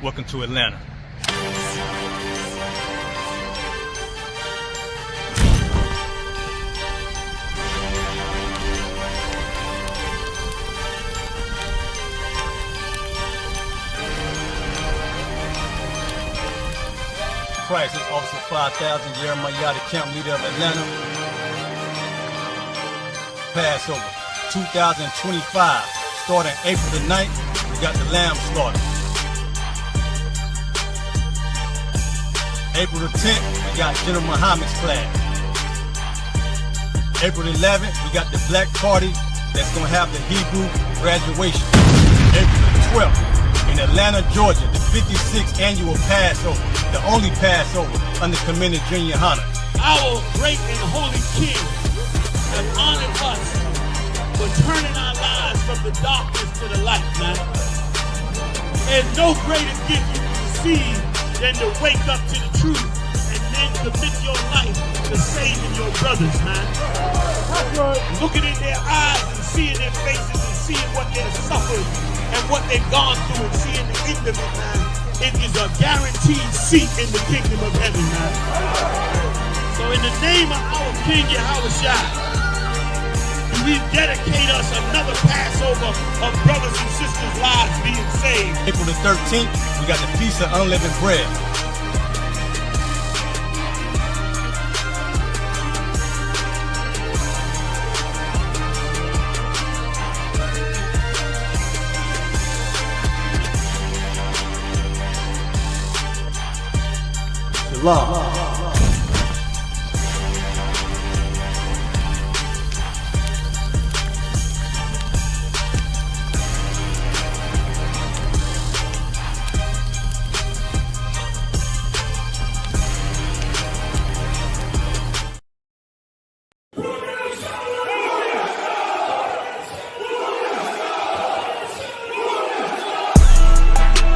Welcome to Atlanta. Crisis Officer 5000, Jeremiah, the camp leader of Atlanta. Passover 2025, starting April the 9th, we got the lamb slaughter. April the 10th, we got General Muhammad's class. April the 11th, we got the black party that's gonna have the Hebrew graduation. April the 12th, in Atlanta, Georgia, the 56th annual Passover, the only Passover under Commander Junior YAHANNA. Our great and holy King has honored us for turning our lives from the darkness to the light, man. There's no greater gift you can receive than to wake up to the truth and then commit your life to saving your brothers, man. Looking in their eyes and seeing their faces and seeing what they've suffered and what they've gone through and seeing the end of it, man. It is a guaranteed seat in the kingdom of heaven, man. So in the name of our King YAHWH, we dedicate us another Passover of brothers and sisters' lives being saved. April the 13th, we got the Feast of Unleavened Bread. SHALAM.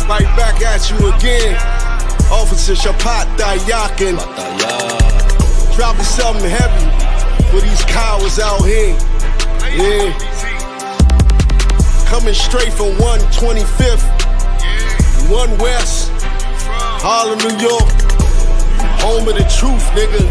Right back at you again, Officer I.S.U.P.K. Dropping something heavy for these cowards out here. Yeah. Coming straight from 125th, 1 West, Harlem, New York. Home of the truth, nigga.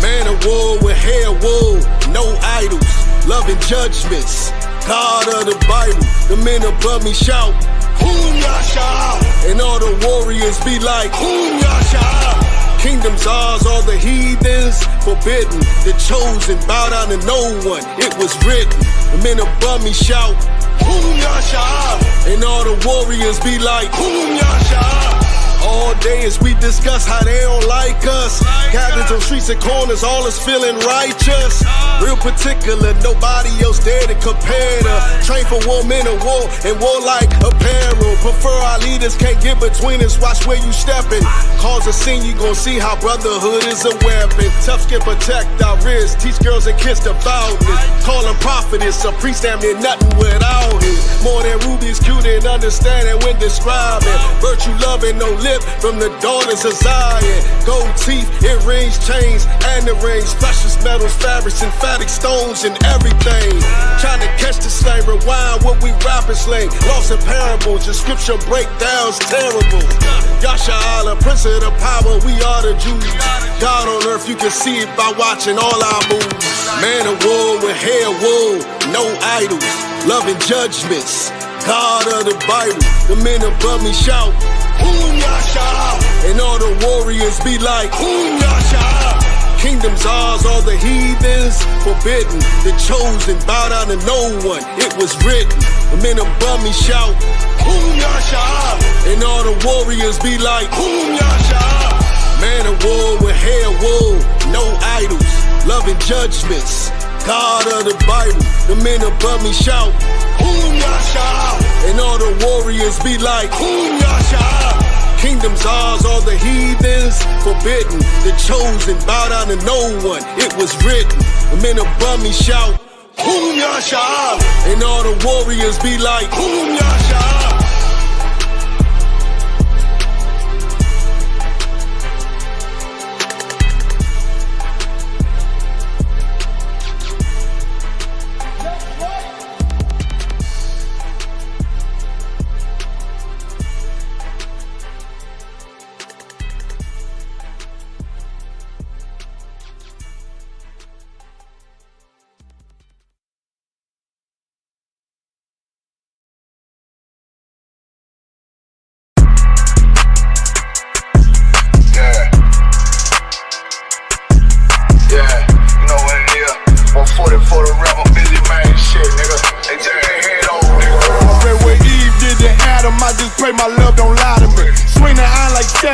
Man of war with hair wool, no idols, loving judgments. God of the Bible, the men above me shout, Whom Yasha? And all the warriors be like, Whom Yasha? Kingdoms ours, all the heathens forbidden. The chosen bow down to no one, it was written. The men above me shout, Whom Yasha? And all the warriors be like, Whom Yasha? All day as we discuss how they don't like us. Gathered on streets and corners, all is feeling righteous. Real particular, nobody else there to compare to. Train for war, men of war, and warlike apparel. Prefer our leaders, can't get between us, watch where you stepping. Cause a scene, you gon' see how brotherhood is a weapon. Tough skin protect our wrists, teach girls and kids the foulness. Call them prophetess, a priest damn near nothing without it. More than rubies, cute and understanding when describing. Virtue loving, no lip from the daughters of Zion. Gold teeth, earrings, chains, and the rings. Precious metals, fabrics, emphatic stones, and everything. Trying to catch the slang, rewind what we rapping slang. Lost in parables, the scripture breakdowns terrible. Yasha Allah, Prince of the power, we are the Jews. God on earth, you can see it by watching all our moves. Man of war with hair wool, no idols, loving judgments. God of the Bible, the men above me shout, Whom Yasha? And all the warriors be like, Whom Yasha? Kingdoms ours, all the heathens forbidden. The chosen bow down to no one, it was written. The men above me shout, Whom Yasha? And all the warriors be like, Whom Yasha? Man of war with hair wool, no idols, loving judgments. God of the Bible, the men above me shout, Whom Yasha? And all the warriors be like, Whom Yasha? Kingdoms ours, all the heathens forbidden. The chosen bow down to no one, it was written. The men above me shout, Whom Yasha? And all the warriors be like, Whom Yasha?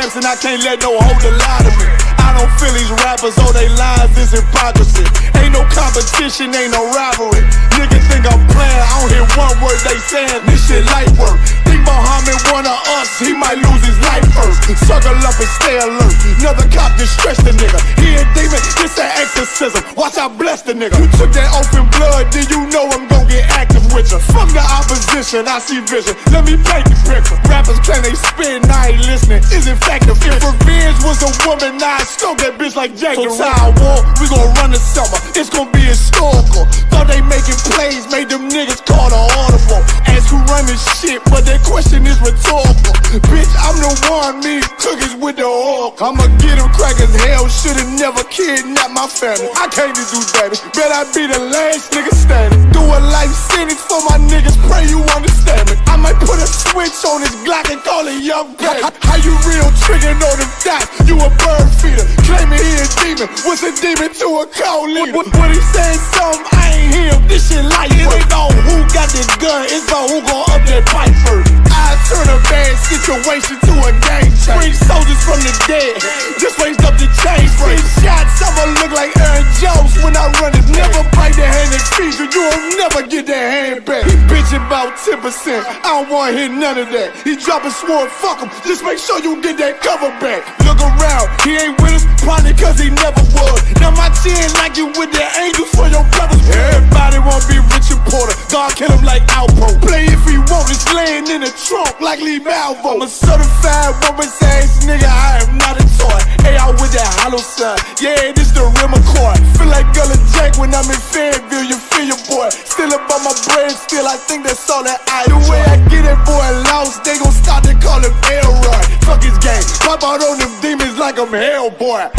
raps and I can't let no hoe to lie to me. I don't feel these rappers, oh they lies is hypocrisy. Ain't no competition, ain't no rivalry. Niggas think I'm playing, I don't hear one word they saying, this shit light work. Think Muhammad one of us, he might lose his life first. Circle up and stay alert, another cop just stretch the nigga. He a demon, it's an exorcism, watch I bless the nigga. You took that oath in blood, then you know I'm gon' get active with you. From the opposition, I see vision, let me paint the picture. Rappers claim they spit, and I ain't listening, is it effective? If revenge was a woman, I stroke that bitch like Jake. So Tower War, we gon' run the summer, it's gon' be historical. Thought they making plays, made them niggas call the audible. Ask who run this shit, but that question is rhetorical. Bitch, I'm the one, me cookies with the oil. I'ma get them crackers, hell, should've never kidnapped my family. I can't do damage, bet I be the last nigga standing. Do a life sentence for my niggas, pray you understand me. I might put a switch on this Glock and call it young baby. How you real triggering on them dots? You a bird feeder, claiming he a demon. What's a demon to a cold leader? What he saying something, I ain't hear him, this shit light. It ain't about who got the gun, it's about who gon' up that fight first. I turn a bad situation to a game changer. Bring soldiers from the dead, just raised up the chain. 6 shots, I'ma look like Aaron Jones when I run it. Never bite the hand and feed you, you won't never get that hand back. He bitchin' about 10%, I don't wanna hear none of that. He dropping sword, fuck him, just make sure you get that cover back. Look around, he ain't with us, probably cause he never was. Now my chin like you with the angels for your brothers. Everybody wanna be Richard Porter, God kill him like Alpo. Play if he want, it's laying in the trunk like Lee Malvo. I'm a certified woman's ass nigga, I am not a toy. Hey, I with that hollow sign, yeah, this the rim accord. Feel like Gullah Jack when I'm in Fayetteville, you feel your boy. Still about my bread, still I think that's all that I do. The way I get that boy lost, they gon' start to call him Elroy. Fuck his game, pop out on them demons like I'm Hellboy.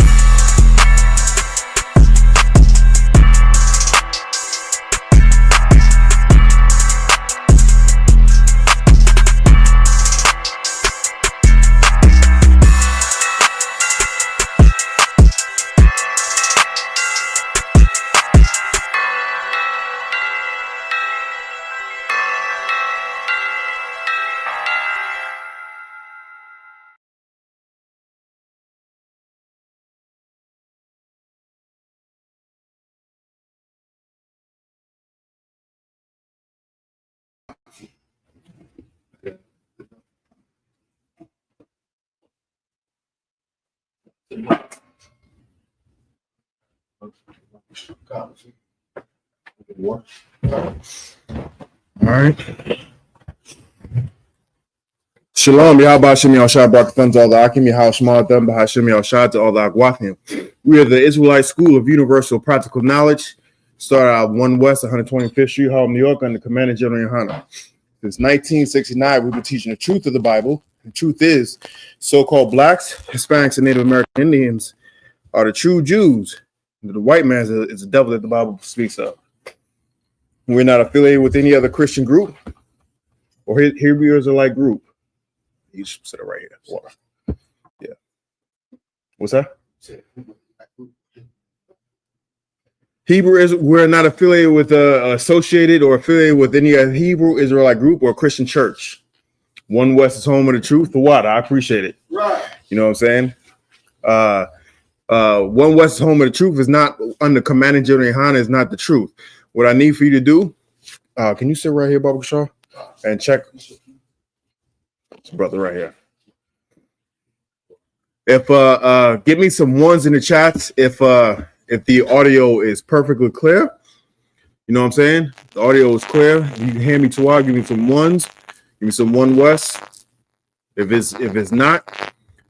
All right. Shalom, Yahweh Shem Yahshua Barakathan to all the Akim, Yahweh Shema Them, Bahashem Yahshua to all the Agwathim. We are the Israelite School of Universal Practical Knowledge. Started out 1 West, 125th Street, Harlem, New York, under Commander General YAHANNA. Since 1969, we've been teaching the truth of the Bible. The truth is, so-called blacks, Hispanics, and Native American Indians are the true Jews. The white man is the devil that the Bible speaks of. We're not affiliated with any other Christian group or Hebrew Israelite group. You should sit it right here. Water. Yeah. What's that? We're not affiliated with associated or affiliated with any Hebrew Israelite group or Christian church. 1 West is home of the truth. The water. I appreciate it. Right. You know what I'm saying? 1 West is home of the truth is not under Commander General YAHANNA is not the truth. What I need for you to do, can you sit right here, Baba Shaw, and check this brother right here. If give me some ones in the chats if the audio is perfectly clear. You know what I'm saying? The audio is clear. If you can hand me 2 out, give me some ones. Give me some 1 West. If it's not,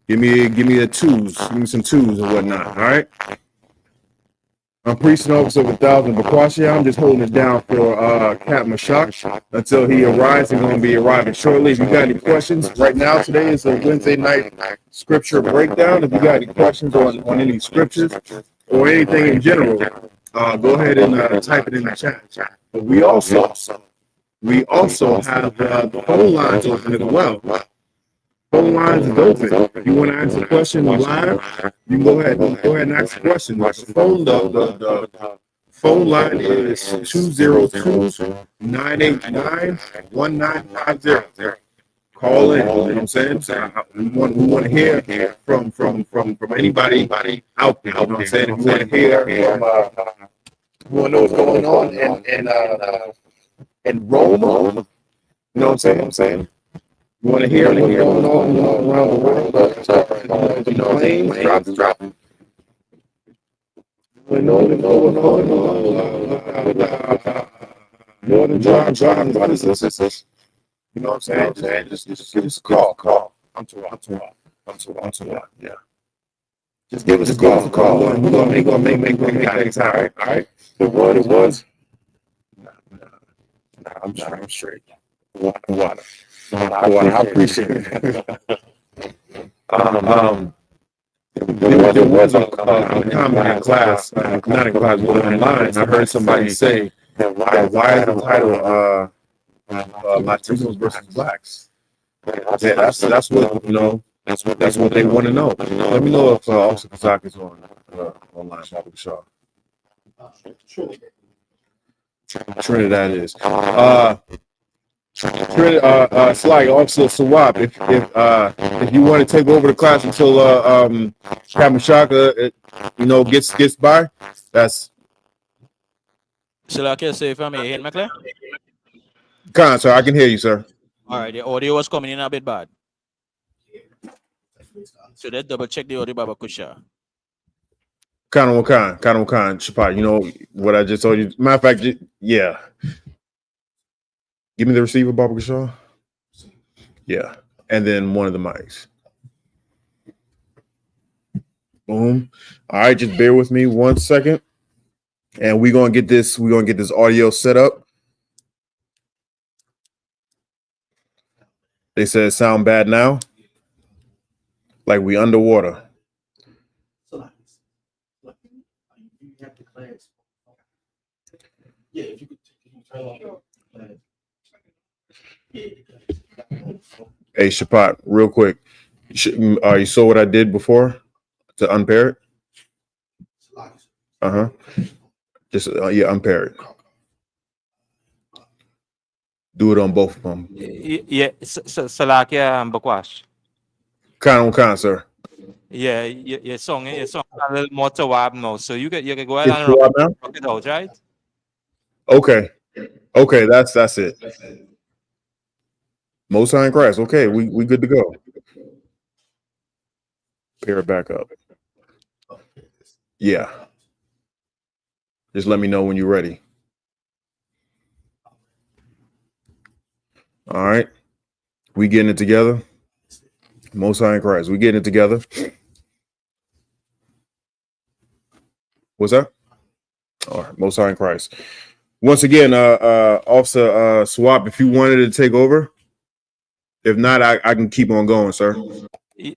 give me the 2s. Give me some 2s and whatnot. All right. I'm priest and officer of 1,000 Bakwashia. I'm just holding it down for Cap Mashak until he arrives. He's going to be arriving shortly. If you got any questions, right now, today is a Wednesday night scripture breakdown. If you got any questions on any scriptures or anything in general, go ahead and type it in the chat. But we also have the phone lines open as well. Phone lines is open. If you want to ask a question live, you can go ahead and ask a question. The phone line is 202-989-1950. call in. You know what I'm saying? We want to hear from anybody out there. You know what I'm saying? If you want to hear from, you want to know what's going on in Rome. You know what I'm saying? You want to hear what's going on around the world? The planes dropping. We know what's going on. Northern driving brothers and sisters. You know what I'm saying? Just give us a call. I'm too long. Yeah. Just give us a call. We're gonna make things all right. The word was. Nah, I'm straight. Water. I appreciate it. There was a comment in class, not in class, but online. I heard somebody say, why is the title Latinos versus Blacks? Yeah, that's what you know. That's what they want to know. Let me know if Officer Kazak is online. Bobby Shaw. Trinidad is. Sly, Officer Sawab, if you want to take over the class until Kamashaka, gets by, that's. Shall I say if I may hear me clear? Khan, sir, I can hear you, sir. All right, the audio was coming in a bit bad. So let's double check the audio, Baba Kusha. Khan, Shapat, you know what I just told you? Matter of fact, yeah. Give me the receiver, Baba Kusha. Yeah. And then one of the mics. Boom. All right, just bear with me 1 second. And we're gonna get this audio set up. They said sound bad now. Like we underwater. Yeah, if you could turn on. Hey, Shapat, real quick. You saw what I did before to unpair it? Just unpair it. Do it on both of them. Yeah, Salakia Bakwash. Khan, sir. Yeah, your song a little more to wab now. So you can go ahead and rock it out, right? Okay, that's it. Most High in Christ. Okay, we good to go. Pair it back up. Yeah. Just let me know when you're ready. All right. We getting it together. Most High in Christ. We getting it together. What's that? All right. Most High in Christ. Once again, Officer Swap, if you wanted to take over. If not, I can keep on going, sir.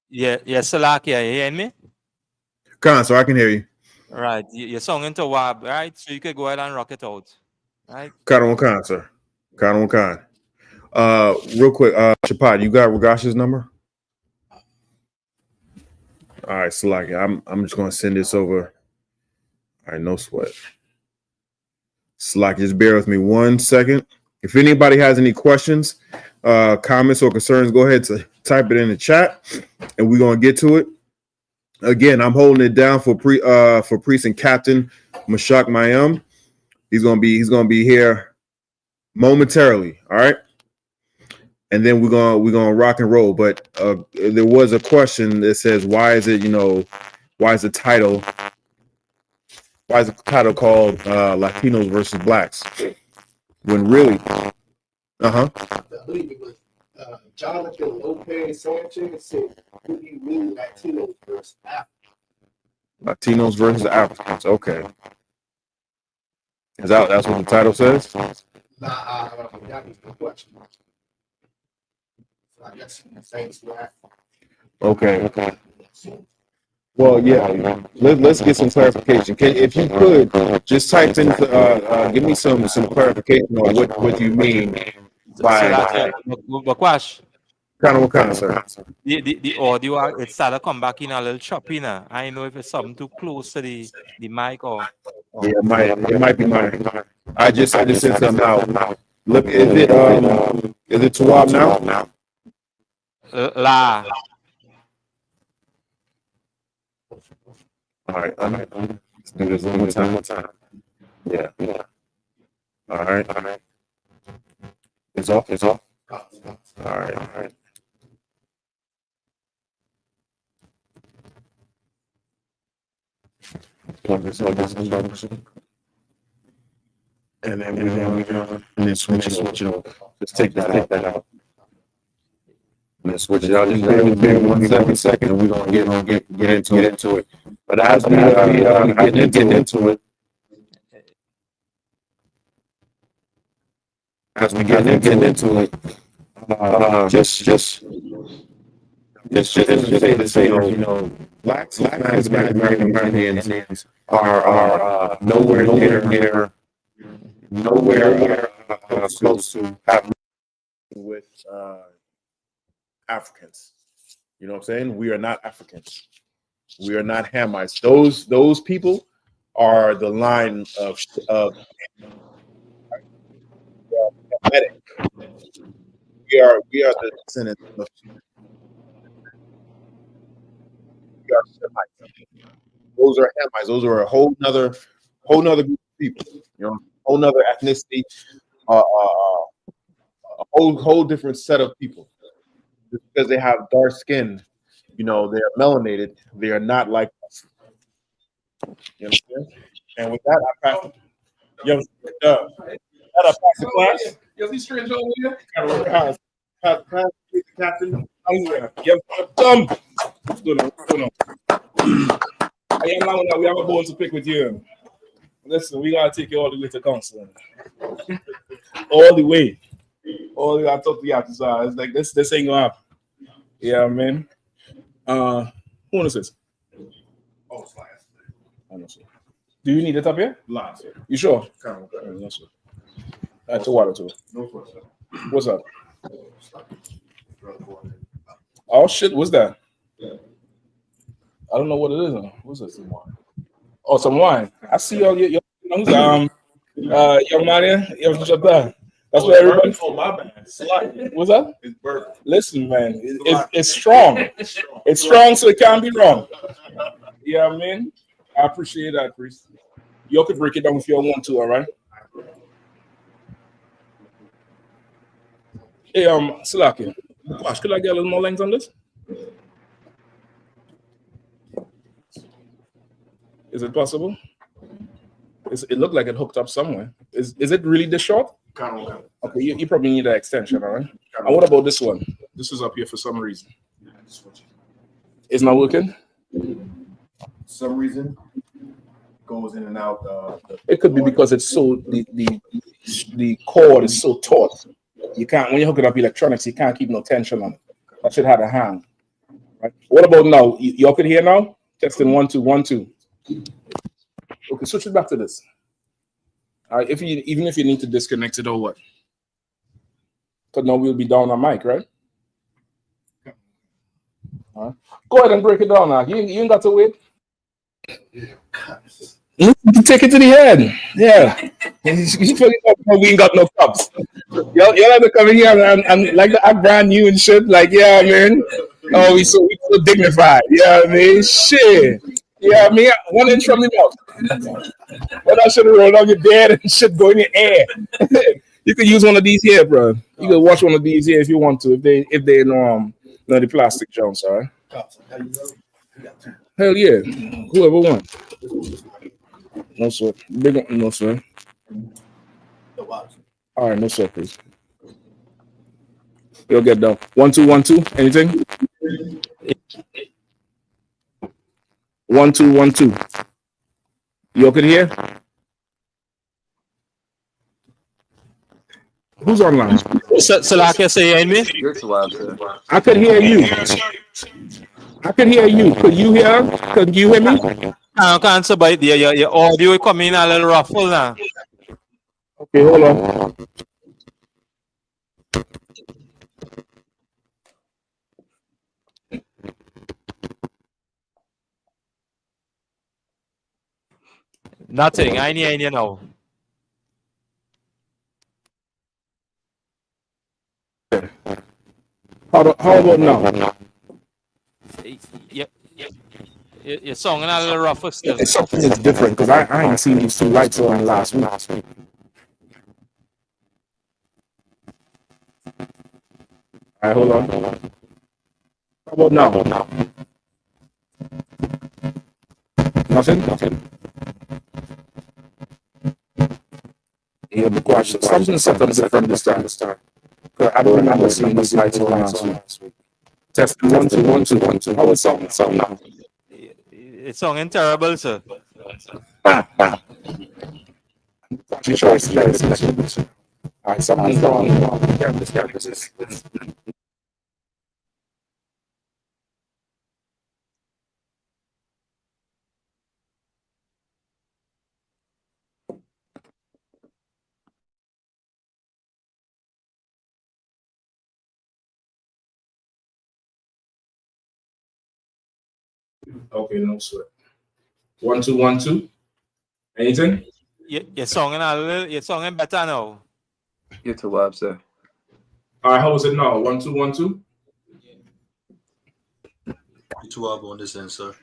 Yeah, Salakia, you hear me? Khan, so I can hear you. Right. You're song into wab, right? So you could go ahead and rock it out. Right? Khan, sir. Khan. Real quick, Shapat, you got Ragash's number? All right, Salakia, I'm just gonna send this over. All right, no sweat. Salakia, just bear with me 1 second. If anybody has any questions, comments or concerns, go ahead to type it in the chat, and we're gonna get to it. Again, I'm holding it down for Priest and Captain Mashak Mayam. He's gonna be here momentarily. All right, and then we're gonna rock and roll. But there was a question that says, why is the title called Latinos versus Blacks? When really, I believe it was Jonathan Lopez Sanchez said, "What do you mean Latinos versus Africans?" Latinos versus Africans. Okay, that's what the title says? Nah, that was the question. So I guess thanks for that. Okay. Well, yeah. Let's get some clarification. If you could just type in, give me some clarification on what you mean by Bakwash. Kind of, sir. The audio it started come back in a little choppy now. I know if it's something too close to the mic or yeah, it might be mine. I just sent something out. Look, is it Tawab now? La. All right. Let's do this one more time. Yeah. All right. It's off. All right. Plug this in. And then switch it over. Just take that out. And then switch it out. Just bear with me 1 second, and we're gonna get into it. But as we get into it, just to say, you know, blacks, African Americans are nowhere close to having with Africans. You know what I'm saying? We are not Africans. We are not Hamites. Those people are the line of Hamitic. We are the descendants of Semites. Those are Hamites. Those are a whole nother group of people. You know, whole nother ethnicity, a whole different set of people. Just because they have dark skin, you know, they are melanated. They are not like us. You understand? And with that, I pass. I pass the class. These strange over here. Pass the captain. What's going on? I am now. We have a bone to pick with you. Listen, we gotta take you all the way to council. All the way. I talk to the artists. It's like this ain't gonna happen. Yeah, man. Who is this? Oh, it's last. I know, sir. Do you need it up here? Last. You sure? Yes, sir. That's a water too. No question. What's up? Oh shit, what's that? I don't know what it is. What's this? Some wine. Oh, some wine. I see all your young man here. That's what everybody. Oh, my bad. What's that? It's bourbon. Listen, man, it's strong. It's strong, so it can't be wrong. Yeah, man. I appreciate that, Chris. You could break it down if you want to, all right? Hey, Salaki, gosh, could I get a little more length on this? Is it possible? It looked like it hooked up somewhere. Is it really this short? Okay, you probably need an extension, all right? And what about this one? This is up here for some reason. It's not working? Some reason goes in and out. It could be because it's so the cord is so taut. You can't, when you hook it up electronics, you can't keep no tension on it. That should have a hang. Right? What about now? Y'all can hear now? Testing 1 2 1 2. Okay, switch it back to this. All right, even if you need to disconnect it or what? Because now we'll be down on mic, right? All right. Go ahead and break it down now. You ain't got to wait. You take it to the head. Yeah. We ain't got no cups. Y'all have to come in here and like to act brand new and shit. Like, yeah, man. Oh, we so dignified. Yeah, man. Shit. Yeah, I mean, 1 inch from the mouth. But I should have rolled on your bed and shit go in your air. You could use one of these here, bro. You could watch one of these here if you want to. If they know the plastic Jones, all right? Hell yeah. Whoever won. No, sir. Big one. No, sir. All right, no, sir, please. You'll get down. 1 2 1 2. Anything? 1 2 1 2. You can hear? Who's online? So like I say, me? I could hear you. I could hear you. Could you hear? Could you hear me? I can't say, but your audio coming in a little ruffle now. Okay, hold on. Nothing. I need now. How How about now? Your song and a little rougher still. It's something that's different because I ain't seen these two lights on last week. All right, hold on. How about now? Nothing. Yeah, because something set up different this time. I don't remember seeing these lights on last week. Test 1 2 1 2 1 2. How is song now? It's song and terrible, sir. Choice. All right, something's wrong. This. Okay, no sweat. 1 2 1 2. Anything? Your song and better now. You're too loud, sir. All right, how is it now? 1 2 1 2. You're too up on this end, sir.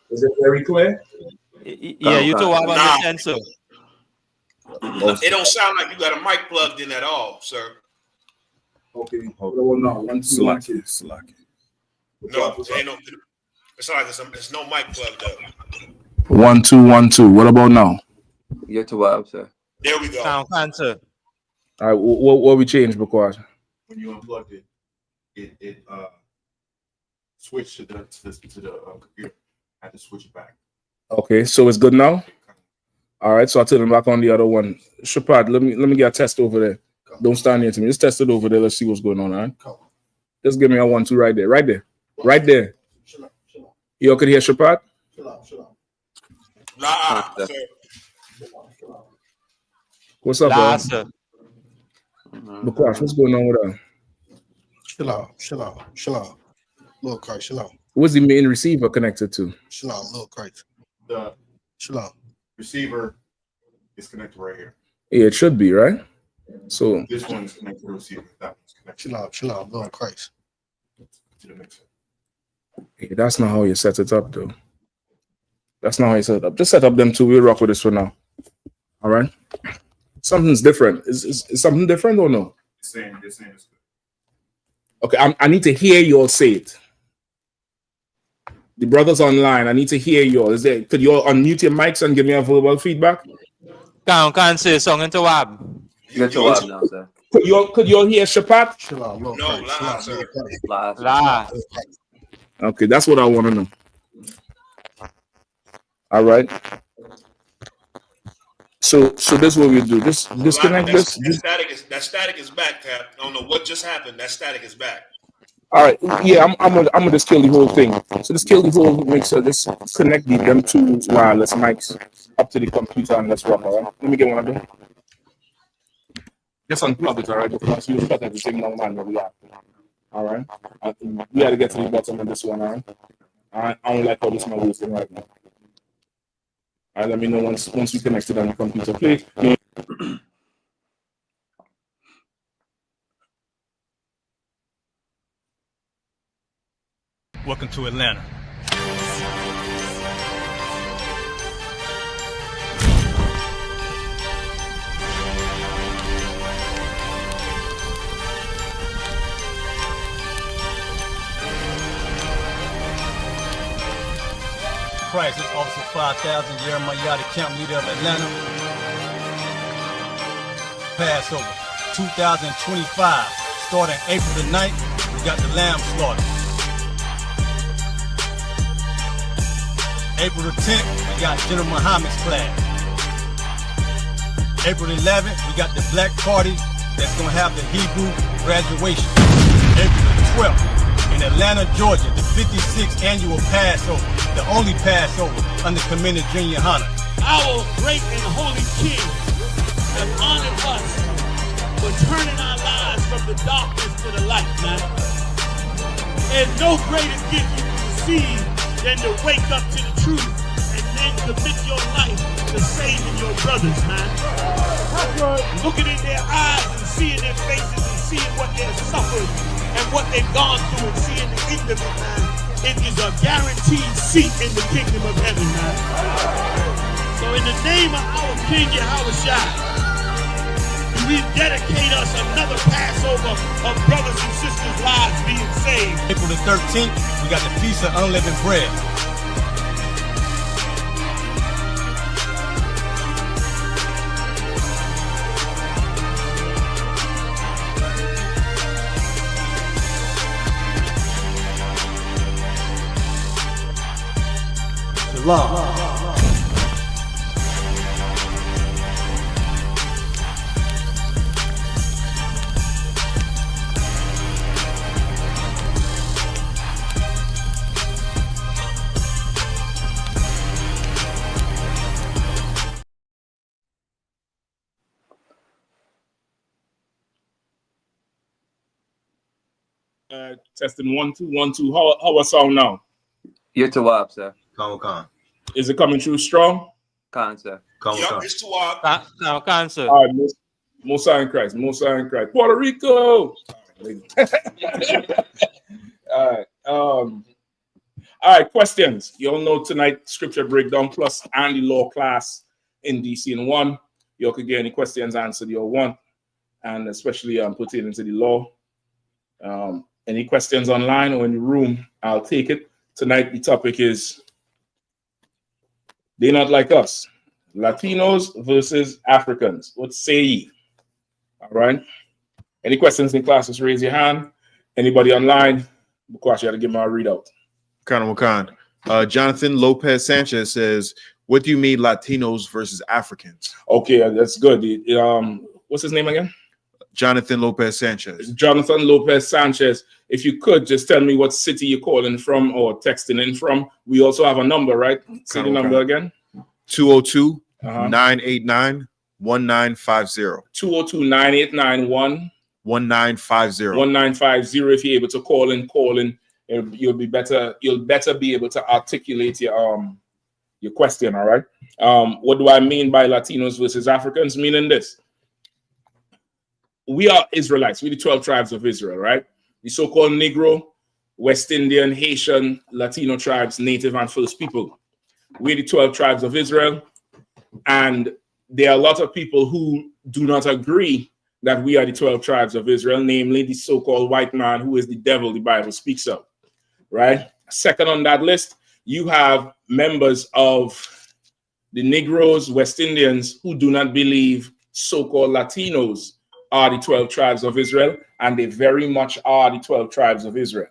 Is it very clear? Yeah, you too have on the sensor. It don't sound like you got a mic plugged in at all, sir. Okay, hold on now. 1 2 1 2. No, ain't no. It's like there's no mic plugged up. 1 2 1 2. What about now? You're too loud, sir. There we go. Sound cancer. All right, what we changed because When you unplugged it, it switched to the computer. I had to switch it back. okay, so it's good now. All right, so I'll turn it back on the other one. Shapad, let me get a test over there. Don't stand near to me. Just test it over there. Let's see what's going on. All right. Just give me a 1 2 right there. You all could hear Shapad? Nah, sir. What's up, Nah, bro? sir. Because what's going on with her? Shalom. Lord Christ, shalom. What's the main receiver connected to? Shalom, Lord Christ. The Shalom. receiver is connected right here. Yeah, it should be, right? So This one is connected to the receiver. That one's connected Shalom, Lord Christ. to the mixer. yeah, that's not how you set it up, though. That's not how you set it up. Just set up them two. We'll rock with this for now. All right? Something's different. Is something different or no? They're saying it's good. Okay, I need to hear you all say it. The brothers online, I need to hear you all. Could you all unmute your mics and give me a verbal feedback? Can't say song and Tawab. You're too loud now, sir. Could you all hear Shapat? Shalom, Lord No, Christ. lie, Shalom, sir. Lord Christ. Loud, sir. La. Okay, that's what I want to know. All right. So this is what we do. Disconnect this. That static is back, Cap. I don't know what just happened. That static is back. All right. Yeah, I'm gonna just kill the whole thing. So just kill the whole mixer. Just connect them two wireless mics up to the computer and let's rock. All right. Let me get one of them. Just unplug it, all right? Because you shut everything down, man. Where we are. All right. We got to get to the bottom of this one, all right? I don't like how this man is right now. All right. Let me know once we connect it on the computer. Please. Welcome to Atlanta. Christ, this Officer 5000, Jeremiah, the camp leader of Atlanta. Passover 2025, starting April the 9th, we got the lamb slaughter. April the 10th, we got General Muhammad's flag. April 11th, we got the black party that's gonna have the Hebrew graduation. April the 12th, in Atlanta, Georgia, the 56th annual Passover, the only Passover under Commander Junior YAHANNA. Our great and holy King has honored us for turning our lives from the darkness to the light, man. There's no greater gift you can receive than to wake up to the truth and then commit your life to saving your brothers, man. Looking in their eyes and seeing their faces and seeing what they're suffering and what they've gone through and seeing the end of it, man, it is a guaranteed seat in the kingdom of heaven, man. So in the name of our King Yahushua, we dedicate us another Passover of brothers and sisters' lives being saved. April the 13th, we got the Feast of Unleavened Bread. Shalom. Testing 1 2 1 2. How a sound now? You're to WAP, sir. Con. Is it coming through strong? Con, sir. Yup, it's to WAP. Now, cancer. All right, Musa in Christ. Puerto Rico. All right, questions. You all know tonight scripture breakdown plus and the law class in DC in 1. You all could get any questions answered you all want, and especially pertaining to the law. Any questions online or in the room, I'll take it. Tonight, the topic is they're not like us. Latinos versus Africans. What say ye? All right. Any questions in class, just raise your hand. Anybody online? Because you got to give my readout. Jonathan Lopez Sanchez says, what do you mean Latinos versus Africans? Okay, that's good. What's his name again? Jonathan Lopez Sanchez. Jonathan Lopez Sanchez. If you could just tell me what city you're calling from or texting in from. We also have a number, right? Say the number again. 202-989-1950. 202-989-1950. 1950. If you're able to call in, you'll be better. You'll better be able to articulate your question. All right. What do I mean by Latinos versus Africans? Meaning this: we are Israelites. We're the 12 tribes of Israel, right? The so-called Negro, West Indian, Haitian, Latino tribes, Native and First People. We're the 12 tribes of Israel, and there are a lot of people who do not agree that we are the 12 tribes of Israel, namely the so-called white man who is the devil the Bible speaks of, right? Second on that list, you have members of the Negroes, West Indians, who do not believe so-called Latinos are the 12 tribes of Israel, and they very much are the 12 tribes of Israel.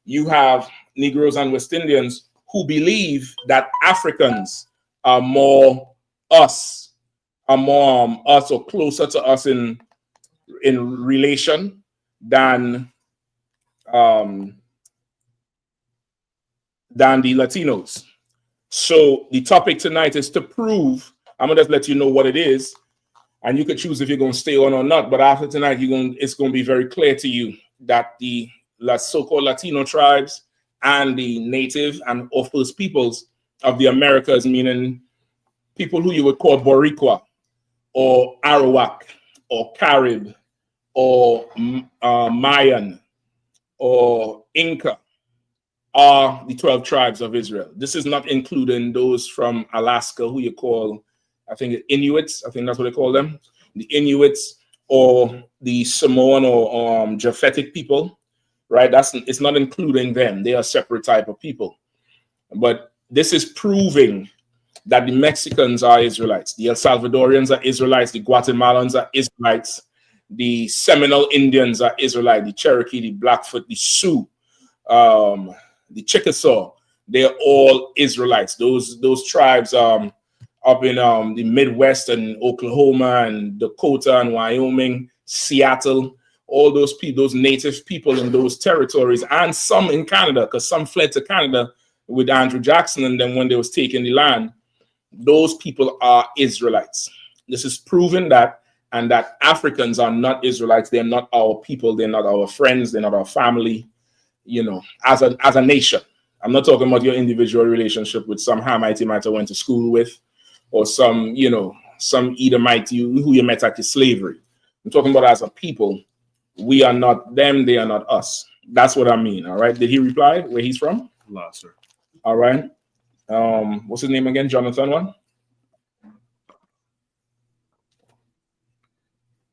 You have Negroes and West Indians who believe that Africans are more us, or closer to us in relation than the Latinos. So the topic tonight is to prove. I'm gonna just let you know what it is, and you can choose if you're going to stay on or not. But after tonight, it's going to be very clear to you that the so-called Latino tribes and the native and of First Peoples of the Americas, meaning people who you would call Boricua or Arawak or Carib or Mayan or Inca, are the 12 tribes of Israel. This is not including those from Alaska who you call, I think, Inuits. I think that's what they call them. The Inuits or the Samoan or Japhetic people, right? It's not including them. They are a separate type of people. But this is proving that the Mexicans are Israelites. The El Salvadorians are Israelites. The Guatemalans are Israelites. The Seminole Indians are Israelites. The Cherokee, the Blackfoot, the Sioux, the Chickasaw, they're all Israelites. Those tribes up in the Midwest and Oklahoma and Dakota and Wyoming, Seattle, all those people, those native people in those territories, and some in Canada, because some fled to Canada with Andrew Jackson, and then when they was taking the land, those people are Israelites. This is proving that, and that Africans are not Israelites. They're not our people. They're not our friends. They're not our family. You know, as a nation. I'm not talking about your individual relationship with some Hamite you might have went to school with, or some Edomite who you met at your slavery. I'm talking about as a people. we are not them, they are not us. That's what I mean. All right. Did he reply where he's from? La, sir. All right. What's his name again? Jonathan what?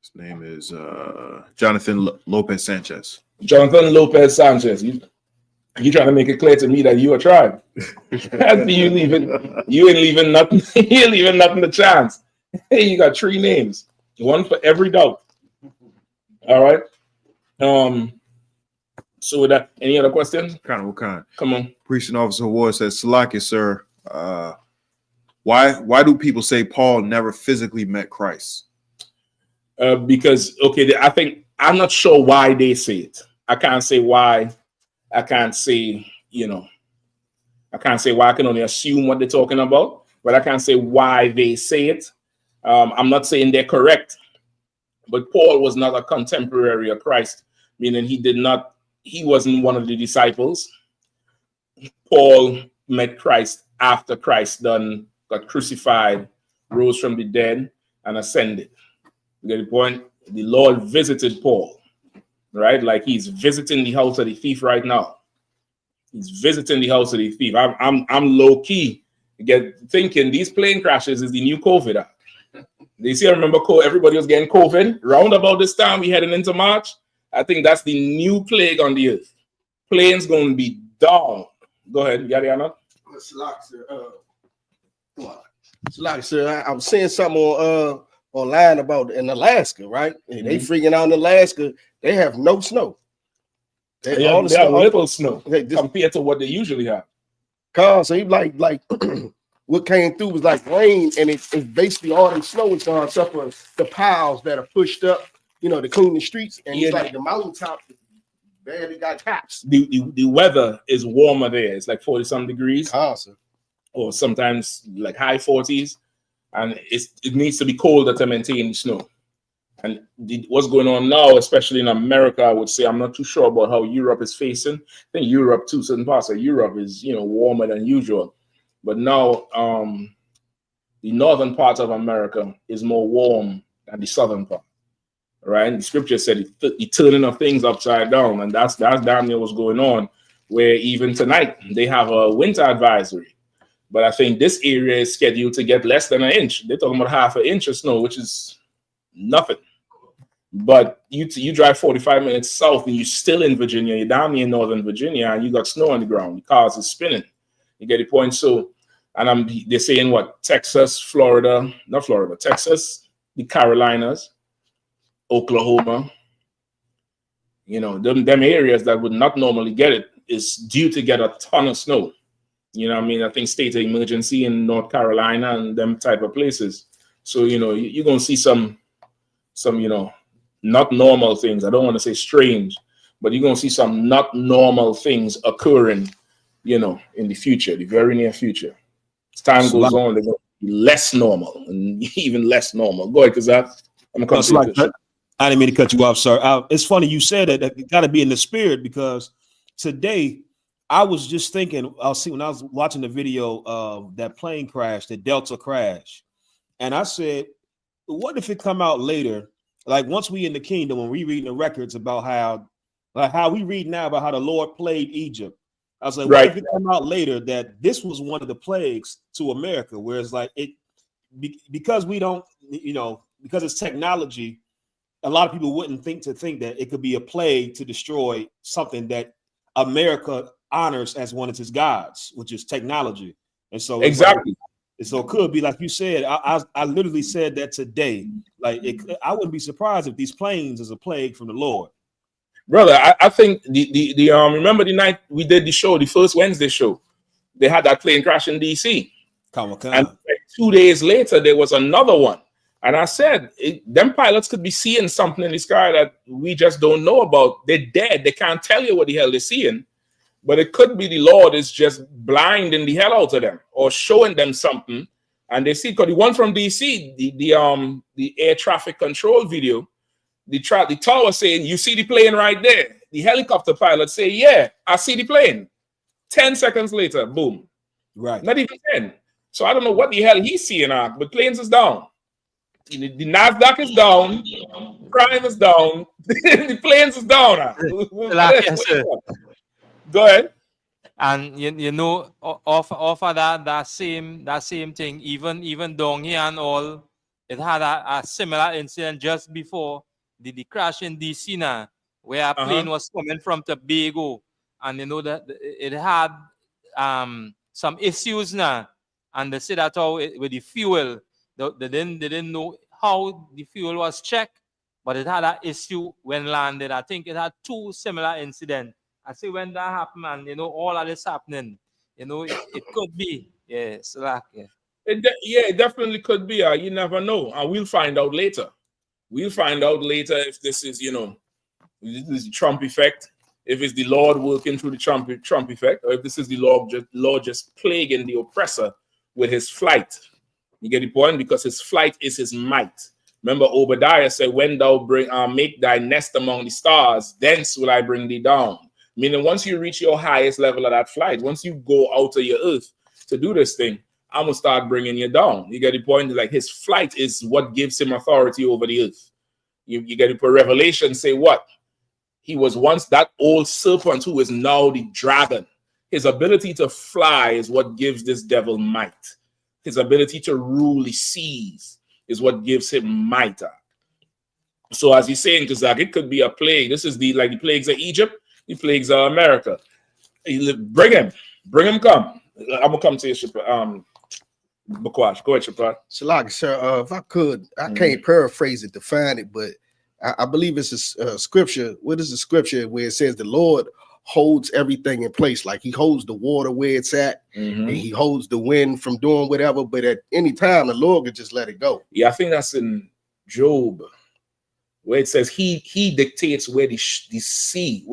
His name is Jonathan Lopez Sanchez. Jonathan Lopez Sanchez. You trying to make it clear to me that you a tribe. you ain't leaving nothing. You ain't leaving nothing to chance. Hey, you got 3 names. One for every doubt. All right. So with that, any other questions? What kind? Come on. Preaching Officer Ward says, Salaki, sir, why do people say Paul never physically met Christ? Because, okay, I think, I'm not sure why they say it. I can't say why. I can't say, I can't say why. I can only assume what they're talking about, but I can't say why they say it. I'm not saying they're correct, but Paul was not a contemporary of Christ, meaning he wasn't one of the disciples. Paul met Christ after Christ got crucified, rose from the dead, and ascended. You get the point? The Lord visited Paul, right? Like he's visiting the house of the thief right now. He's visiting the house of the thief. I'm low key thinking these plane crashes is the new COVID. You see, I remember everybody was getting COVID. Round about this time, we heading into March. I think that's the new plague on the earth. Planes going to be down. Go ahead, Yadiana. Like, sir, I was seeing something online about in Alaska, right? And they freaking out in Alaska. They have no snow. They have little snow compared to what they usually have. Cause he like what came through was like rain, and it's basically all the snow is gone, except for the piles that are pushed up, to clean the streets. And it's like the mountaintop barely got caps. The weather is warmer there. It's like 40-some degrees. Awesome. Or sometimes like high 40s. And it needs to be colder to maintain the snow. And what's going on now, especially in America, I would say, I'm not too sure about how Europe is facing. I think Europe too, certain parts of Europe is, warmer than usual. But now the northern part of America is more warm than the southern part, right? And the scripture said the turning of things upside down, and that's damn near what's going on, where even tonight they have a winter advisory. But I think this area is scheduled to get less than an inch. They're talking about half an inch of snow, which is nothing. But you drive 45 minutes south and you're still in Virginia. You're down near Northern Virginia and you got snow on the ground. The cars are spinning. You get the point? So, and they're saying what? Texas, Florida, not Florida, Texas, the Carolinas, Oklahoma. Them areas that would not normally get it is due to get a ton of snow. You know what I mean? I think state of emergency in North Carolina and them type of places. So, you're going to see some, not normal things. I don't want to say strange, but you're going to see some not normal things occurring, in the future, the very near future. As time goes on, they're going to be less normal and even less normal. Go ahead, because I'm going to come I didn't mean to cut you off, sir. It's funny you said that. It got to be in the spirit, because today I was just thinking, when I was watching the video of that plane crash, the Delta crash, and I said, what if it come out later? Like once we in the kingdom, when we read the records about how we read now about how the Lord plagued Egypt. I was like, what if it come out later that this was one of the plagues to America, where it's like because we don't, because it's technology, a lot of people wouldn't think that it could be a plague to destroy something that America honors as one of its gods, which is technology. And so exactly. So it could be like you said. I literally said that today. Like I wouldn't be surprised if these planes is a plague from the Lord. Brother, I think the remember the night we did the show, the first Wednesday show, they had that plane crash in DC. And like 2 days later, there was another one. And I said, them pilots could be seeing something in the sky that we just don't know about. They're dead. They can't tell you what the hell they're seeing. But it could be the Lord is just blinding the hell out of them or showing them something. And they see, because the one from DC, the air traffic control video, the tower saying, you see the plane right there. The helicopter pilot say, yeah, I see the plane. 10 seconds later, boom. Right. Not even 10. So I don't know what the hell he's seeing, but planes is down. The NASDAQ is down. Prime is down. The planes is down. Go ahead. And you know, off of that same thing, even down here and all, it had a similar incident just before the crash in DC now, where a plane was coming from Tobago, and you know that it had some issues now, and they said that how with the fuel, they didn't know how the fuel was checked, but it had an issue when landed. I think it had 2 similar incidents. I say when that happened, and you know, all of this happening, you know, it could be, like, It definitely could be. You never know, and we'll find out later. We'll find out later if this is, you know, this is the Trump effect, if it's the Lord working through the Trump effect, or if this is the Lord just plaguing the oppressor with his flight. You get the point? Because his flight is his might. Remember, Obadiah said, "When thou make thy nest among the stars, thence will I bring thee down." Meaning, once you reach your highest level of that flight, once you go out of your earth to do this thing, I'm going to start bringing you down. You get the point? Like, his flight is what gives him authority over the earth. You get it. For Revelation, say what? He was once that old serpent who is now the dragon. His ability to fly is what gives this devil might. His ability to rule the seas is what gives him might. So as he's saying to Zach, it could be a plague. This is the plagues of Egypt. The plagues of America. Bring him come. I'm gonna come to you, Bakwash. Go ahead, Shapar. Shalak, sir, if I could, I can't paraphrase it, define it, but I believe it's a scripture. What is the scripture where it says the Lord holds everything in place? Like he holds the water where it's at, and he holds the wind from doing whatever, but at any time the Lord could just let it go. Yeah, I think that's in Job, where it says he dictates where the sea,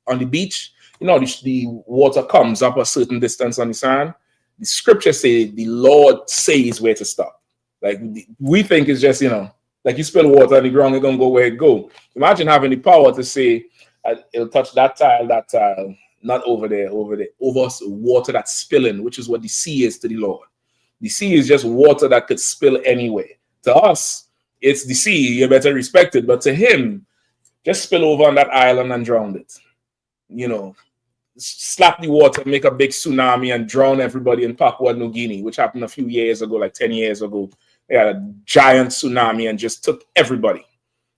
on the beach, you know, the water comes up a certain distance on the sand. The scripture says the Lord says where to stop. Like, we think it's just, you know, like you spill water on the ground, it's gonna go where it go. Imagine having the power to say it'll touch that tile, not over there, over water that's spilling, which is what the sea is to the Lord. The sea is just water that could spill anywhere. To us, it's the sea, you better respect it. But to him, just spill over on that island and drown it. You know, slap the water, make a big tsunami and drown everybody in Papua New Guinea, which happened a few years ago, like 10 years ago. They had a giant tsunami and just took everybody.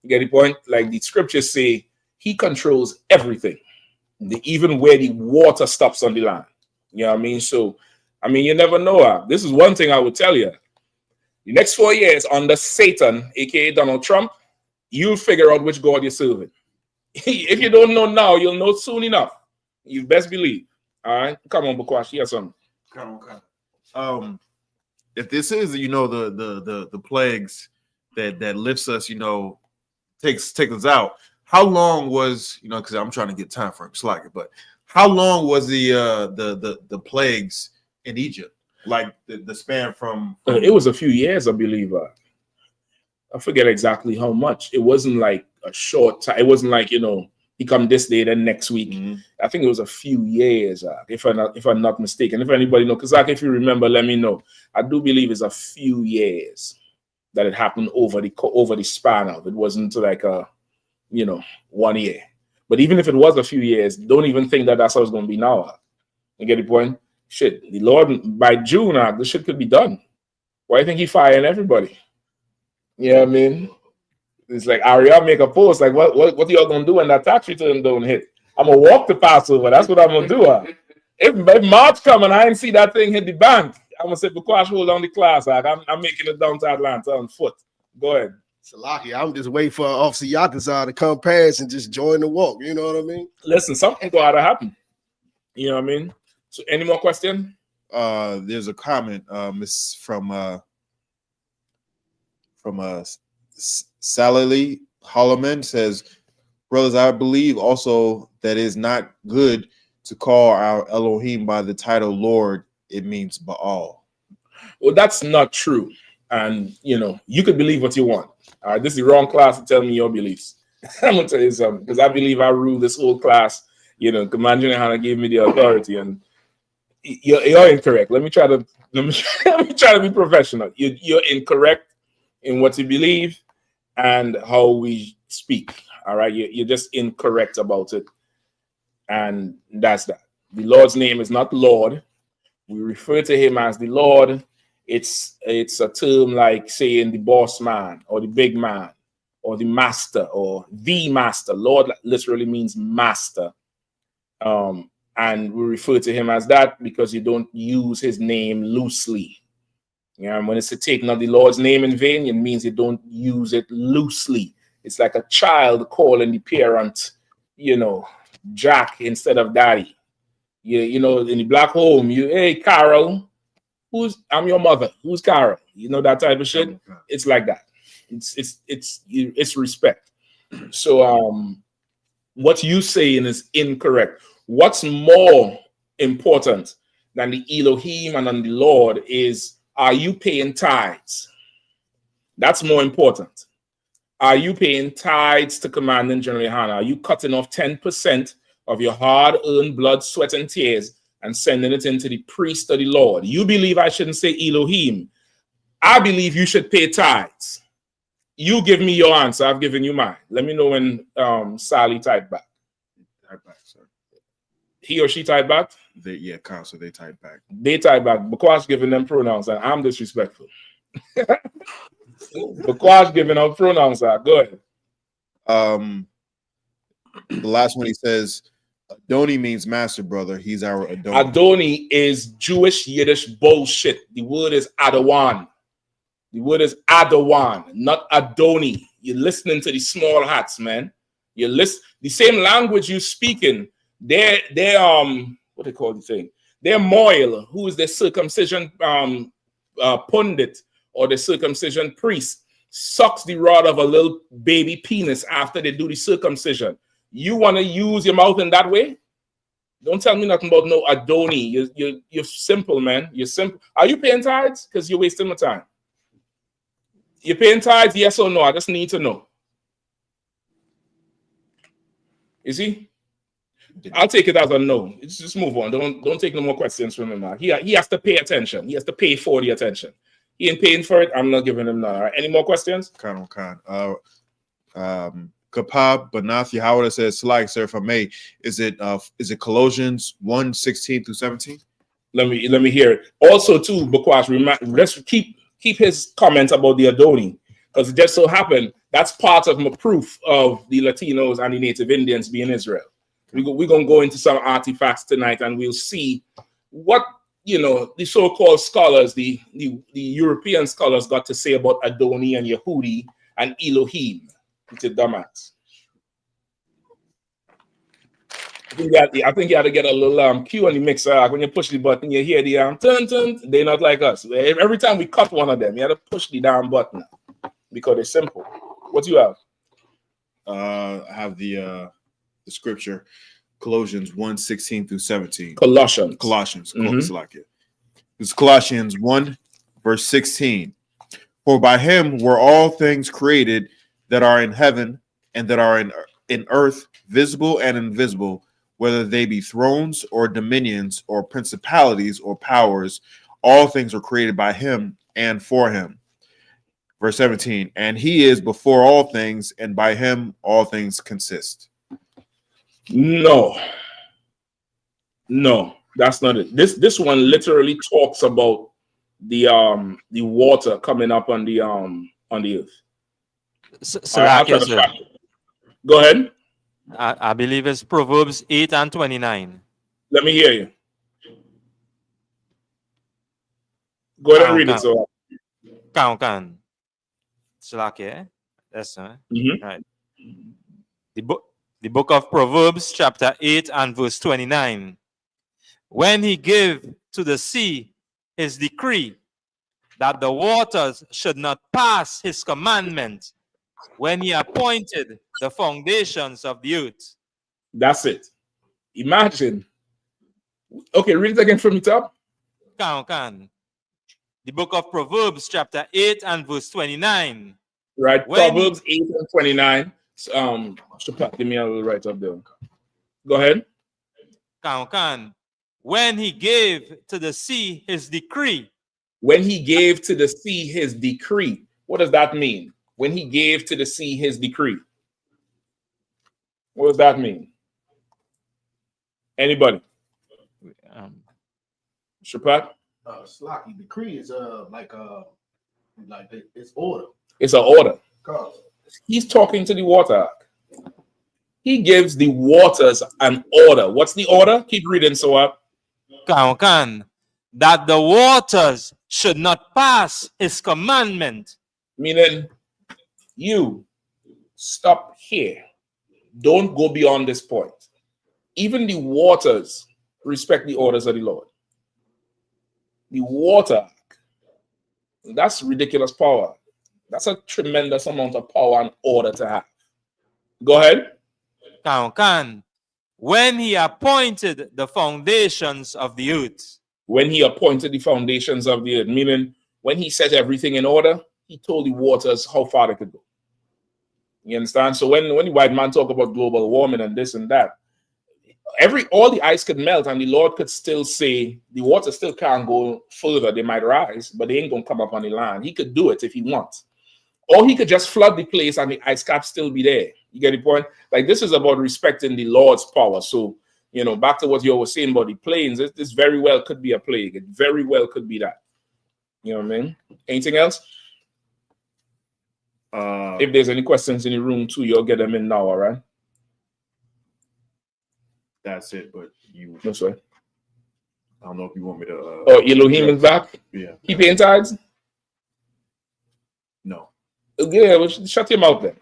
You get the point? Like the scriptures say, he controls everything, even where the water stops on the land. You know what I mean? So, I mean, you never know. This is one thing I would tell you. The next 4 years under Satan, aka Donald Trump, you'll figure out which God you're serving. If you don't know now, you'll know soon enough. You best believe. All right, come on, Bakwash. Here's something. Come on. If this is, you know, the plagues that lifts us, you know, takes us out. How long was, you know, because I'm trying to get time frame slacking, but how long was the plagues in Egypt? Like the span from it was a few years, I believe. I forget exactly how much. It wasn't like a short time. It wasn't like, you know, he come this day, then next week. I think it was a few years, if I'm not mistaken. If anybody know, because if you remember, let me know. I do believe it's a few years that it happened over the span of. It wasn't like a, you know, 1 year. But even if it was a few years, don't even think that that's how it's going to be now. You get the point? Shit, the Lord, by June, this shit could be done. Why do you think he firing everybody? You know what I mean? It's like Ariel make a post, like, what y'all gonna do when that tax return don't hit? I'm gonna walk the Passover. That's what I'm gonna do. If March come and I ain't see that thing hit the bank, I'm gonna say, Bakwash, hold on the class. I'm making it down to Atlanta on foot. Go ahead. Salaki, I'm just waiting for Officer Yakazar to come past and just join the walk. You know what I mean? Listen, something got to happen. You know what I mean? So, any more question? There's a comment, Miss from Salali Holloman says, brothers, I believe also that it is not good to call our Elohim by the title Lord. It means Baal. Well, that's not true. And, you know, you could believe what you want. All right, this is the wrong class to tell me your beliefs. I'm going to tell you something, because I believe I rule this whole class. You know, Commander YAHANNA gave me the authority, and you're incorrect. Let me try to be professional. You're incorrect in what you believe and how we speak. All right, you're just incorrect about it, and that's that. The Lord's name is not Lord. We refer to him as the Lord. It's a term like saying the boss man or the big man or the master or the master. Lord literally means master. And we refer to him as that because you don't use his name loosely. Yeah, and when it's to take not the Lord's name in vain, it means you don't use it loosely. It's like a child calling the parent, Jack instead of daddy. In the black home, hey Carol, I'm your mother. Who's Carol? That type of shit. It's like that. It's respect. So what you saying is incorrect. What's more important than the Elohim and than the Lord is, are you paying tithes? That's more important. Are you paying tithes to Commandant General YAHANNA? Are you cutting off 10% of your hard-earned blood, sweat, and tears and sending it into the priest of the Lord? You believe I shouldn't say Elohim. I believe you should pay tithes. You give me your answer. I've given you mine. Let me know when Sally typed back. Type back, sir. He or she typed back? So they typed back. They typed back. Bakwash giving them pronouns, and I'm disrespectful. Bakwash giving up pronouns. Go ahead. The last one he says, Adoni means master, brother. He's our Adoni. Adoni is Jewish Yiddish bullshit. The word is Adawan. The word is Adawan, not Adoni. You're listening to the small hats, man. You listen the same language you speaking. They're what they call the thing. They're Moil, who is the circumcision pundit or the circumcision priest, sucks the rod of a little baby penis after they do the circumcision. You want to use your mouth in that way? Don't tell me nothing about no Adoni. You're simple, man. You're simple. Are you paying tithes? Because you're wasting my time. You're paying tithes, yes or no? I just need to know. You see? I'll take it as a no. Just move on. Don't take no more questions from him now. He has to pay attention. He has to pay for the attention. He ain't paying for it. I'm not giving him none. All right. Any more questions? Khan. Kapab Banath Yahweh says, "Like, sir, if I may, is it Colossians 1:16 through 17?" Let me hear it. Also, too, Bakwash, let's keep his comments about the Adoni, because it just so happened that's part of my proof of the Latinos and the Native Indians being Israel. We're gonna go into some artifacts tonight, and we'll see what the so-called scholars, the European scholars, got to say about Adoni and Yehudi and Elohim. It's a dumbass. I think you had to get a little cue on the mixer. Like when you push the button, you hear the turn, turn. They're not like us. Every time we cut one of them, you had to push the damn button because they're simple. What do you have? I have the scripture, Colossians 1:16 through 17. Colossians. It's Colossians 1, verse 16. For by him were all things created that are in heaven and that are in earth, visible and invisible, whether they be thrones or dominions or principalities or powers. All things are created by him and for him. Verse 17. And he is before all things, and by him all things consist. No, that's not it. This one literally talks about the water coming up on the earth. Go ahead. I believe it's Proverbs 8 and 29. Let me hear you. Go ahead and read it. So, Can. Slack, yes, right. The book of Proverbs, chapter 8 and verse 29. When he gave to the sea his decree that the waters should not pass his commandment, when he appointed the foundations of the earth. That's it. Imagine. Okay, read it again from the top. Can. The book of Proverbs, chapter 8 and verse 29. Right, Proverbs 8 and 29. Give me a little right up there. Go ahead. Can. When he gave to the sea his decree. When he gave to the sea his decree. What does that mean? When he gave to the sea his decree. What does that mean? Anybody? Shapat? Slocky decree is it's order. It's an order. God. He's talking to the water. He gives the waters an order. What's the order? Keep reading, so up. That the waters should not pass his commandment. Meaning, you stop here. Don't go beyond this point. Even the waters respect the orders of the Lord. The water, that's ridiculous power. That's a tremendous amount of power and order to have. Go ahead. When he appointed the foundations of the earth. When he appointed the foundations of the earth, meaning when he set everything in order, he told the waters how far they could go. You understand? So when the white man talk about global warming and this and that, all the ice could melt and the Lord could still say the water still can't go further. They might rise, but they ain't gonna come up on the land. He could do it if he wants. Or he could just flood the place and the ice cap still be there. You get the point? Like, this is about respecting the Lord's power. So, you know, back to what you were saying about the planes, this very well could be a plague. It very well could be that. You know what I mean? Anything else? If there's any questions in the room too, you'll get them in now, all right? That's it, but you... No, sorry. I don't know if you want me to... oh, Elohim is back? Yeah. He paying tithes? No. Yeah, well, shut him out then.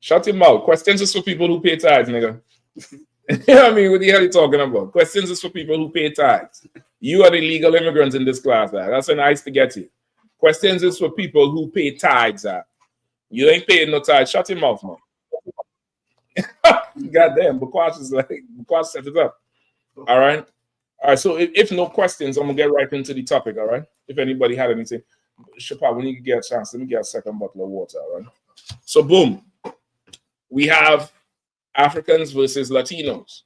Shut him out. Questions is for people who pay tithes, nigga. You know what I mean? What the hell are you talking about? Questions is for people who pay tithes. You are the legal immigrants in this class. That's nice to get you. Questions is for people who pay tithes. You ain't paying no tithes. Shut him off, man. Goddamn, Bukwash is like, Bukwash set it up. All right. All right. So if no questions, I'm going to get right into the topic. All right. If anybody had anything. Shapa, when you get a chance, let me get a second bottle of water. All right. So, boom. We have Africans versus Latinos.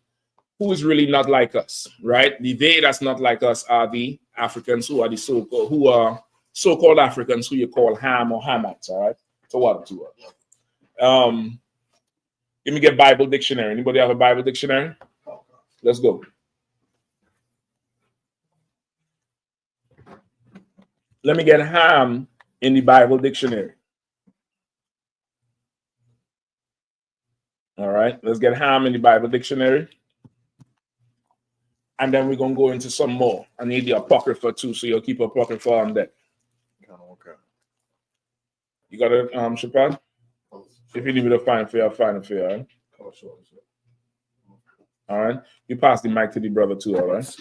Who is really not like us, right? The they that's not like us are the Africans who are the so-called Africans who you call Ham or Hamites, all right? So what to let me get Bible dictionary. Anybody have a Bible dictionary? Let's go. Let me get Ham in the Bible dictionary. All right, let's get Ham in the Bible dictionary. And then we're going to go into some more. I need the Apocrypha too, so you'll keep Apocrypha on deck. Okay. You got it, Shapad? If you need me to find for you, I'll find it for you, all right? All right. You pass the mic to the brother too, all right?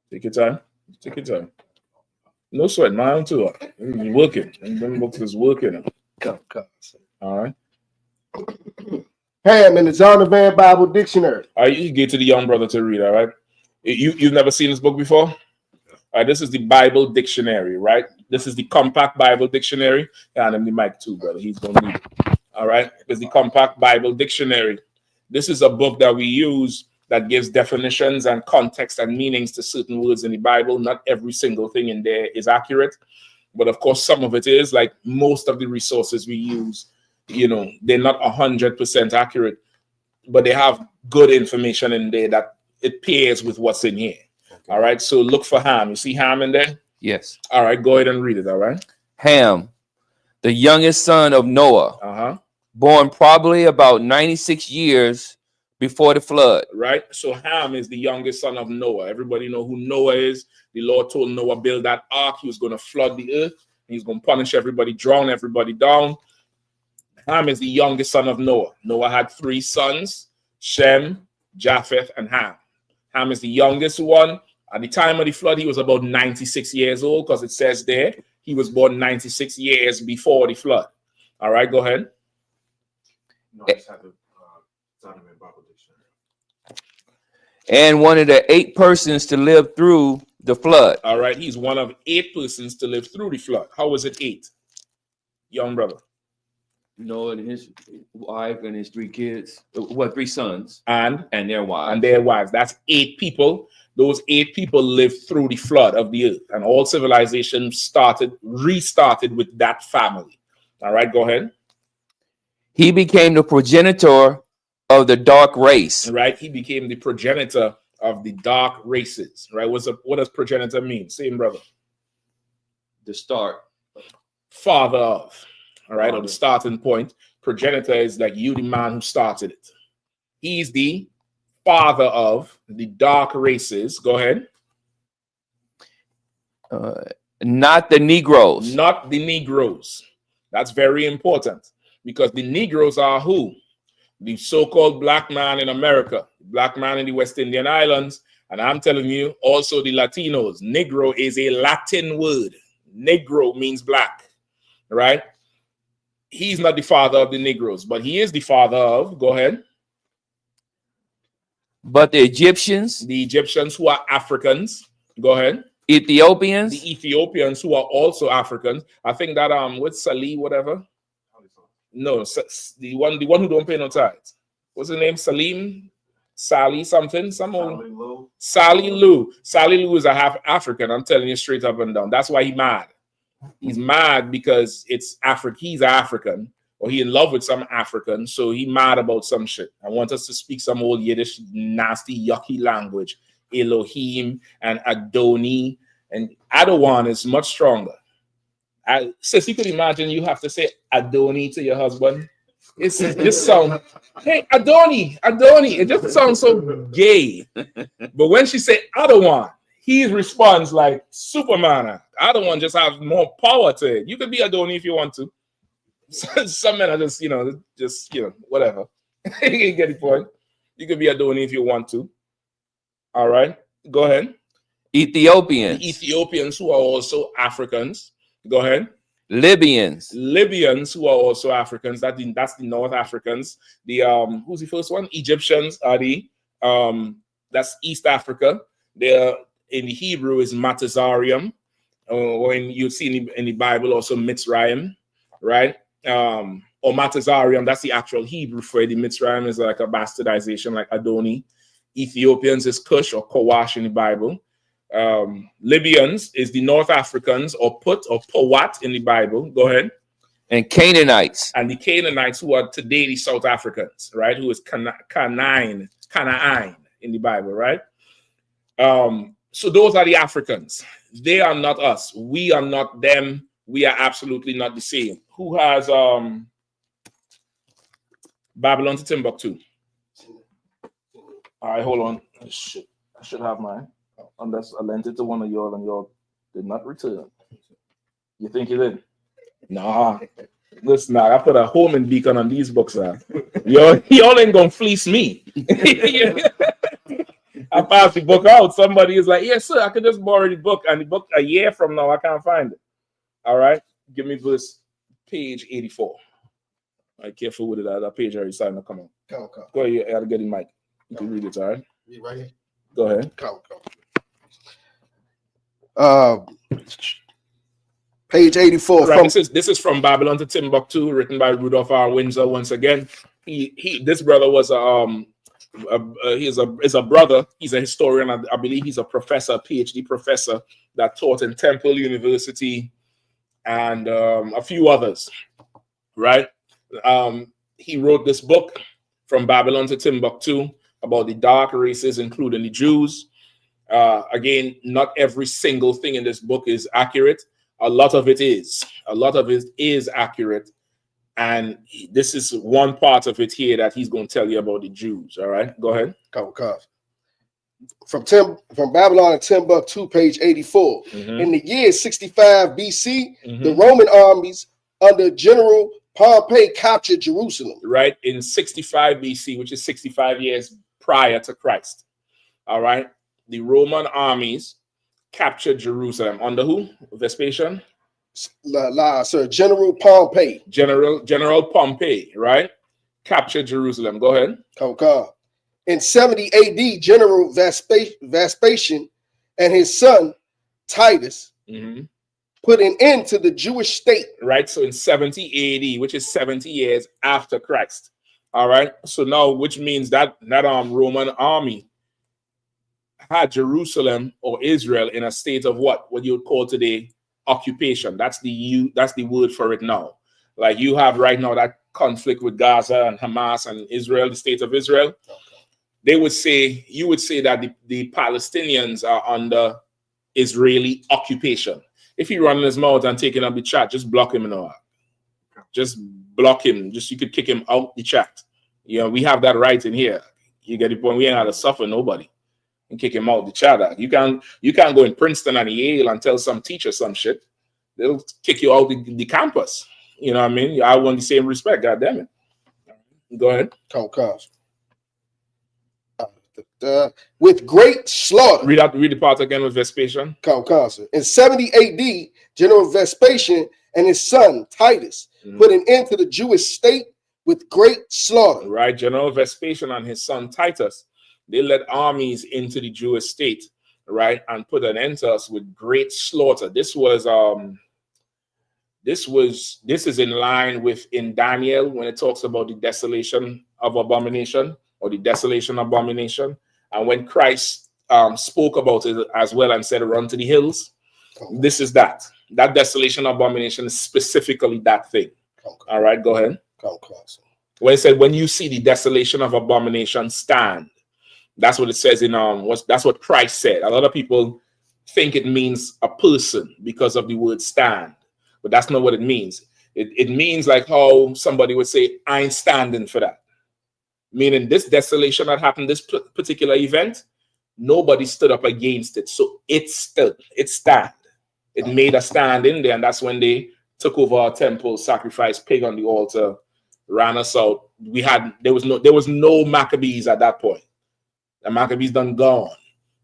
Take your time. Take your time. No sweat, mine too. You're working. Them books is working. All right. Ham in the Zondervan Bible Dictionary. All right, you get to the young brother to read, all right? You've never seen this book before? All right, this is the Bible Dictionary, right? This is the Compact Bible Dictionary. And I'm the mic too, brother. He's going to need it. All right? It's the Compact Bible Dictionary. This is a book that we use that gives definitions and context and meanings to certain words in the Bible. Not every single thing in there is accurate. But of course, some of it is. Like most of the resources we use, you know, they're not 100% accurate, but they have good information in there that it pairs with what's in here. Okay. All right. So look for Ham. You see Ham in there? Yes. All right. Go ahead and read it. All right. Ham, the youngest son of Noah, born probably about 96 years before the flood. Right. So Ham is the youngest son of Noah. Everybody know who Noah is. The Lord told Noah build that ark. He was going to flood the earth. He's going to punish everybody, drown everybody down. Ham is the youngest son of Noah. Noah had 3 sons, Shem, Japheth, and Ham. Ham is the youngest one. At the time of the flood, he was about 96 years old because it says there he was born 96 years before the flood. All right, go ahead. No, I just have the Zondervan Bible Dictionary. And one of the 8 persons to live through the flood. All right, he's one of 8 persons to live through the flood. How was it 8? Young brother. Noah and his wife and his 3 kids. Well, 3 sons. And their wives. And their wives. That's 8 people. Those 8 people lived through the flood of the earth. And all civilization restarted with that family. All right, go ahead. He became the progenitor of the dark race. Right? He became the progenitor of the dark races. Right? What does progenitor mean? Same, brother. The start. Father of. All right, or the starting point. Progenitor is like you, the man who started it. He's the father of the dark races. Go ahead. Not the Negroes. Not the Negroes. That's very important because the Negroes are who? The so-called black man in America, black man in the West Indian Islands, and I'm telling you, also the Latinos. Negro is a Latin word. Negro means black, right? He's not the father of the Negroes, but he is the father of, go ahead. But the Egyptians. The Egyptians who are Africans, go ahead. Ethiopians. The Ethiopians who are also Africans. I think that with Salih, whatever. No, the one who don't pay no tithes. What's his name? Salim? Sally something? Sally Lou. Sally Lou is a half African. I'm telling you straight up and down. That's why he's mad. He's mad because it's African. He's African, or he in love with some African, so he mad about some shit. I want us to speak some old Yiddish, nasty, yucky language. Elohim and Adoni, and Adawan is much stronger. Sis, you could imagine you have to say Adoni to your husband. It's just sound, hey, Adoni. It just sounds so gay. But when she say Adawan, he responds like Superman. Adawan just has more power to it. You could be Adoni if you want to. Some men are just, whatever. You get the point. You could be Adoni if you want to. All right, go ahead. Ethiopians. The Ethiopians who are also Africans. Go ahead. Libyans who are also Africans. That's the North Africans. The who's the first one? Egyptians are the that's East Africa. They're in the Hebrew is Matazarium, or you see in the Bible also Mitzrayim, right? Or Matazarium. That's the actual Hebrew for it. The Mitzrayim is like a bastardization, like Adoni. Ethiopians is Cush or Kowash in the Bible. Libyans is the North Africans or Put or Powat in the Bible. Go ahead. And Canaanites. And the Canaanites who are today the South Africans, right? Who is Canaan in the Bible, right? So those are the Africans. They are not us. We are not them. We are absolutely not the same. Who has Babylon to Timbuktu? All right, hold on. I should have mine. Unless I lent it to one of y'all and y'all did not return. You think you did? Nah. Listen, I put a homing beacon on these books. Y'all ain't gonna fleece me. I passed the book out. Somebody is like, yes, sir, I could just borrow the book. And the book a year from now, I can't find it. All right. Give me verse page 84. All right, careful with it. That page already starting to come out. Come. Go ahead, I gotta get in mic. You can read it, all right? You right here. Go ahead. Come. Page 84. Right, this is from Babylon to Timbuktu, written by Rudolph R. Windsor. Once again, this brother was is a brother. He's a historian. I believe he's a professor, a PhD professor that taught in Temple University and a few others. Right. He wrote this book, From Babylon to Timbuktu, about the dark races, including the Jews. Again, not every single thing in this book is accurate. A lot of it is. A lot of it is accurate. And this is one part of it here that he's going to tell you about the Jews. All right, go ahead. Come. From Babylon to Timbuktu, page 84. In the year 65 BC, the Roman armies under General Pompey captured Jerusalem. Right, in 65 BC, which is 65 years prior to Christ. All right, the Roman armies captured Jerusalem under who? Vespasian? Sir, General Pompey. General Pompey, right? Captured Jerusalem. Go ahead. Come. In 70 AD, General Vespasian and his son Titus put an end to the Jewish state. Right, so in 70 AD, which is 70 years after Christ. All right, so now, which means that Roman army had Jerusalem or Israel in a state of what you would call today occupation. That's the word for it now. Like you have right now that conflict with Gaza and Hamas and Israel, the state of Israel. You would say that the Palestinians are under Israeli occupation. If he running his mouth and taking up the chat, just block him, just block him. Just you could kick him out the chat. You know, we have that right in here. You get the point. We ain't had to suffer nobody and kick him out the chat. You can't go in Princeton and Yale and tell some teacher some shit. They'll kick you out the campus. You know what I mean? I want the same respect. God damn it. Go ahead. With great slaughter. Read the part again with Vespasian. In 70 AD, General Vespasian and his son Titus put an end to the Jewish state with great slaughter. Right, General Vespasian and his son Titus, they led armies into the Jewish state, right, and put an end to us with great slaughter. This is in line with in Daniel when it talks about the desolation of abomination or the desolation abomination, and when Christ spoke about it as well and said, "Run to the hills." This is that desolation abomination is specifically that thing. All right, go ahead. When it said, when you see the desolation of abomination stand, that's what it says in that's what Christ said. A lot of people think it means a person because of the word stand, but that's not what it means. It means like how somebody would say, I ain't standing for that. Meaning this desolation that happened, this particular event, nobody stood up against it. So it stood, it stand. It made a stand in there, and that's when they took over our temple, sacrificed pig on the altar, ran us out. There was no Maccabees at that point. The Maccabees done gone.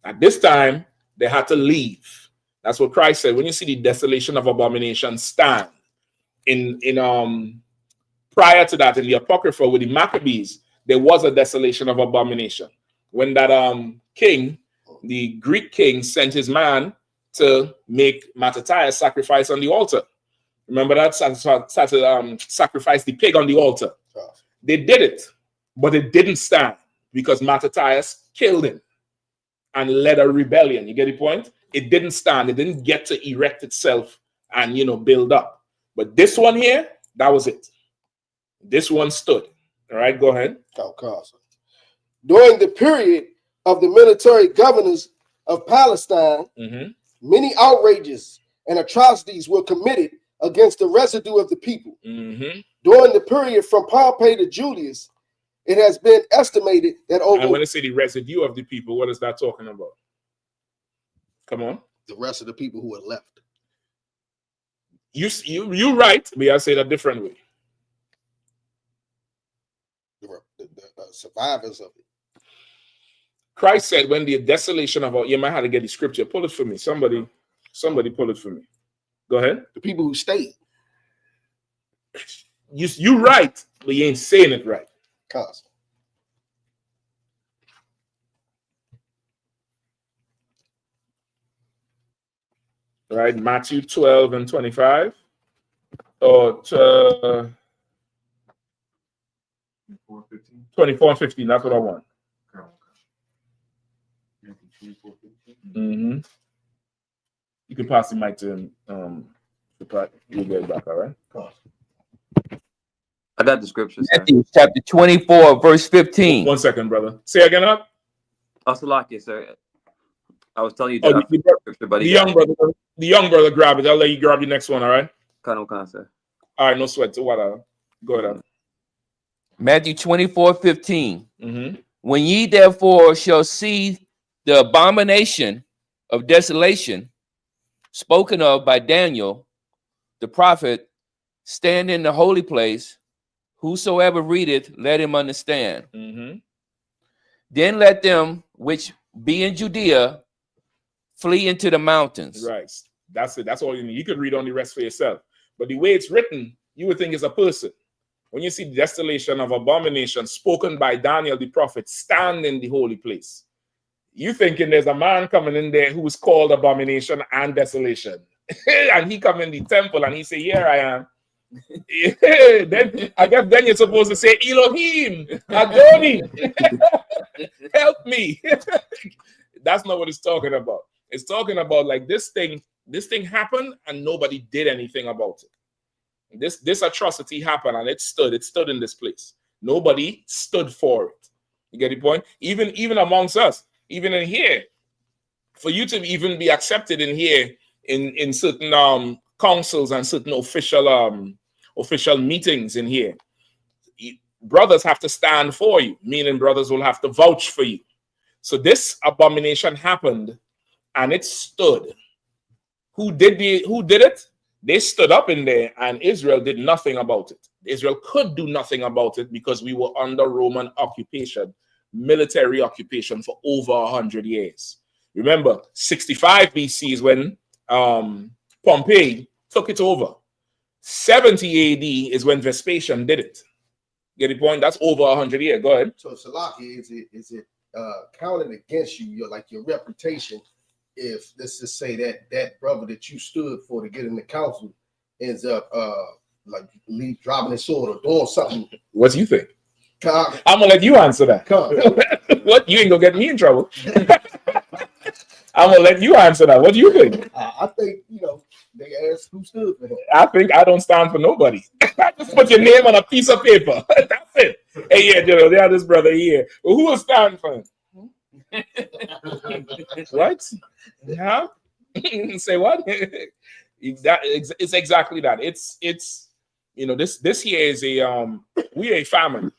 At this time, they had to leave. That's what Christ said. When you see the desolation of abomination stand, in prior to that, in the Apocrypha with the Maccabees, there was a desolation of abomination. When that king, the Greek king, sent his man to make Mattathias sacrifice on the altar. Remember that? Sacrifice the pig on the altar. They did it, but it didn't stand because Mattathias killed him and led a rebellion. You get the point? It didn't stand. It didn't get to erect itself and, build up. But this one here, that was it. This one stood. All right, go ahead. During the period of the military governors of Palestine, many outrages and atrocities were committed against the residue of the people. During the period from Pompey to Julius, it has been estimated that over... And when I say the residue of the people, what is that talking about? Come on. The rest of the people who are left. You're right, but I say it a different way. The survivors of it. Christ said, when the desolation of... You might have to get the scripture. Pull it for me. Somebody pull it for me. Go ahead. The people who stayed. You're right, but you ain't saying it right. Right, Matthew 12 and 25. Or 24 and 15. That's what I want. You can pass the mic to you'll get it back, all right? I got the scriptures. Matthew chapter 24, verse 15. 1 second, brother. Say again, up. Salaki, sir. I was telling you that the young brother grab it. I'll let you grab the next one, all right? Sir. All right, no sweat. So what? Go ahead. Matthew 24, 15. When ye therefore shall see the abomination of desolation spoken of by Daniel, the prophet, stand in the holy place, whosoever readeth, let him understand. Then let them which be in Judea flee into the mountains. Right. That's it. That's all you need. You could read on the rest for yourself. But the way it's written, you would think it's a person. When you see the desolation of abomination spoken by Daniel the prophet, stand in the holy place. You thinking there's a man coming in there who is called abomination and desolation. And he come in the temple and he say, here I am. Then I guess then you're supposed to say, Elohim, Adoni, help me. That's not what it's talking about. It's talking about like this thing happened and nobody did anything about it. This atrocity happened, and it stood in this place. Nobody stood for it. You get the point? Even amongst us, even in here, for you to even be accepted in here in certain councils and certain official meetings in here, brothers have to stand for you, meaning brothers will have to vouch for you. So this abomination happened, and it stood. Who did it? They stood up in there, and Israel did nothing about it. Israel could do nothing about it because we were under Roman occupation, military occupation for over 100 years. Remember, 65 BC is when Pompey took it over. 70 AD is when Vespasian did it. Get the point? That's over 100 years. Go ahead. So, Salaki, is it counted against you, your reputation, if let's just say that brother that you stood for to get in the council ends up dropping his sword or doing something? What do you think? I'm gonna let you answer that. What? You ain't gonna get me in trouble. I'm gonna let you answer that. What do you think? I think they asked who stood for him. I think I don't stand for nobody. Just put your name on a piece of paper. That's it. Hey, yeah, they are this brother here. Well, who will stand for him? Right? Yeah. Say what? It's exactly that. It's this here is we a family,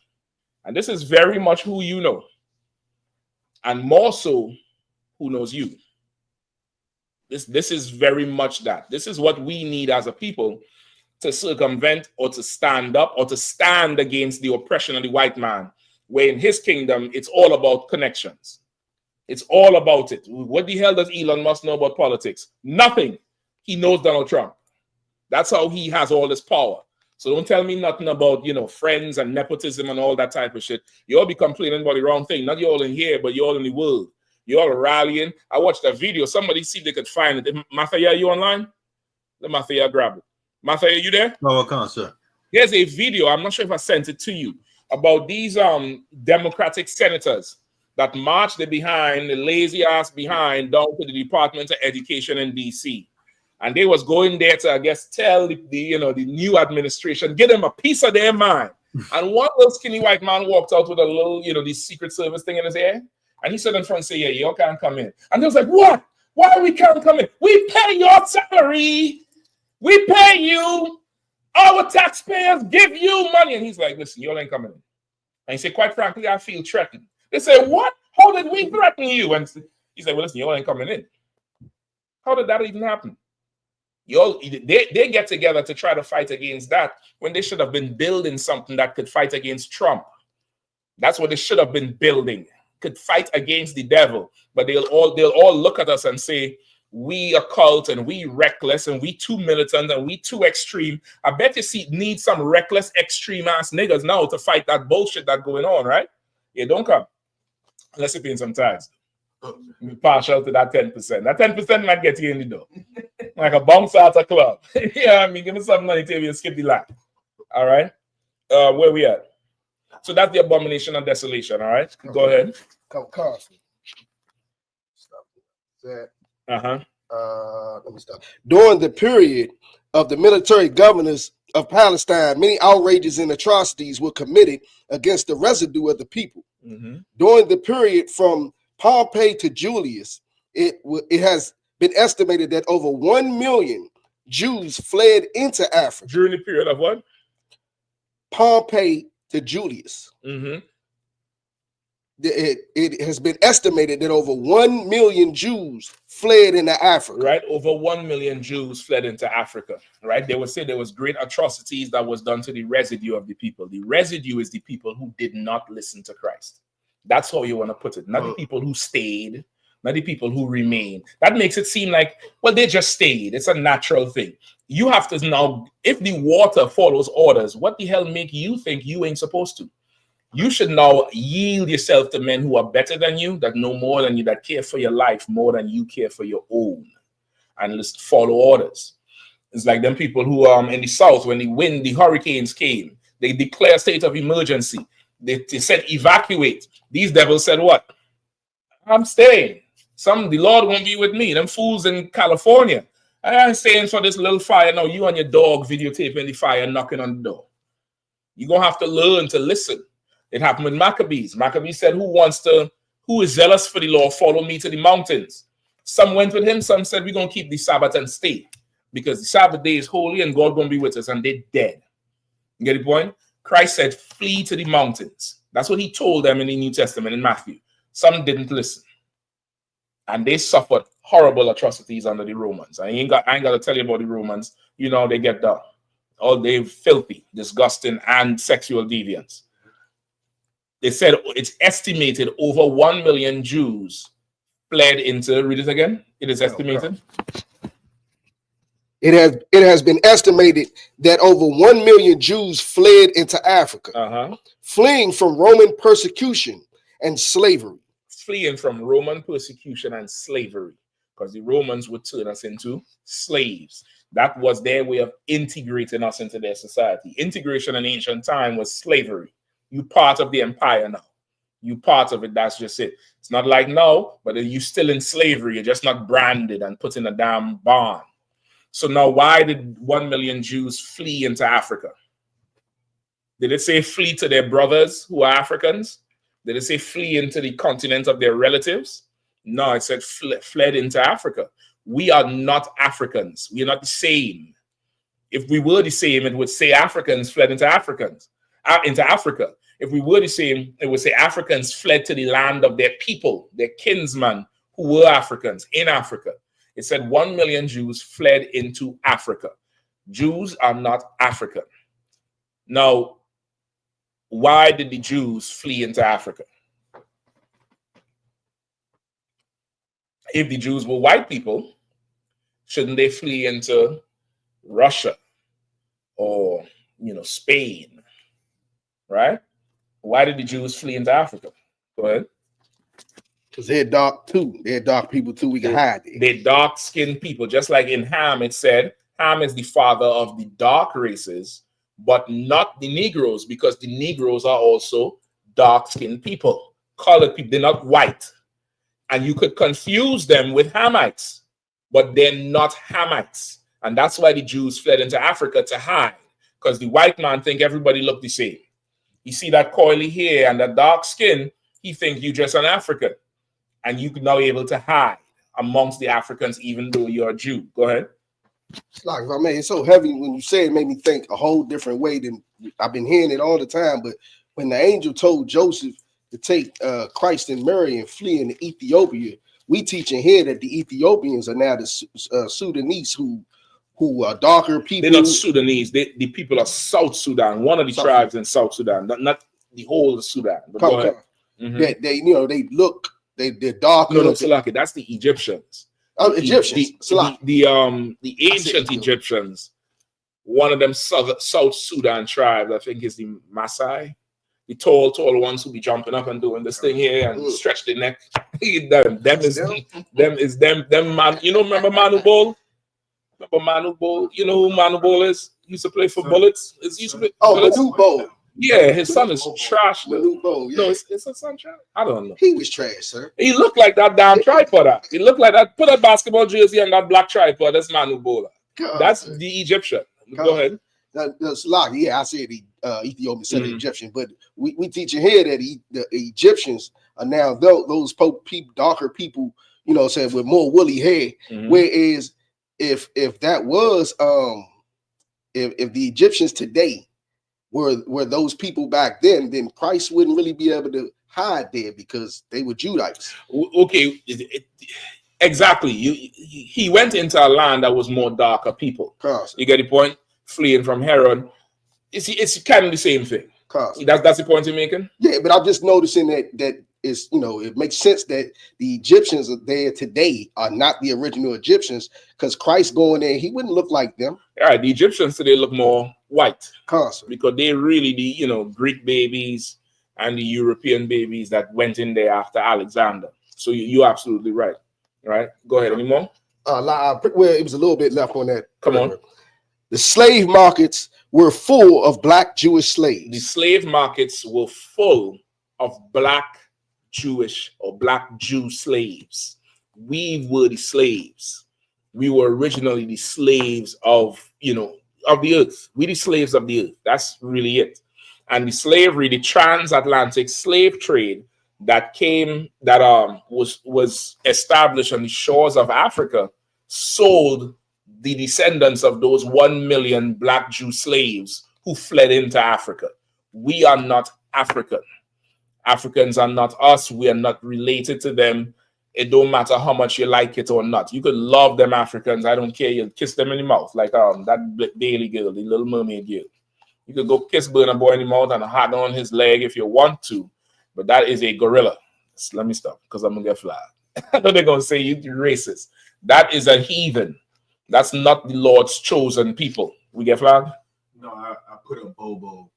and this is very much who you know, and more so who knows you. This is very much that. This is what we need as a people to circumvent or to stand up or to stand against the oppression of the white man, where in his kingdom it's all about connections. It's all about it. What the hell does Elon Musk know about politics? Nothing. He knows Donald Trump. That's how he has all this power. So don't tell me nothing about, friends and nepotism and all that type of shit. You all be complaining about the wrong thing. Not you all in here, but you all in the world. You all rallying. I watched a video. Somebody see if they could find it. Mathia, you online? Let Mathia grab it. Mathia, you there? No, I can't, sir. Here's a video. I'm not sure if I sent it to you about these Democratic senators that marched behind, the lazy ass behind, down to the Department of Education in DC. And they was going there to, I guess, tell the new administration, give them a piece of their mind. And one little skinny white man walked out with a little, the Secret Service thing in his ear. And he stood in front and said, yeah, you can't come in. And they was like, what? Why we can't come in? We pay your salary. We pay you. Our taxpayers give you money. And he's like, listen, you all ain't coming in. And he said, quite frankly, I feel threatened. They said, what? How did we threaten you? And he said, well, listen, you all ain't coming in. How did that even happen? They get together to try to fight against that when they should have been building something that could fight against Trump. That's what they should have been building. Could fight against the devil. But they'll all look at us and say, we are cult and we reckless and we too militant and we too extreme. I bet you need some reckless, extreme ass niggas now to fight that bullshit that's going on, right? Yeah, don't come. Unless you're paying some tax. Be partial to that 10%. That 10% might get you in the door. Like a bounce out of club. Yeah, give me some money till you skip the line. All right. Where we at? So that's the abomination and desolation. All right. Go ahead. Carson. Stop that. Uh-huh. Let me stop. During the period of the military governors of Palestine, many outrages and atrocities were committed against the residue of the people. Mm-hmm. During the period from Pompey to Julius, it has been estimated that over 1 million Jews fled into Africa. During the period of what? Pompey to Julius. Mm-hmm. It has been estimated that over 1 million Jews fled into Africa. Right, over 1 million Jews fled into Africa. Right, they would say there was great atrocities that was done to the residue of the people. The residue is the people who did not listen to Christ. That's how you want to put it. Not the people who stayed, not the people who remained. That makes it seem like, well, they just stayed. It's a natural thing. You have to now, if the water follows orders, what the hell make you think you ain't supposed to? You should now yield yourself to men who are better than you, that know more than you, that care for your life more than you care for your own, and just follow orders. It's like them people who in the South, when the hurricanes came, they declare a state of emergency. They said evacuate. These devils said what? I'm staying. The Lord won't be with me. Them fools in California. I ain't staying for this little fire. No, you and your dog videotaping the fire knocking on the door. You're going to have to learn to listen. It happened with Maccabees. Maccabees said, who is zealous for the law, follow me to the mountains. Some went with him. Some said, we're going to keep the Sabbath and stay. Because the Sabbath day is holy and God going to be with us. And they're dead. You get the point? Christ said, flee to the mountains. That's what he told them in the New Testament in Matthew. Some didn't listen. And they suffered horrible atrocities under the Romans. I ain't got to tell you about the Romans. You know, they get done. All they filthy, disgusting, and sexual deviance. They said it's estimated over 1 million Jews fled into, read it again. It is estimated. It has been estimated that over 1 million Jews fled into Africa, fleeing from Roman persecution and slavery. Fleeing from Roman persecution and slavery, because the Romans would turn us into slaves. That was their way of integrating us into their society. Integration in ancient time was slavery. You part of the empire now. You part of it, that's just it. It's not like now, but you still in slavery. You're just not branded and put in a damn barn. So now why did 1 million Jews flee into Africa? Did it say flee to their brothers who are Africans? Did it say flee into the continent of their relatives? No, it said fled into Africa. We are not Africans. We are not the same. If we were the same, it would say Africans fled into Africa. If we were the same, it would say Africans fled to the land of their people, their kinsmen who were Africans in Africa. It said 1 million Jews fled into Africa. Jews are not African. Now, why did the Jews flee into Africa? If the Jews were white people, shouldn't they flee into Russia or, Spain, right? Why did the Jews flee into Africa? Go ahead. Because they're dark too. They're dark people too. We can hide there. They're dark-skinned people. Just like in Ham, it said Ham is the father of the dark races, but not the Negroes, because the Negroes are also dark-skinned people. Colored people. They're not white. And you could confuse them with Hamites, but they're not Hamites. And that's why the Jews fled into Africa to hide, because the white man think everybody look the same. You see that coily hair and that dark skin, he think you just an African. And you can now be able to hide amongst the Africans, even though you're a Jew. Go ahead. It's like, it's so heavy when you say it, made me think a whole different way than I've been hearing it all the time. But when the angel told Joseph to take Christ and Mary and flee into Ethiopia, we teaching here that the Ethiopians are now the Sudanese who are darker people. They're not Sudanese. The people of South Sudan, one of the tribes in South Sudan, not the whole of Sudan. But go ahead. That they look. They're dark. No, Salaki, that's the Egyptians. Oh, Egyptians. The ancient Egyptians. One of them South Sudan tribes, I think, is the Maasai. The tall ones who be jumping up and doing this thing here and stretch their neck. them man. Remember Manu Bol? Remember Manu Bol? You know who Manu Bol is? He used to play for Bullets. Manu Bol. Yeah, his son is trash. Manu Bol, yeah. No, is his son trash? I don't know. He was trash, sir. He looked like that damn tripod. He looked like that. Put a basketball jersey on that black tripod. That's Manu Bol. That's the Egyptian. Go ahead. That's like, yeah, I said the Ethiopian said the Egyptian, but we teaching here that the Egyptians are now those darker people, saying with more woolly hair. Whereas if that was if the Egyptians today were those people back then Christ wouldn't really be able to hide there because they were Judites. Okay, exactly. He went into a land that was more darker people. You get the point? Fleeing from Herod. It's kind of the same thing. That's the point you're making? Yeah, but I'm just noticing that is, it makes sense that the Egyptians are there today are not the original Egyptians, because Christ going there, he wouldn't look like them. All right, the Egyptians today look more white. Because they really the Greek babies and the European babies that went in there after Alexander. So you're absolutely right. Right? Go ahead. Any more? Well, it was a little bit left on that. Come on. The slave markets were full of black Jewish slaves. The slave markets were full of black Jewish or black Jew slaves. We were the slaves. we were originally the slaves of, of the earth. We the slaves of the earth. That's really it. And the slavery, the transatlantic slave trade that was established on the shores of Africa, sold the descendants of those 1 million black Jew slaves who fled into Africa. We are not African. Africans are not us. We are not related to them. It don't matter how much you like it or not. You could love them Africans. I don't care. You'll kiss them in the mouth like that Bailey girl, the Little Mermaid girl. You could go kiss Burna Boy in the mouth and a hat on his leg if you want to, but that is a gorilla. Let me stop because I'm gonna get flagged. I know they're gonna say you're racist. That is a heathen. That's not the Lord's chosen people. We get flagged? No, I put a Bobo.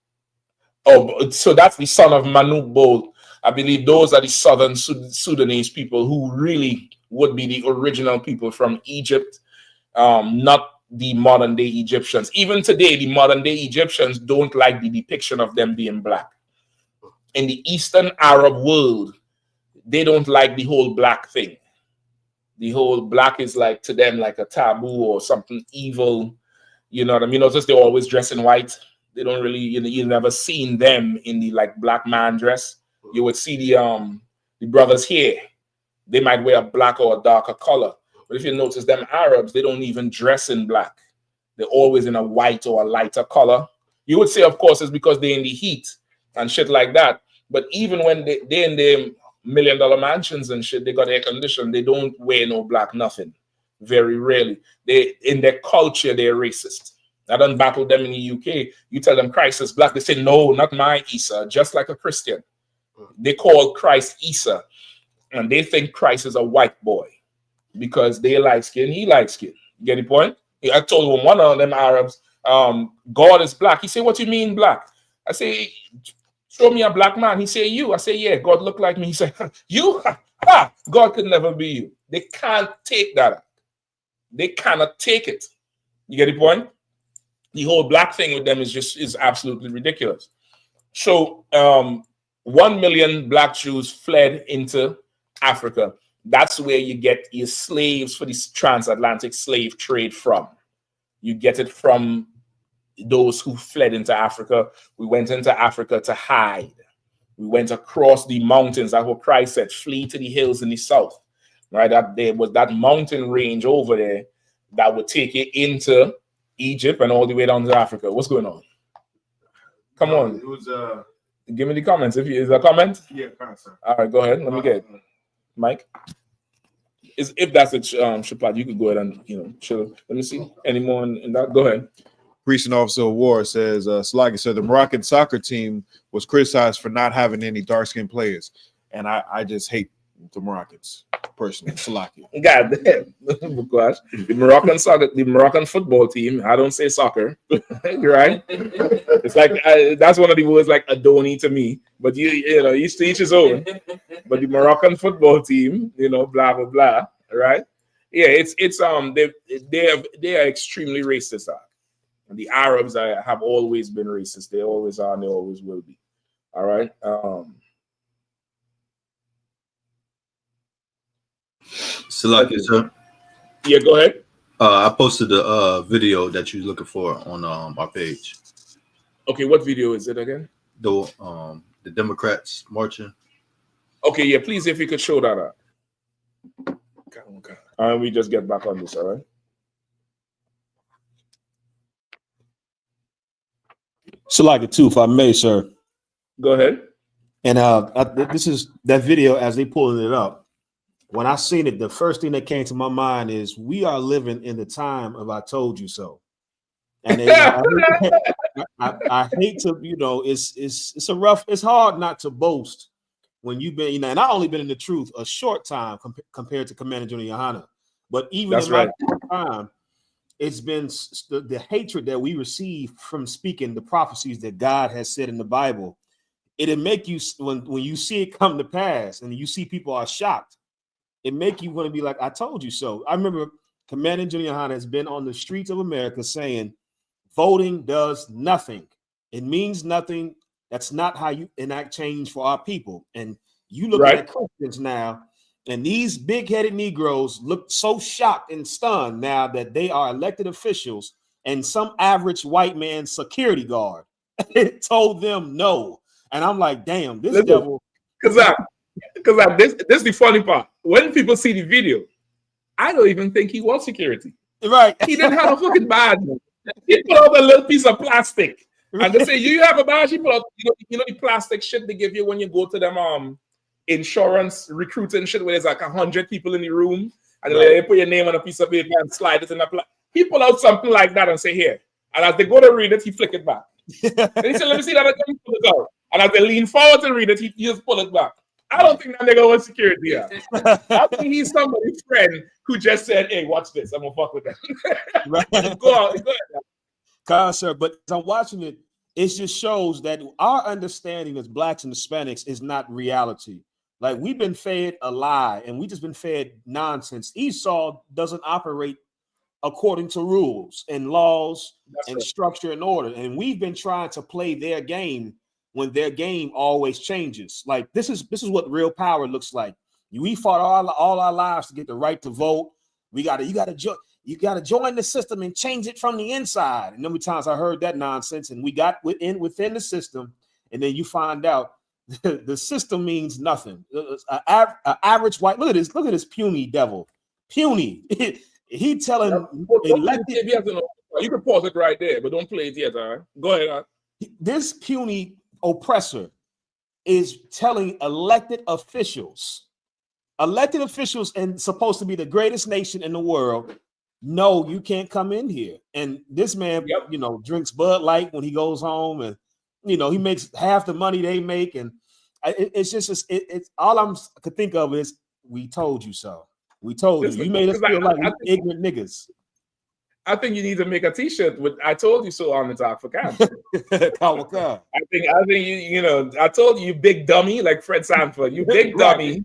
Oh, so that's the son of Manute Bol. I believe those are the southern Sudanese people who really would be the original people from Egypt, not the modern day Egyptians. Even today, the modern day Egyptians don't like the depiction of them being black. In the Eastern Arab world, they don't like the whole black thing. The whole black is like to them like a taboo or something evil. You know what I mean? Notice they always dress in white. They don't really, you've never seen them in the like black man dress. You would see the brothers here. They might wear a black or a darker color. But if you notice them Arabs, they don't even dress in black. They're always in a white or a lighter color. You would say, of course, it's because they're in the heat and shit like that. But even when they're in their $1 million mansions and shit, they got air conditioning, they don't wear no black nothing. Very rarely. In their culture, they're racist. I done battled them in the UK. You tell them Christ is black. They say, no, not my Isa, just like a Christian. They call Christ Isa. And they think Christ is a white boy because they light skin, he light skin. Get the point? I told one of them Arabs, God is black. He said, what do you mean black? I say, show me a black man. He say, you. I say, yeah, God look like me. He said, you? Ha! God could never be you. They can't take that. They cannot take it. You get the point? The whole black thing with them is absolutely ridiculous. So 1 million black Jews fled into Africa. That's where you get your slaves for this transatlantic slave trade from. You get it from those who fled into Africa. We went into Africa to hide. We went across the mountains. That's what Christ said, flee to the hills in the south. Right? That there was that mountain range over there that would take you into Egypt and all the way down to Africa. What's going on? Come on. It was give me the comments. Is there a comment? Yeah, comment, sir. All right, go ahead. Let me get it. Mike. If that's it, Shapat, you could go ahead and chill. Let me see. Any more in that? Go ahead. Priest and Officer of War says, Salagi said the Moroccan soccer team was criticized for not having any dark-skinned players. And I just hate the Moroccans, personally. Salaki. God damn. Gosh. The Moroccan football team, I don't say soccer, right? It's like, that's one of the words like Adoni to me, but each to each his own. But the Moroccan football team, blah, blah, blah, right? Yeah, they are extremely racist. And the Arabs have always been racist. They always are and they always will be. All right. Salaki, sir. Yeah, go ahead. I posted the video that you're looking for on our page. Okay, what video is it again? The Democrats marching. Okay, yeah, please, if you could show that up. Okay. And we just get back on this, all right? Salaki too, if I may, sir. Go ahead. And this is that video as they pulling it up. When I seen it, the first thing that came to my mind is we are living in the time of I told you so. And I hate to, it's hard not to boast when you've been, and I only been in the truth a short time compared to Commander Junior YAHANNA. But even That's in right. my short time, it's been the hatred that we receive from speaking the prophecies that God has said in the Bible. It'll make you, when you see it come to pass and you see people are shocked, it make you want to be like, I told you so. I remember Commander Junior YAHANNA has been on the streets of America saying, voting does nothing. It means nothing. That's not how you enact change for our people. And you look Right. at Christians now, And these big-headed Negroes look so shocked and stunned now that they are elected officials, and some average white man security guard told them no. And I'm like, damn, this devil. Because this is the funny part. When people see the video, I don't even think he was security. Right. He didn't have a fucking badge. He put out a little piece of plastic. And they say, you have a badge? He put out, you know the plastic shit they give you when you go to them insurance recruiting shit where there's like 100 people in the room and they put your name on a piece of paper and slide it in a he pull out something like that and say here. And as they go to read it, he flick it back. And he said, let me see that again. Pull it out. And as they lean forward to read it, he just pull it back. I don't think that nigga was security. Yeah. I think he's somebody's friend who just said, hey, watch this. I'm gonna fuck with that. Right. Go out. Go ahead. Concert, but as I'm watching it, it just shows that our understanding as blacks and Hispanics is not reality. Like, we've been fed a lie and we just been fed nonsense. Esau doesn't operate according to rules and laws and structure and order. And we've been trying to play their game when their game always changes. Like, this is what real power looks like. We fought all our lives to get the right to vote. You gotta join the system and change it from the inside. And many times I heard that nonsense, and we got within the system, and then you find out the system means nothing. An average white, look at this puny devil. Puny. He telling elected. You can pause it right there, but don't play it yet. All right, go ahead. This puny oppressor is telling elected officials, and supposed to be the greatest nation in the world, no, you can't come in here. And this man, drinks Bud Light when he goes home, and he makes half the money they make, and it's all I could think of is, we told you so. We told you. You made us feel like ignorant niggas. I think you need to make a T-shirt with "I told you so" on the top for cancer. I think I told you big dummy, like Fred Sanford. You big dummy,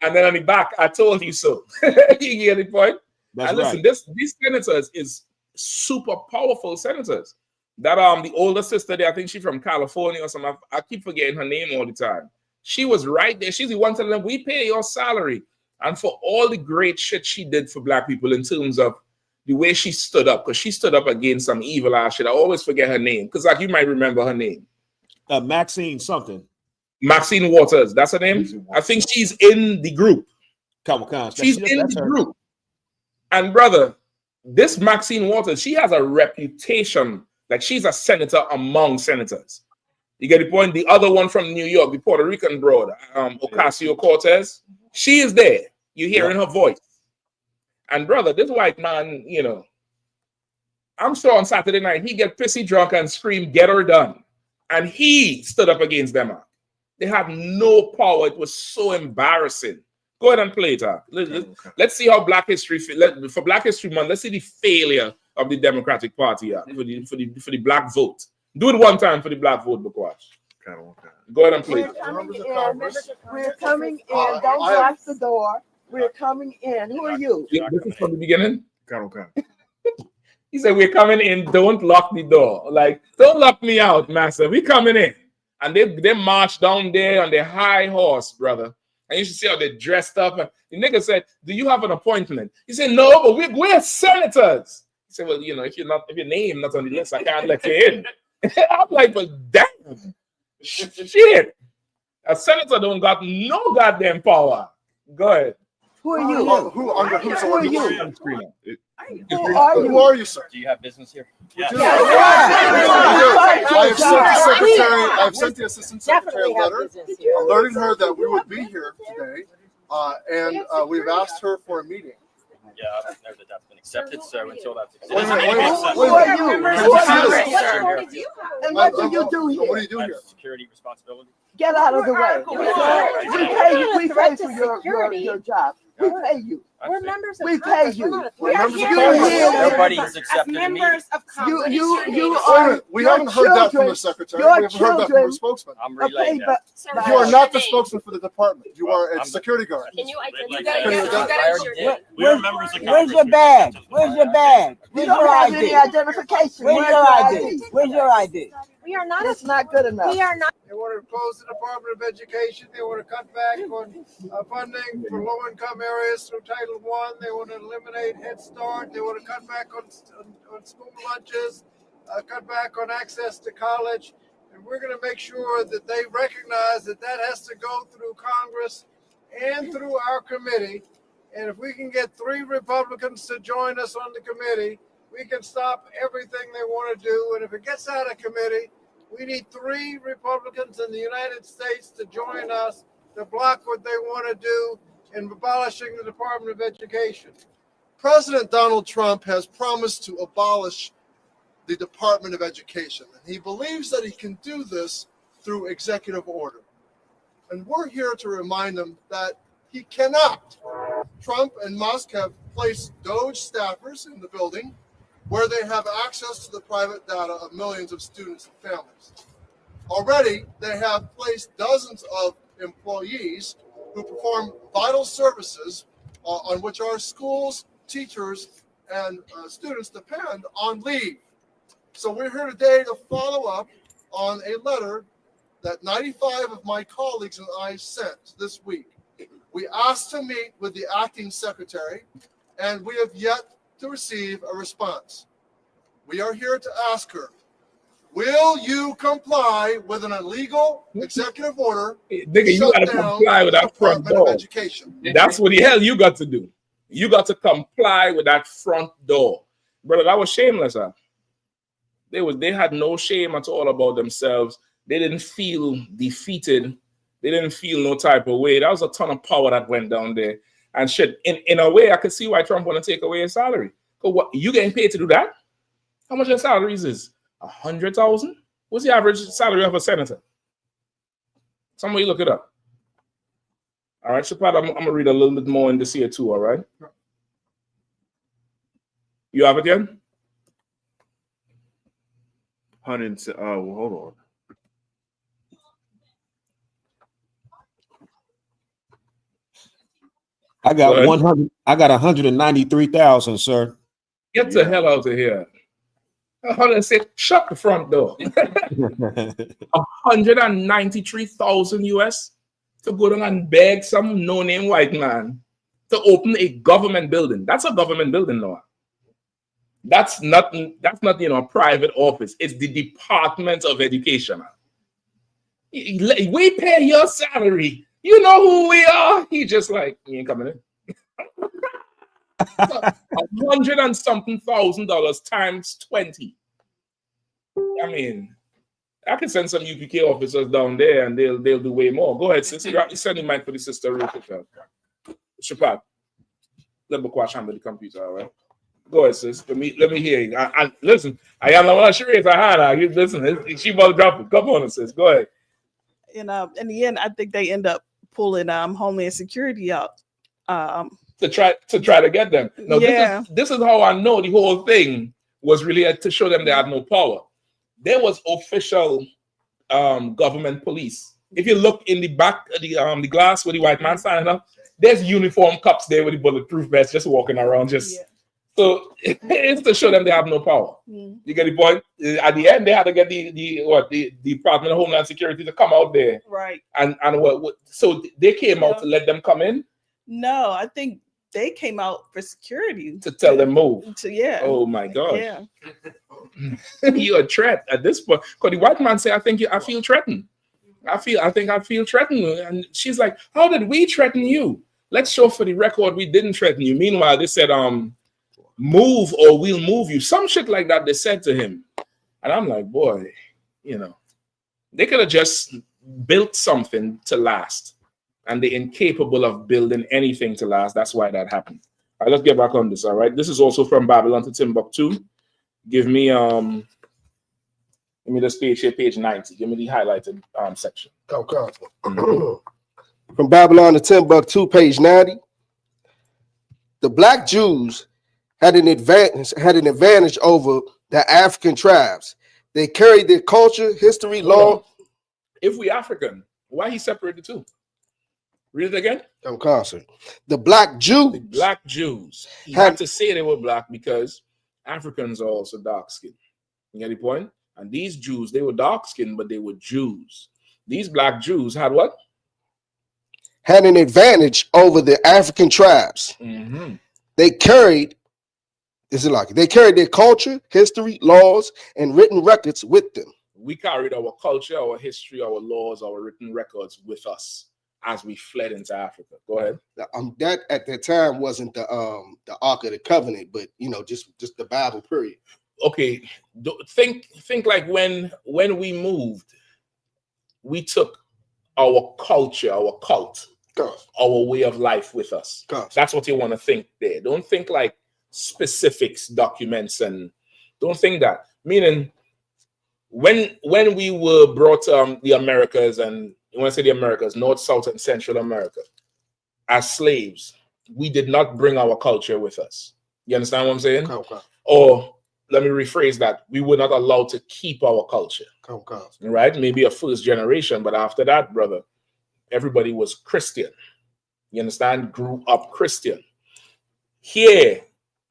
and then on the back, I told you so. You get the point? That's and listen, right. these senators is super powerful senators. That the older sister there, I think she's from California or something. I keep forgetting her name all the time. She was right there. She's the one telling them, we pay your salary. And for all the great shit she did for black people in terms of the way she stood up, because she stood up against some evil ass shit. I always forget her name, because like you might remember her name. Maxine something. Maxine Waters, that's her name? I think she's in the group. She's in the group. And brother, this Maxine Waters, she has a reputation, like she's a senator among senators. You get the point? The other one from New York, the Puerto Rican broad, Ocasio-Cortez, she is there. You hear in her voice. And brother, this white man, I'm sure on Saturday night, he get pissy drunk and scream, get her done. And he stood up against them. They had no power. It was so embarrassing. Go ahead and play it out. Let's see how Black History, for Black History Month, let's see the failure of the Democratic Party for the black vote. Do it one time for the black vote, Bukwash. Go ahead and play it. We're coming in. Don't lock the door. We're coming in. Who are you? This is from the beginning. He said, we're coming in. Don't lock the door. Like, don't lock me out, master. We coming in. And they march down there on their high horse, brother. And you should see how they dressed up. And the nigga said, do you have an appointment? He said, no, but we're senators. He said, well, if your name not on the list, I can't let you in. I'm like, but damn. Shit. A senator don't got no goddamn power. Go ahead. Who are you? Who are you? Who are you, sir? Do you have business here? I've sent the assistant secretary a letter alerting her that we would be here today, and we've asked her for a meeting. Yeah, I've never that that's been accepted, so until that's Who are you? And what do you do here? What do you do here? Security responsibility. Get out of the way. We pay for your job. We pay you. We're members of we Congress. pay you. We're not Nobody has accepted as members of Congress. You are. We haven't heard that from the secretary. We haven't heard that from the spokesman. I'm relaying that. You are not the spokesman for the department. You are a security guard. Can you identify? We're members of Congress. Where's your badge? Where's your badge? Where's your ID? Identification. Where's your ID? Where's your ID? We are not. It's not good enough. We are not. want to close the Department of Education. They want to cut back on funding for low-income areas through Title I. They want to eliminate Head Start. They want to cut back on school lunches, cut back on access to college. And we're going to make sure that they recognize that that has to go through Congress and through our committee. And if we can get 3 Republicans to join us on the committee, we can stop everything they want to do. And if it gets out of committee, we need 3 Republicans in the United States to join us to block what they want to do in abolishing the Department of Education. President Donald Trump has promised to abolish the Department of Education. And he believes that he can do this through executive order. And we're here to remind him that he cannot. Trump and Musk have placed Doge staffers in the building where they have access to the private data of millions of students and families. Already, they have placed dozens of employees who perform vital services on which our schools, teachers, and students depend on leave. So we're here today to follow up on a letter that 95 of my colleagues and I sent this week. We asked to meet with the acting secretary, and we have yet to receive a response. We are here to ask her, will you comply with an illegal executive order? Nigga, you gotta comply with that front door. That's what the hell you got to do. You got to comply with that front door. Brother, that was shameless, huh? They had no shame at all about themselves. They didn't feel defeated. They didn't feel no type of way. That was a ton of power that went down there. And shit, in a way, I could see why Trump want to take away his salary. Because what, you getting paid to do that? How much your salaries is? 100,000? What's the average salary of a senator? Somebody look it up. All right, Shapad, I'm going to read a little bit more in this here too, all right? You have it yet? 100, hold on. I got 100. I got 193,000, sir. Get the hell out of here. 106. Shut the front door. 193,000 US to go down and beg some no-name white man to open a government building. That's a government building, Noah. That's not a private office. It's the Department of Education. We pay your salary. You know who we are. He just like, you ain't coming in. $100 and something thousand times 20. I mean, I can send some UPK officers down there and they'll do way more. Go ahead, sis. You're sending mine for the sister real quick. Shapad, let me watch under the computer, all right? Go ahead, sis. Let me hear you. Listen, I am the one sure is YAHANNA. Listen, she about to drop it. Come on, sis. Go ahead. And in the end, I think they end up pulling Homeland Security out. To try to get them. No, yeah. This is how I know the whole thing was really to show them they had no power. There was official government police. If you look in the back of the glass where the white man standing up, there's uniform cops there with the bulletproof vests just walking around. So it's to show them they have no power. You get the point? At the end, they had to get the Department of Homeland Security to come out there. Right. And so they came out to let them come in? No, I think they came out for security. To tell them move. Yeah. Oh my God. Yeah. You're a threat at this point. Because the white man said, I feel threatened. I think I feel threatened. And she's like, how did we threaten you? Let's show for the record we didn't threaten you. Meanwhile, they said, move or we'll move you. Some shit like that they said to him. And I'm like, boy, they could have just built something to last. And they're incapable of building anything to last. That's why that happened. All right, let's get back on this, all right? This is also from Babylon to Timbuktu. Give me this page here, page 90. Give me the highlighted section. From Babylon to Timbuktu, page 90. The black Jews had an advantage over the African tribes. They carried their culture, history, law. If we African, why he separated the two? Read it again. I'm concerned. The black Jews. The black Jews. He had to say they were black because Africans are also dark skinned. You get the point? And these Jews, they were dark skinned, but they were Jews. These black Jews had what? Had an advantage over the African tribes. Mm-hmm. They carried, they carried their culture, history, laws, and written records with them. We carried our culture, our history, our laws, our written records with us as we fled into Africa. Go ahead. That at that time wasn't the Ark of the Covenant, but just the Bible. Period. Okay, think like when we moved, we took our culture, our cult, our way of life with us. That's what you want to think there. Don't think like specifics, documents, and don't think that. Meaning, when we were brought the Americas, and you want to say the Americas, North, South, and Central America, as slaves, we did not bring our culture with us. You understand what I'm saying? Or let me rephrase that. We were not allowed to keep our culture. Right? Maybe a first generation, but after that, brother, everybody was Christian. You understand? Grew up Christian. Here,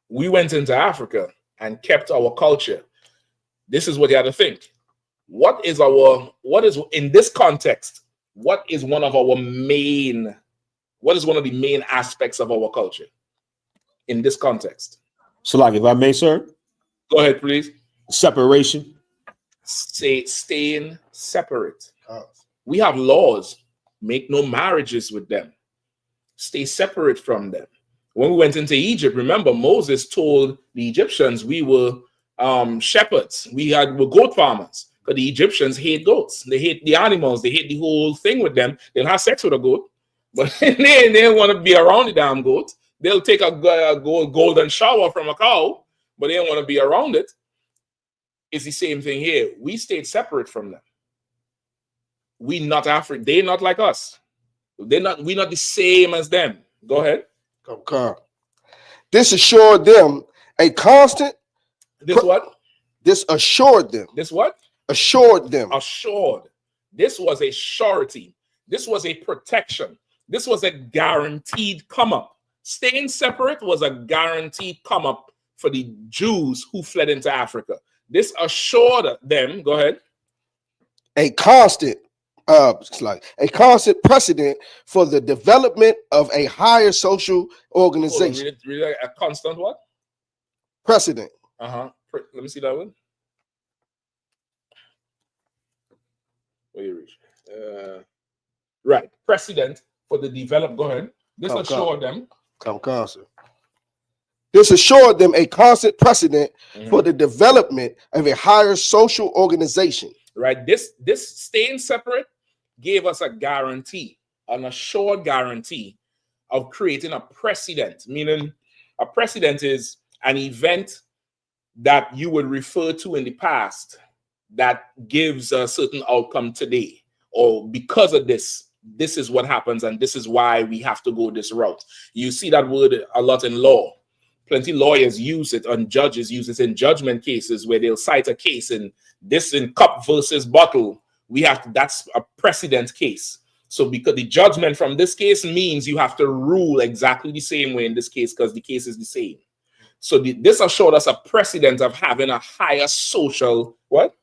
we went into Africa and kept our culture. This is what you have to think. What is in this context, what is one of the main aspects of our culture in this context? So, like, if I may, sir? Go ahead, please. Separation. Staying separate. We have laws. Make no marriages with them. Stay separate from them. When we went into Egypt, remember, Moses told the Egyptians we were shepherds. We were goat farmers. Because the Egyptians hate goats. They hate the animals. They hate the whole thing with them. They'll have sex with a goat. But they don't want to be around the damn goat. They'll take a golden shower from a cow, but they don't want to be around it. It's the same thing here. We stayed separate from them. We not African. They're not like us. We're not the same as them. Go ahead. This assured them a constant. This what? This assured them. This what? Assured them. Assured. This was a surety. This was a protection. This was a guaranteed come up. Staying separate was a guaranteed come up for the Jews who fled into Africa. This assured them. Go ahead. A constant precedent for the development of a higher social organization. Really a constant what? Precedent. Let me see that one. Where you reach? Right. Precedent for the development. Go ahead. This assured them. This assured them a constant precedent for the development of a higher social organization. Right. This staying separate gave us a guarantee, an assured guarantee of creating a precedent. Meaning, a precedent is an event that you would refer to in the past that gives a certain outcome today, or because of this is what happens, and this is why we have to go this route. You see that word a lot in law. Plenty lawyers use it, and judges use it in judgment cases where they'll cite a case in cup versus bottle. That's a precedent case. So because the judgment from this case means you have to rule exactly the same way in this case because the case is the same. So this assured us a precedent of having a higher social what?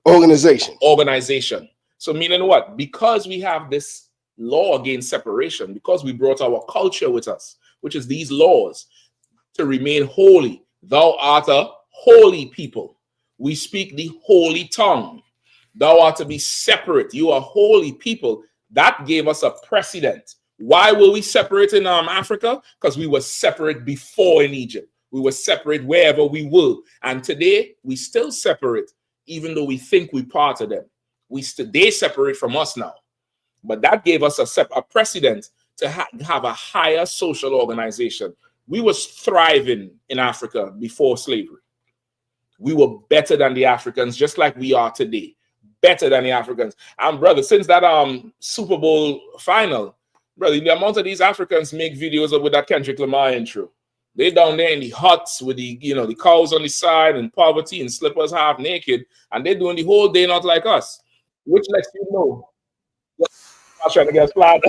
Organization. So meaning what? Because we have this law against separation, because we brought our culture with us, which is these laws to remain holy. Thou art a holy people. We speak the holy tongue. Thou art to be separate. You are holy people. That gave us a precedent. Why were we separate in Africa? Because we were separate before in Egypt. We were separate wherever we were. And today, we still separate, even though we think we're part of them. They separate from us now. But that gave us a precedent to have a higher social organization. We was thriving in Africa before slavery. We were better than the Africans, just like we are today. Better than the Africans. And brother, since that Super Bowl final, brother, the amount of these Africans make videos with that Kendrick Lamar intro. They down there in the huts with the cows on the side and poverty and slippers half naked, and they're doing the whole day not like us. Which lets you know. I'm trying to get flat.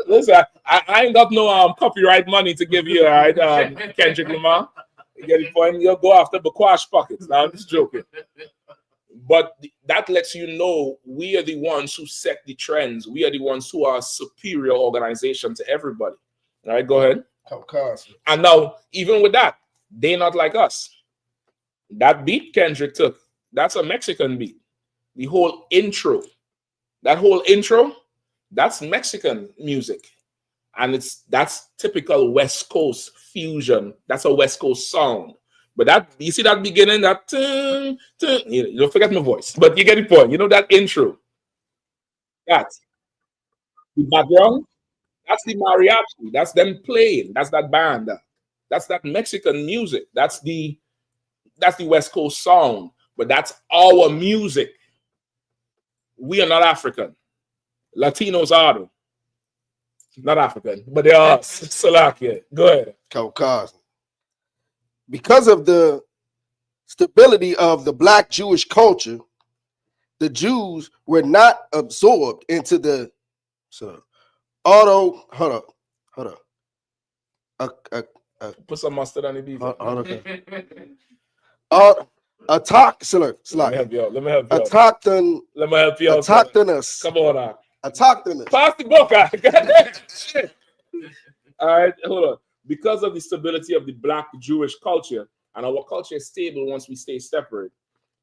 Listen, I ain't got no copyright money to give you, all right, Kendrick Lamar. You get the point? You'll go after Bakwash pockets. Now I'm just joking. But that lets you know we are the ones who set the trends. We are the ones who are a superior organization to everybody. All right, go ahead. And now, even with that, they're not like us. That beat Kendrick took, that's a Mexican beat. The whole intro, that's Mexican music. And that's typical West Coast fusion. That's a West Coast sound. But that, you see that beginning, that you don't forget my voice, but you get the point. You know that intro. That's the background. That's the mariachi. That's them playing. That's that band. That's that Mexican music. That's the West Coast sound. But that's our music. We are not African. Latinos are though. Not African, but they are Salakia. Go ahead. Caucasian. Because of the stability of the Black Jewish culture, the Jews were not absorbed into the Put some mustard on the beef. Let me help you out. Autochthonous. Come on now. Autochthonous. Pass the book. Shit. All right, hold on. Because of the stability of the Black Jewish culture, and our culture is stable once we stay separate,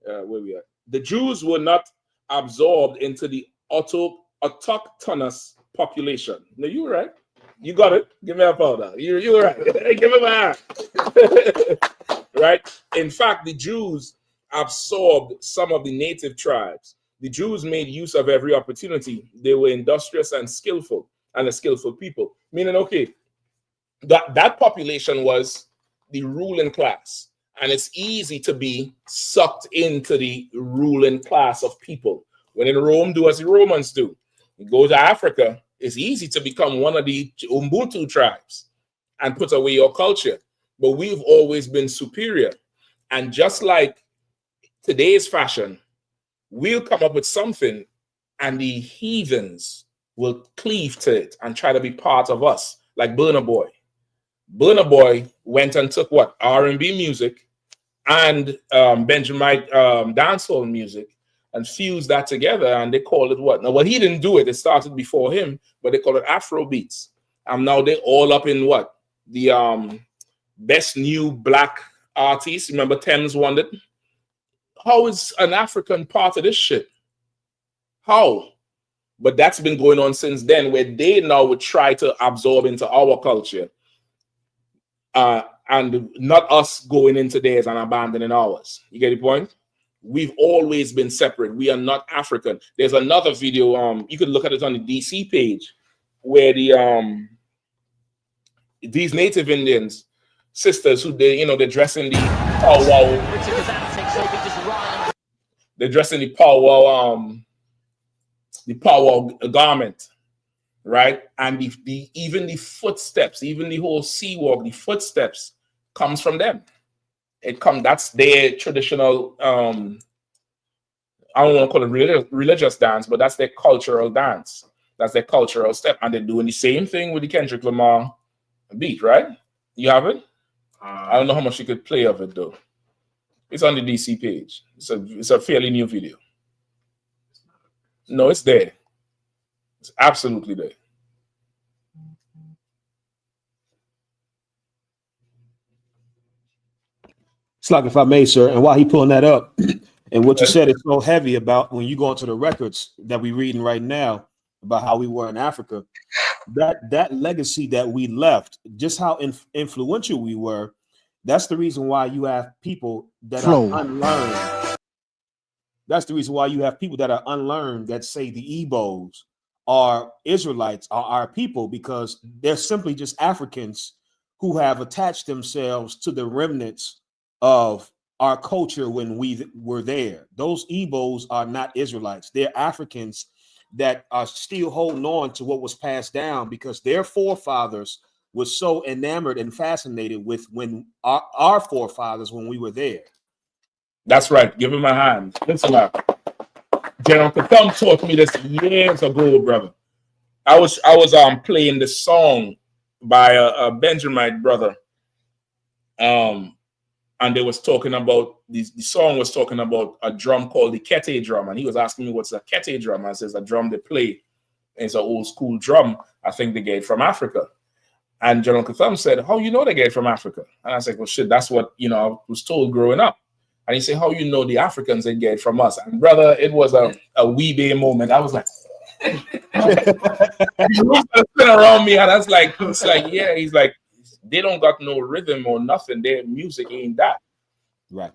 where we are. The Jews were not absorbed into the autochthonous population. No, you were right. You got it. Give me a powder. You were right. Give me my hand. Right? In fact, the Jews absorbed some of the native tribes. The Jews made use of every opportunity. They were industrious and skillful, and a skillful people. Meaning, okay, that population was the ruling class. And it's easy to be sucked into the ruling class of people. When in Rome, do as the Romans do. You go to Africa, it's easy to become one of the Ubuntu tribes and put away your culture. But we've always been superior. And just like today's fashion, we'll come up with something and the heathens will cleave to it and try to be part of us, like Burna Boy. Burna Boy went and took what? R&B music and Benjamin dancehall music and fused that together, and they call it what? Now, well, he didn't do it. It started before him, but they call it Afro beats. And now they're all up in what? The best new Black artist. Remember Thames won it? How is an African part of this shit? How? But that's been going on since then, where they now would try to absorb into our culture. And not us going into theirs and abandoning ours. You get the point? We've always been separate. We are not African. There's another video, you could look at it on the DC page, where these Native Indians sisters who they're dressing the powwow. They're dressing the powwow garment. Right, and even the footsteps, even the whole sea walk, the footsteps comes from them. That's their traditional. I don't want to call it religious dance, but that's their cultural dance. That's their cultural step, and they're doing the same thing with the Kendrick Lamar beat. Right? You have it. I don't know how much you could play of it though. It's on the DC page. It's a fairly new video. No, it's there. It's absolutely there. It's like, if I may, sir, and while he pulling that up, and what you said is so heavy about when you go into the records that we're reading right now about how we were in Africa, that legacy that we left, just how influential we were, that's the reason why you have people that are unlearned. That's the reason why you have people that are unlearned that say the Igbos are Israelites, are our people, because they're simply just Africans who have attached themselves to the remnants of our culture when we were there. Those Igbos are not Israelites. They're Africans that are still holding on to what was passed down because their forefathers were so enamored and fascinated with when our forefathers when we were there. That's right. Give him a hand. Listen up. General Katham taught me this years ago, brother. I was playing the song by a Benjamin brother. and they was talking about the song was talking about a drum called the kete drum, and he was asking me what's a kete drum. I says a drum they play. It's an old school drum. I think they get it from Africa. And John Uncle Thumb said, "How you know they get it from Africa?" And I said, "Well, shit, that's what I was told growing up." And he said, "How you know the Africans they get it from us?" And brother, it was a Weebay moment. I was like, around me, and I was like, it's like, yeah, he's like, they don't got no rhythm or nothing. Their music ain't that. Right.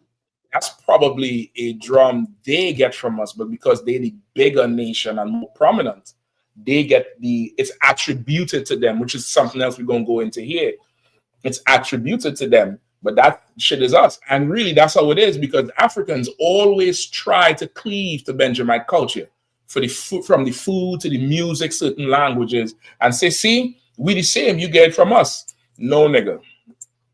That's probably a drum they get from us, but because they're the bigger nation and more prominent, they get it's attributed to them, which is something else we're gonna go into here. It's attributed to them, but that shit is us. And really that's how it is, because Africans always try to cleave to Benjamite culture for from the food to the music, certain languages, and say, see, we the same, you get it from us. No, nigga.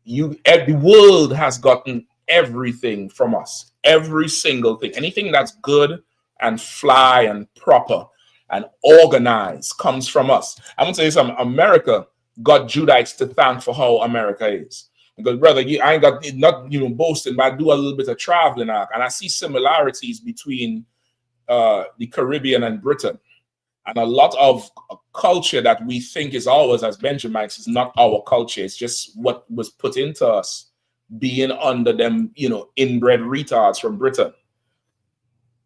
The world has gotten everything from us. Every single thing. Anything that's good and fly and proper and organized comes from us. I'm gonna tell you something. America got Judites to thank for how America is. Because brother, I ain't got not boasting, but I do a little bit of traveling out, and I see similarities between the Caribbean and Britain. And a lot of culture that we think is ours as Benjamites is not our culture. It's just what was put into us, being under them, inbred retards from Britain.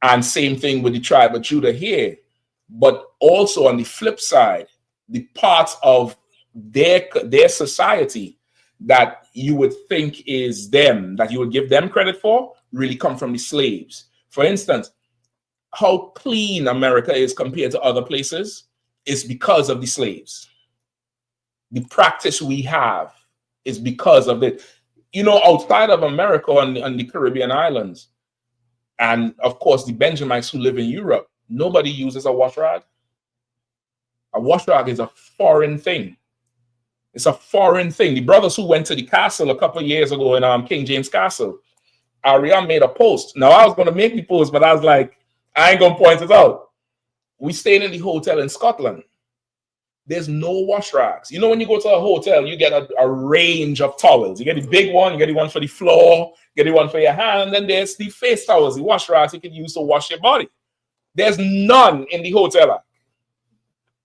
And same thing with the tribe of Judah here. But also on the flip side, the parts of their society that you would think is them, that you would give them credit for, really come from the slaves. For instance, how clean America is compared to other places is because of the slaves. The practice we have is because of it. Outside of America on the Caribbean islands, and of course the Benjamites who live in Europe, nobody uses a wash rag. A wash rag is a foreign thing. It's a foreign thing. The brothers who went to the castle a couple of years ago in King James Castle, Ariam made a post. Now I was going to make the post, but I was like, I ain't gonna point it out. We stayed in the hotel in Scotland. There's no wash rags. When you go to a hotel, you get a range of towels. You get the big one, you get the one for the floor, you get the one for your hand, and there's the face towels, the wash rags you can use to wash your body. There's none in the hotel.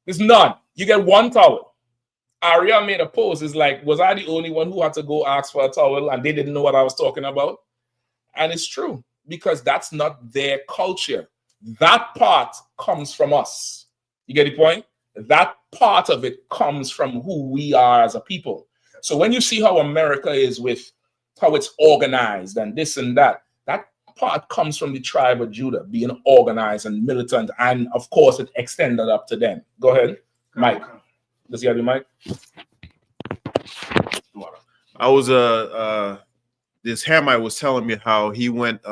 There's none. You get one towel. Aria made a post. It's like, was I the only one who had to go ask for a towel and they didn't know what I was talking about? And it's true, because that's not their culture. That part comes from us. You get the point? That part of it comes from who we are as a people. So when you see how America is with how it's organized and this and that, that part comes from the tribe of Judah being organized and militant. And of course, it extended up to them. Go ahead, Mike. Does he have your mic? I was this Hamite was telling me how he went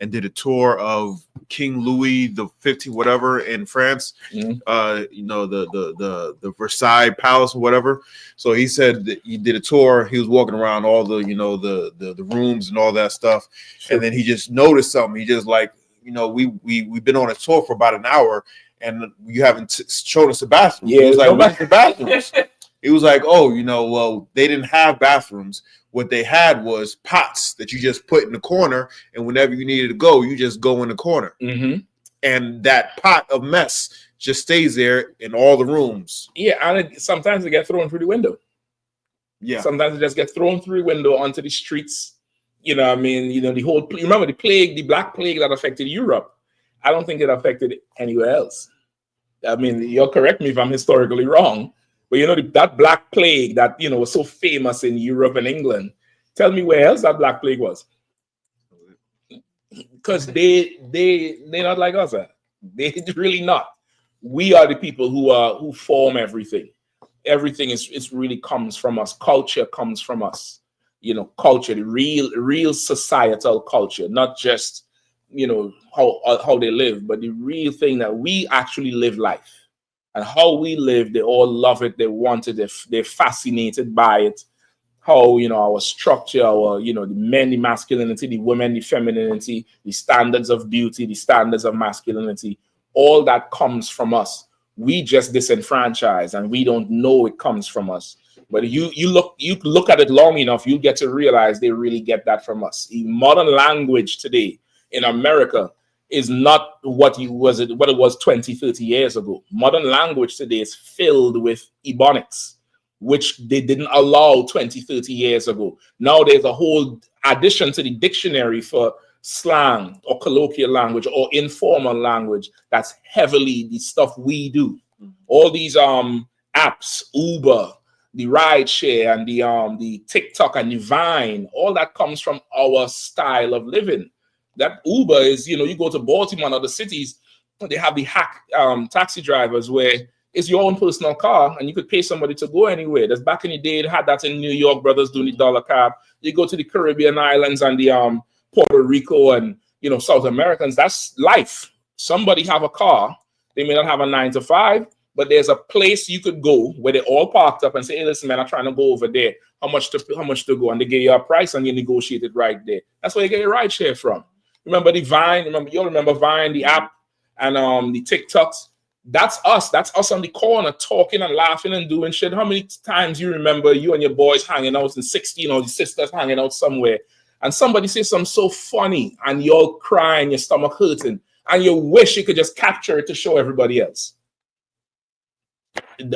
and did a tour of King Louis the 15th, whatever, in France. The Versailles Palace or whatever. So he said that he did a tour. He was walking around all the the rooms and all that stuff, and then he just noticed something. He just like, we've been on a tour for about an hour, and you haven't shown us the bathroom. Yeah, he was like, what's the bathrooms? He was like, oh, well, they didn't have bathrooms. What they had was pots that you just put in the corner, and whenever you needed to go, you just go in the corner. Mm-hmm. And that pot of mess just stays there in all the rooms. Yeah, and sometimes it gets thrown through the window. Yeah. Sometimes it just gets thrown through the window onto the streets. The whole, remember the plague, the Black Plague that affected Europe. I don't think it affected anywhere else. I mean, you'll correct me if I'm historically wrong. But that Black Plague that was so famous in Europe and England. Tell me where else that Black Plague was. Because they're not like us. They're really not. We are the people who form everything. Everything is really comes from us. Culture comes from us. Culture, the real societal culture, not just how they live, but the real thing that we actually live life. And how we live, they all love it. They want it. They're fascinated by it. How, our structure, our, the men, the masculinity, the women, the femininity, the standards of beauty, the standards of masculinity, all that comes from us. We just disenfranchise and we don't know it comes from us. But you look at it long enough, you get to realize they really get that from us. Modern language today in America is not what it was 20, 30 years ago. Modern language today is filled with ebonics, which they didn't allow 20, 30 years ago. Now there's a whole addition to the dictionary for slang or colloquial language or informal language that's heavily the stuff we do. All these apps, Uber, the ride share, and the TikTok and the Vine, all that comes from our style of living. That Uber is, you go to Baltimore and other cities, they have the hack taxi drivers where it's your own personal car and you could pay somebody to go anywhere. That's back in the day, they had that in New York, brothers doing the dollar cab. You go to the Caribbean islands and the Puerto Rico and South Americans, that's life. Somebody have a car, they may not have a 9 to 5, but there's a place you could go where they're all parked up and say, hey, listen, man, I'm trying to go over there. How much to go? And they give you a price and you negotiate it right there. That's where you get your ride share from. Remember the Vine? You'll remember Vine, the app, and the TikToks. That's us. That's us on the corner talking and laughing and doing shit. How many times you remember you and your boys hanging out in 16 or the sisters hanging out somewhere and somebody says something so funny and you're crying, your stomach hurting, and you wish you could just capture it to show everybody else.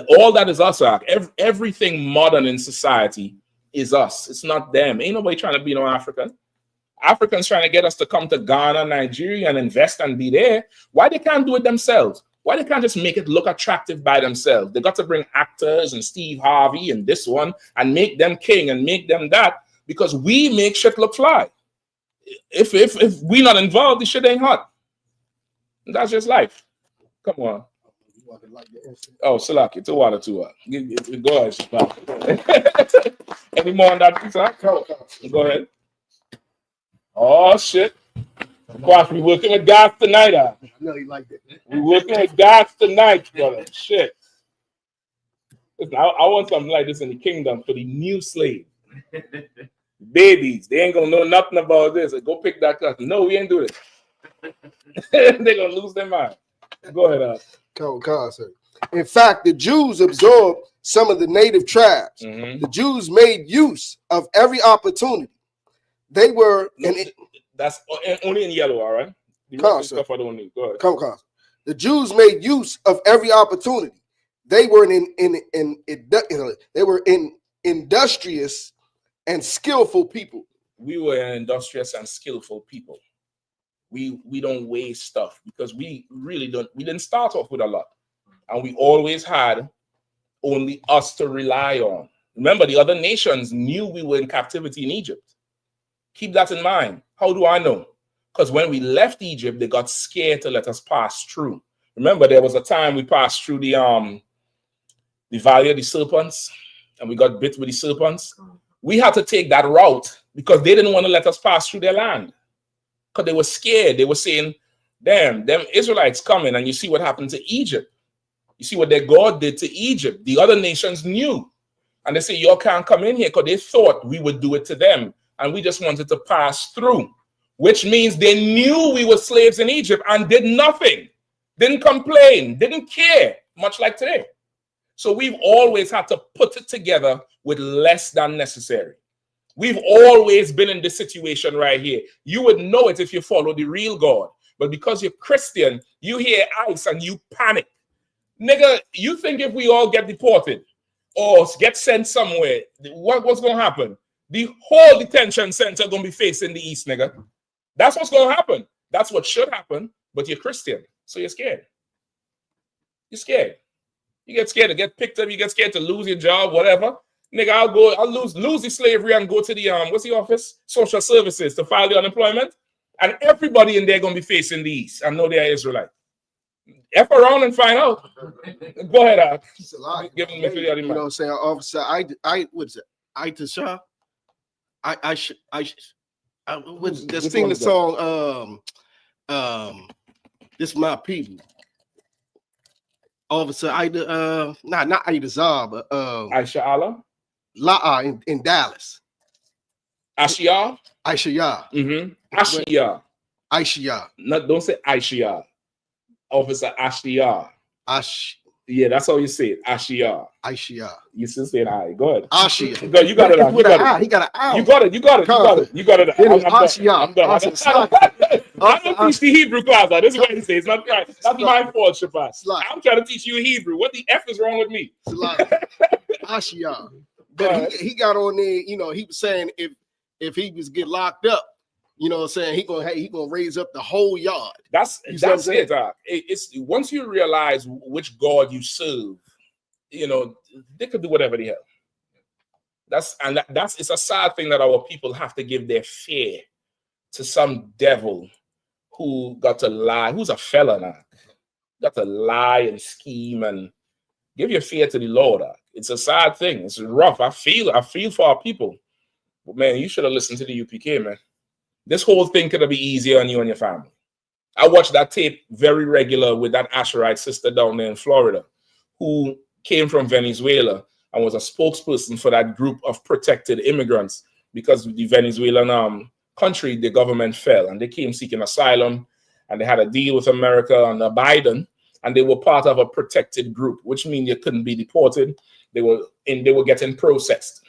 All that is us. Everything modern in society is us. It's not them. Ain't nobody trying to be no African. Africans trying to get us to come to Ghana, Nigeria, and invest and be there. Why they can't do it themselves? Why they can't just make it look attractive by themselves? They got to bring actors and Steve Harvey and this one and make them king and make them that because we make shit look fly. If we not involved, the shit ain't hot. That's just life. Come on. Oh, Salaki, to water to her. Go ahead, Salaki. Any more on that, Salaki? Go ahead. Oh, shit. Quaff, we working with God tonight, I know you like that. We working with God tonight, brother. Shit. Listen, I want something like this in the kingdom for the new slave. Babies, they ain't gonna know nothing about this. Go pick that class. No, we ain't doing it. They're gonna lose their mind. Go ahead, In fact, the Jews absorbed some of the native tribes. The Jews made use of every opportunity. They were that's only in yellow, all right? The rest of the stuff I don't need. Go ahead. The Jews made use of every opportunity. They were industrious and skillful people. We were an industrious and skillful people. We don't waste stuff because we really don't. We didn't start off with a lot, and we always had only us to rely on. Remember, the other nations knew we were in captivity in Egypt. Keep that in mind. How do I know? Because when we left Egypt, they got scared to let us pass through. Remember, there was a time we passed through the valley of the serpents, and we got bit with the serpents. We had to take that route because they didn't want to let us pass through their land. Because they were scared. They were saying, damn, them Israelites coming, and you see what happened to Egypt. You see what their God did to Egypt. The other nations knew. And they say, y'all can't come in here because they thought we would do it to them. And we just wanted to pass through, which means they knew we were slaves in Egypt and did nothing, didn't complain, didn't care, much like today. So we've always had to put it together with less than necessary. We've always been in this situation right here. You would know it if you follow the real God. But because you're Christian, you hear ICE and you panic. Nigga, you think if we all get deported or get sent somewhere, what's going to happen? The whole detention center going to be facing the east, nigga. That's what's going to happen. That's what should happen, but you're Christian, so you're scared. You're scared. You get scared to get picked up. You get scared to lose your job, whatever. Nigga, I'll lose the slavery and go to the, what's the office? Social services to file the unemployment. And everybody in there going to be facing the east. I know they're Israelite. F around and find out. Go ahead, give me the other. You know what I'm saying? Officer, what's it? I just sing the song. This is my people. Officer not Ida Zah, but Aisha Allah? in Dallas. Ashia? Aisha. Ashia. Aisha. No, don't say Aisha. Officer Ashia. Yeah, that's how you say it. Ashia. Ashia. You still say it. All right, go ahead. Ashia. You got it. It's You with got an I. it. He got an I. You got it. You got it. You got it. You got it. Then it's I'm done. Ashia. I'm done. I don't teach the Hebrew class. This is what he says. It's not right. That's my fault, Shabazz. I'm trying to teach you Hebrew. What the F is wrong with me? Ashia. But he got on there, you know, he was saying if he was get locked up, you know what I'm saying, he gonna raise up the whole yard. That's it. It's once you realize which God you serve, you know, they could do whatever the hell. It's a sad thing that our people have to give their fear to some devil who got to lie, who's a felon now, got to lie and scheme and give your fear to the Lord. It's a sad thing. It's rough. I feel for our people. But man, you should have listened to the UPK, man. This whole thing could have been easier on you and your family. I watched that tape very regular with that Asherite sister down there in Florida who came from Venezuela and was a spokesperson for that group of protected immigrants because the Venezuelan country, the government fell and they came seeking asylum and they had a deal with America under Biden and they were part of a protected group, which means they couldn't be deported. They were getting processed.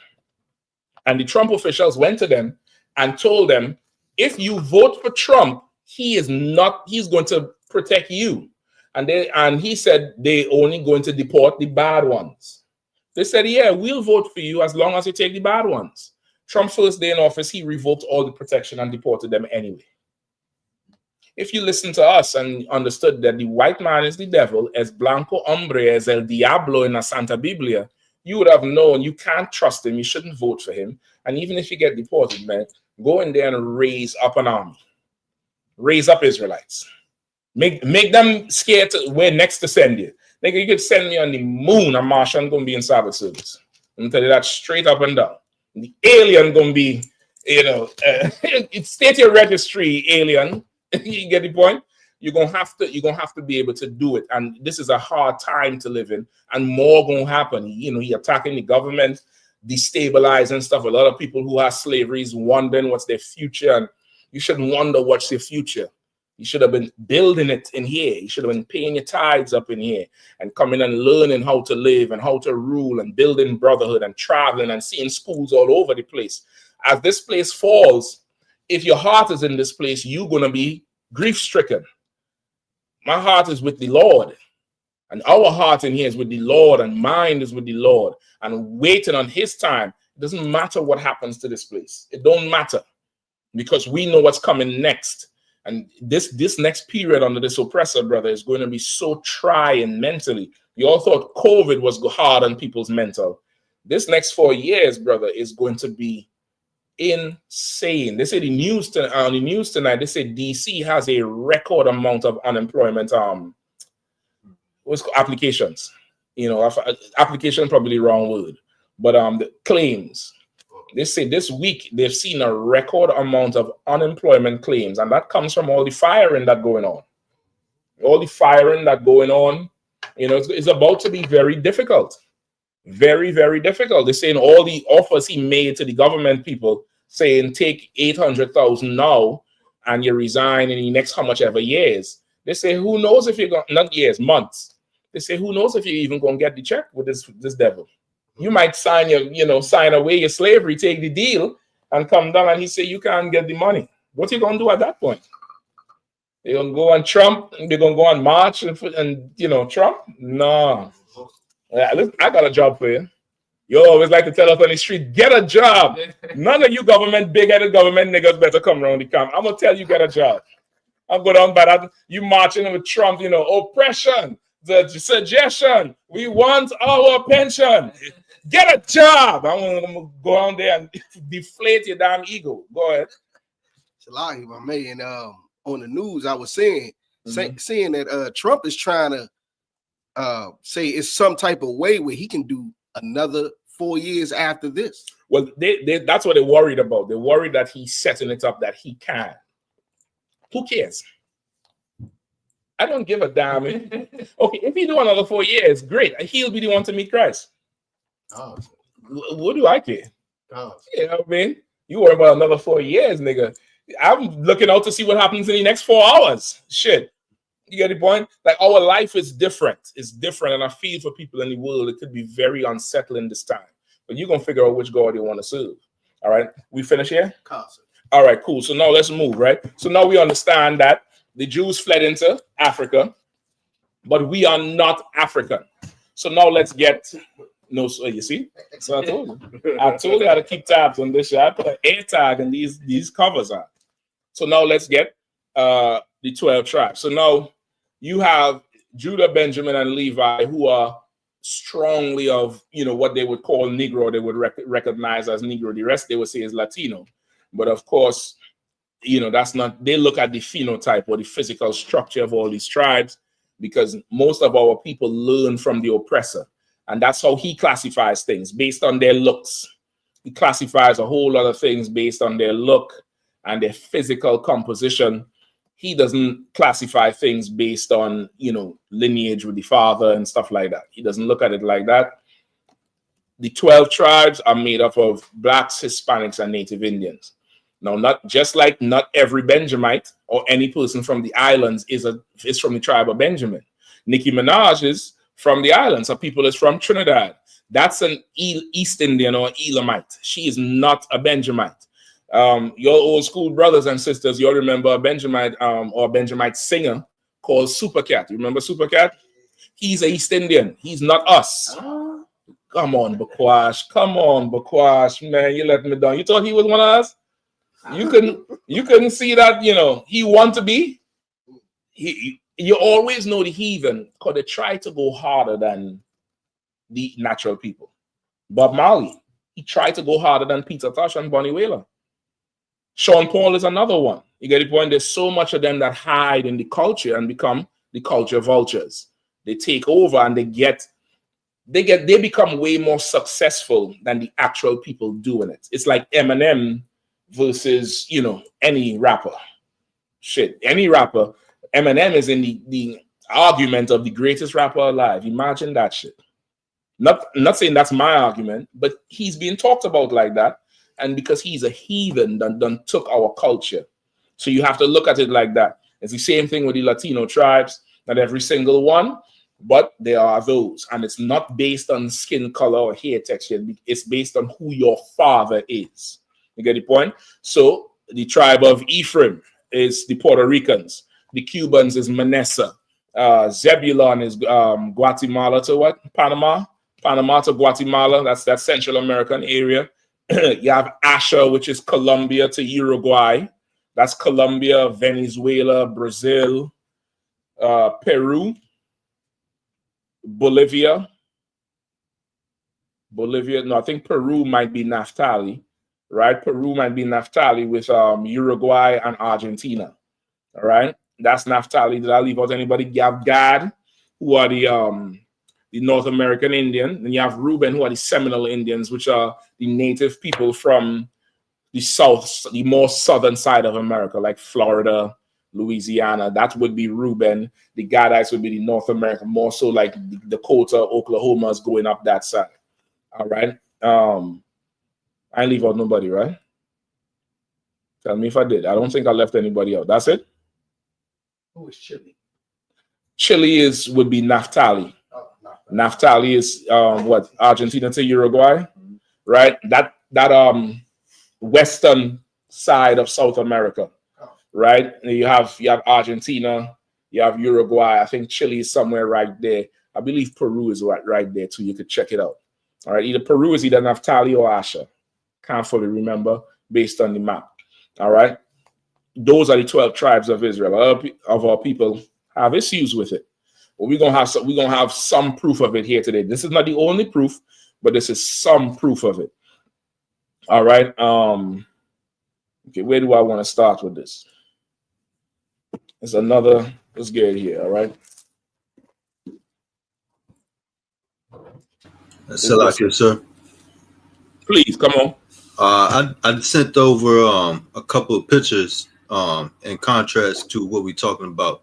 And the Trump officials went to them and told them, if you vote for Trump, he's going to protect you. And he said they only going to deport the bad ones. They said, yeah, we'll vote for you as long as you take the bad ones. Trump's first day in office, he revoked all the protection and deported them anyway. If you listen to us and understood that the white man is the devil, as blanco hombre, as el diablo in la Santa Biblia, you would have known you can't trust him, you shouldn't vote for him. And even if you get deported, man, go in there and raise up an army. Raise up Israelites. Make them scared to where next to send you. Nigga, you could send me on the moon, a Martian gonna be in Sabbath service. I'm tell you that straight up and down. The alien gonna be, you know, it's state your registry, alien. You get the point? You're gonna have to be able to do it. And this is a hard time to live in, and more gonna happen. You know, you're attacking the government, destabilizing stuff. A lot of people who have slavery is wondering what's their future, and you shouldn't wonder what's your future. You should have been building it in here. You should have been paying your tithes up in here and coming and learning how to live and how to rule and building brotherhood and traveling and seeing schools all over the place. As this place falls, if your heart is in this place, you're going to be grief-stricken. My heart is with the Lord. And our heart in here is with the Lord, and mine is with the Lord. And waiting on his time. It doesn't matter what happens to this place. It don't matter. Because we know what's coming next. And this next period under this oppressor, brother, is going to be so trying mentally. You all thought COVID was hard on people's mental. This next 4 years, brother, is going to be insane. They say on the news tonight, they say DC has a record amount of unemployment applications. You know, application probably the wrong word, but the claims. They say this week they've seen a record amount of unemployment claims, and that comes from all the firing that going on. All the firing that going on, you know, it's about to be very difficult. Very, very difficult. They're saying all the offers he made to the government people, saying take 800,000 now and you resign in the next how much ever years. They say, who knows if you're going, not years, months. They say, who knows if you're even going to get the check with this devil. You might sign away your slavery, take the deal, and come down and he say you can't get the money. What you gonna do at that point? They're gonna go on Trump, they're gonna go on March and you know, Trump? No. Yeah, look, I got a job for you. You always like to tell us on the street, get a job. None of you big-headed government niggas better come around the camp. I'm gonna tell you, get a job. I'm going down by that. You marching with Trump, you know, oppression, the suggestion, we want our pension. Get a job. I'm gonna go on there and deflate your damn ego. Go ahead. Salahi, my man, on the news, I was saying that Trump is trying to say it's some type of way where he can do another 4 years after this. Well, that's what they're worried about. They're worried that he's setting it up that he can. Who cares? I don't give a damn. Okay, if he do another 4 years, great. He'll be the one to meet Christ. Oh. What do I care? Oh. You know what I mean? You worry about another 4 years, nigga. I'm looking out to see what happens in the next 4 hours. Shit. You get the point? Like our life is different. It's different, and I feel for people in the world, it could be very unsettling this time. But you're gonna figure out which God you want to serve. All right, we finish here. All right, cool. So now let's move. Right. So now we understand that the Jews fled into Africa, but we are not African. So now let's get so you see. So I told you how to keep tabs on this. I put an air tag and these covers are. So now let's get the 12 tribes. So now you have Judah, Benjamin, and Levi, who are strongly of what they would call Negro. They would recognize as Negro. The rest they would say is Latino. But of course, that's not. They look at the phenotype or the physical structure of all these tribes, because most of our people learn from the oppressor, and that's how he classifies things based on their looks. He classifies a whole lot of things based on their look and their physical composition. He doesn't classify things based on, lineage with the father and stuff like that. He doesn't look at it like that. The 12 tribes are made up of Blacks, Hispanics, and Native Indians. Now, not every Benjamite or any person from the islands is from the tribe of Benjamin. Nicki Minaj is from the islands. Some people is from Trinidad. That's an East Indian or Elamite. She is not a Benjamite. Your old school brothers and sisters, you'll remember a Benjamite or a Benjamite singer called Supercat. You remember Supercat? He's an East Indian. He's not us. Come on, Bakwash, man, you let me down. You thought he was one of us? You couldn't see that, he want to be. You always know the heathen because they try to go harder than the natural people. Bob Marley, he tried to go harder than Peter Tosh and Bonnie Whaler. Sean Paul is another one. You get the point? There's so much of them that hide in the culture and become the culture vultures. They take over and they become way more successful than the actual people doing it. It's like Eminem versus, any rapper. Any rapper. Eminem is in the argument of the greatest rapper alive. Imagine that shit. Not saying that's my argument, but he's being talked about like that. And because he's a heathen that done took our culture. So you have to look at it like that. It's the same thing with the Latino tribes, not every single one, but there are those. And it's not based on skin color or hair texture. It's based on who your father is. You get the point? So the tribe of Ephraim is the Puerto Ricans. The Cubans is Manasseh. Zebulon is Guatemala to what? Panama? Panama to Guatemala. That's that Central American area. You have Asher, which is Colombia to Uruguay. That's Colombia, Venezuela, Brazil, Peru, Bolivia. No, I think Peru might be Naphtali, right? Peru might be Naphtali with Uruguay and Argentina. All right, that's Naphtali. Did I leave out anybody? You have Gad, who are the North American Indian. Then you have Reuben, who are the Seminole Indians, which are the native people from the south, the more southern side of America, like Florida, Louisiana. That would be Reuben. The Gadites would be the North America, more so like Dakota, Oklahoma is going up that side. All right. I leave out nobody, right? Tell me if I did. I don't think I left anybody out. That's it. Who is Chile? Chile would be Naphtali. Naphtali is what? Argentina to Uruguay, right? That western side of South America, right? You have Argentina, you have Uruguay. I think Chile is somewhere right there. I believe Peru is right there too. You could check it out. All right, either Peru is either Naphtali or Asher. Can't fully remember based on the map. All right, those are the 12 tribes of Israel. A lot of our people have issues with it. But we're gonna have some proof of it here today. This is not the only proof, but this is some proof of it. All right. Okay, where do I want to start with this? Let's get it here. All right. Salakia, sir. Please come on. I sent over a couple of pictures in contrast to what we're talking about.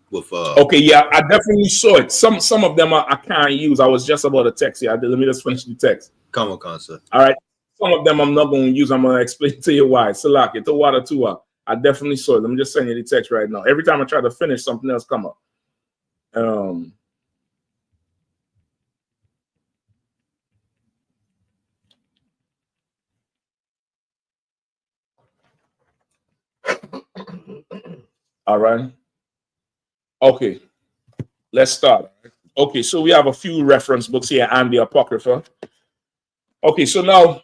With okay, yeah, I definitely saw it. Some of them I can't use. I was just about to text you. Let me just finish the text. Come on, sir. All right. Some of them I'm not going to use. I'm going to explain to you why. Salaki, to water to I definitely saw it. Let me just send you the text right now. Every time I try to finish, something else come up. All right. Okay. Let's start. Okay, so we have a few reference books here and the Apocrypha. Okay, so now.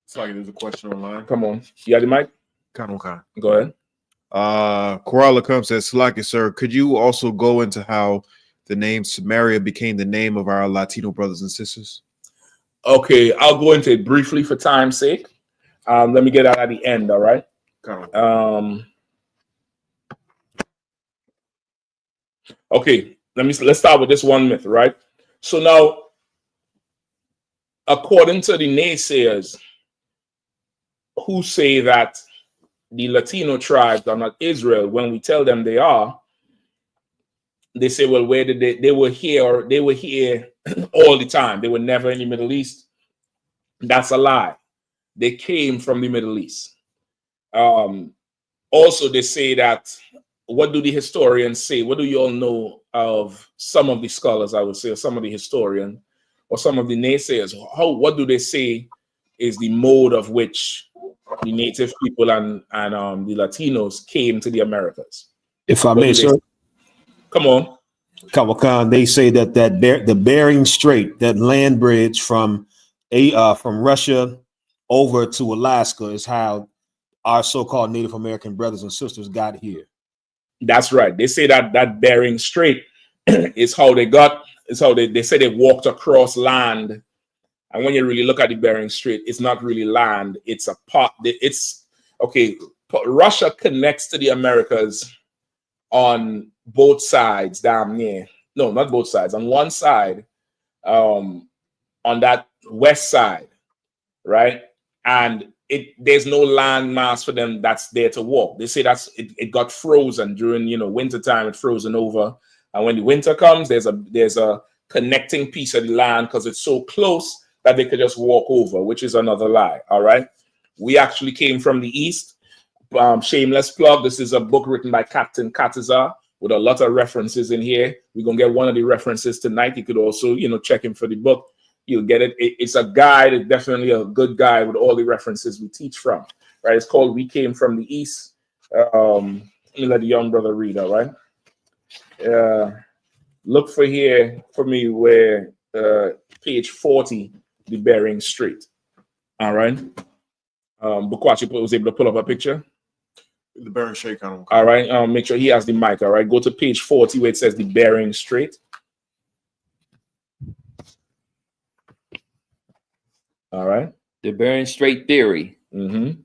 Sorry, there's a question online. Come on. You got the mic? Go ahead. Coralla comes says, Salaki, sir, could you also go into how the name Samaria became the name of our Latino brothers and sisters? Okay, I'll go into it briefly for time's sake. Let me get out at the end, all right? Okay, let's start with this one myth, right? So now, according to the naysayers who say that the Latino tribes are not Israel, when we tell them they are, they say, well, where did they were here? They were here all the time. They were never in the Middle East. That's a lie. They came from the Middle East. Also, they say that, what do the historians say? What do you all know of some of the scholars, I would say, or some of the historians, or some of the naysayers? What do they say is the mode of which the native people and the Latinos came to the Americas? If I may, sir. Come on. Kawakan, they say that the Bering Strait, that land bridge from Russia over to Alaska, is how our so-called Native American brothers and sisters got here. That's right. They say that Bering Strait is how they got. It's how they say they walked across land. And when you really look at the Bering Strait, it's not really land. It's a part. It's okay. Russia connects to the Americas on both sides, damn near. No, not both sides. On one side, on that west side, right? And there's no land mass for them that's there to walk. They say it got frozen during winter time. It frozen over, and when the winter comes, there's a connecting piece of the land because it's so close that they could just walk over, which is another lie. All right, we actually came from the east. Shameless plug. This is a book written by Captain Katazar with a lot of references in here. We're gonna get one of the references tonight. You could also check him for the book. You'll get it. It's a guide. It's definitely a good guide with all the references we teach from. Right? It's called "We Came from the East." Let me let the young brother read. All right. Look for here for me where page 40, the Bering Strait. All right. Bukwachi was able to pull up a picture. The Bering Strait. All right. Make sure he has the mic. All right. Go to page 40 where it says the Bering Strait. All right. The Bering Strait theory. Mm-hmm.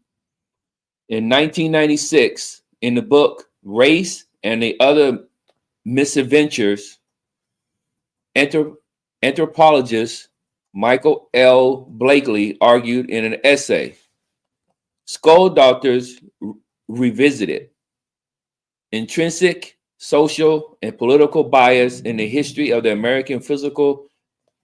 In 1996, in the book Race and the Other Misadventures, anthropologist Michael L. Blakely argued in an essay, Skull Doctors Revisited, Intrinsic, Social, and Political Bias in the History of the American Physical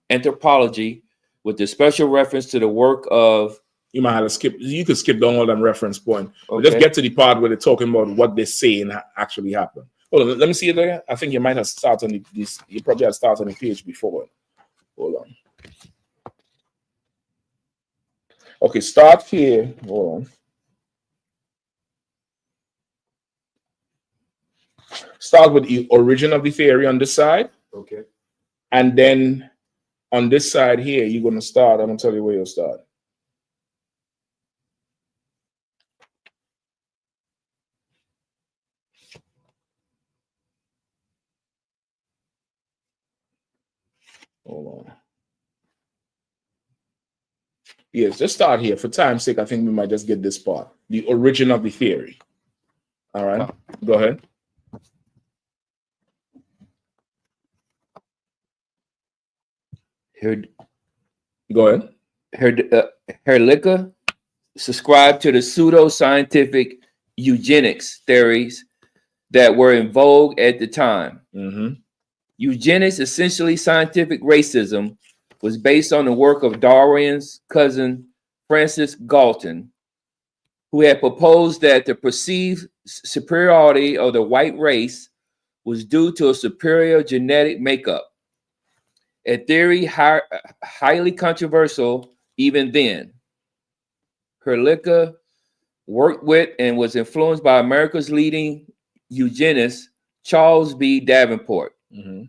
Anthropology, with the special reference to the work of... You might have to skip. You could skip down all them reference point. Okay. Let's get to the part where they're talking about what they say and actually happened. Hold on, let me see it there. I think you might have started on this. You probably have started on the page before. Hold on. Okay, start here. Hold on. Start with the origin of the theory on this side. Okay. And then on this side here, you're going to start. I'm going to tell you where you'll start. Hold on. Yes, just start here. For time's sake, I think we might just get this part. The origin of the theory. All right. Go ahead. Go ahead. Herlicka subscribed to the pseudo-scientific eugenics theories that were in vogue at the time. Mm-hmm. Eugenics, essentially scientific racism, was based on the work of Darwin's cousin Francis Galton, who had proposed that the perceived superiority of the white race was due to a superior genetic makeup, a theory highly controversial even then. Herlicker worked with and was influenced by America's leading eugenist, Charles B. Davenport. And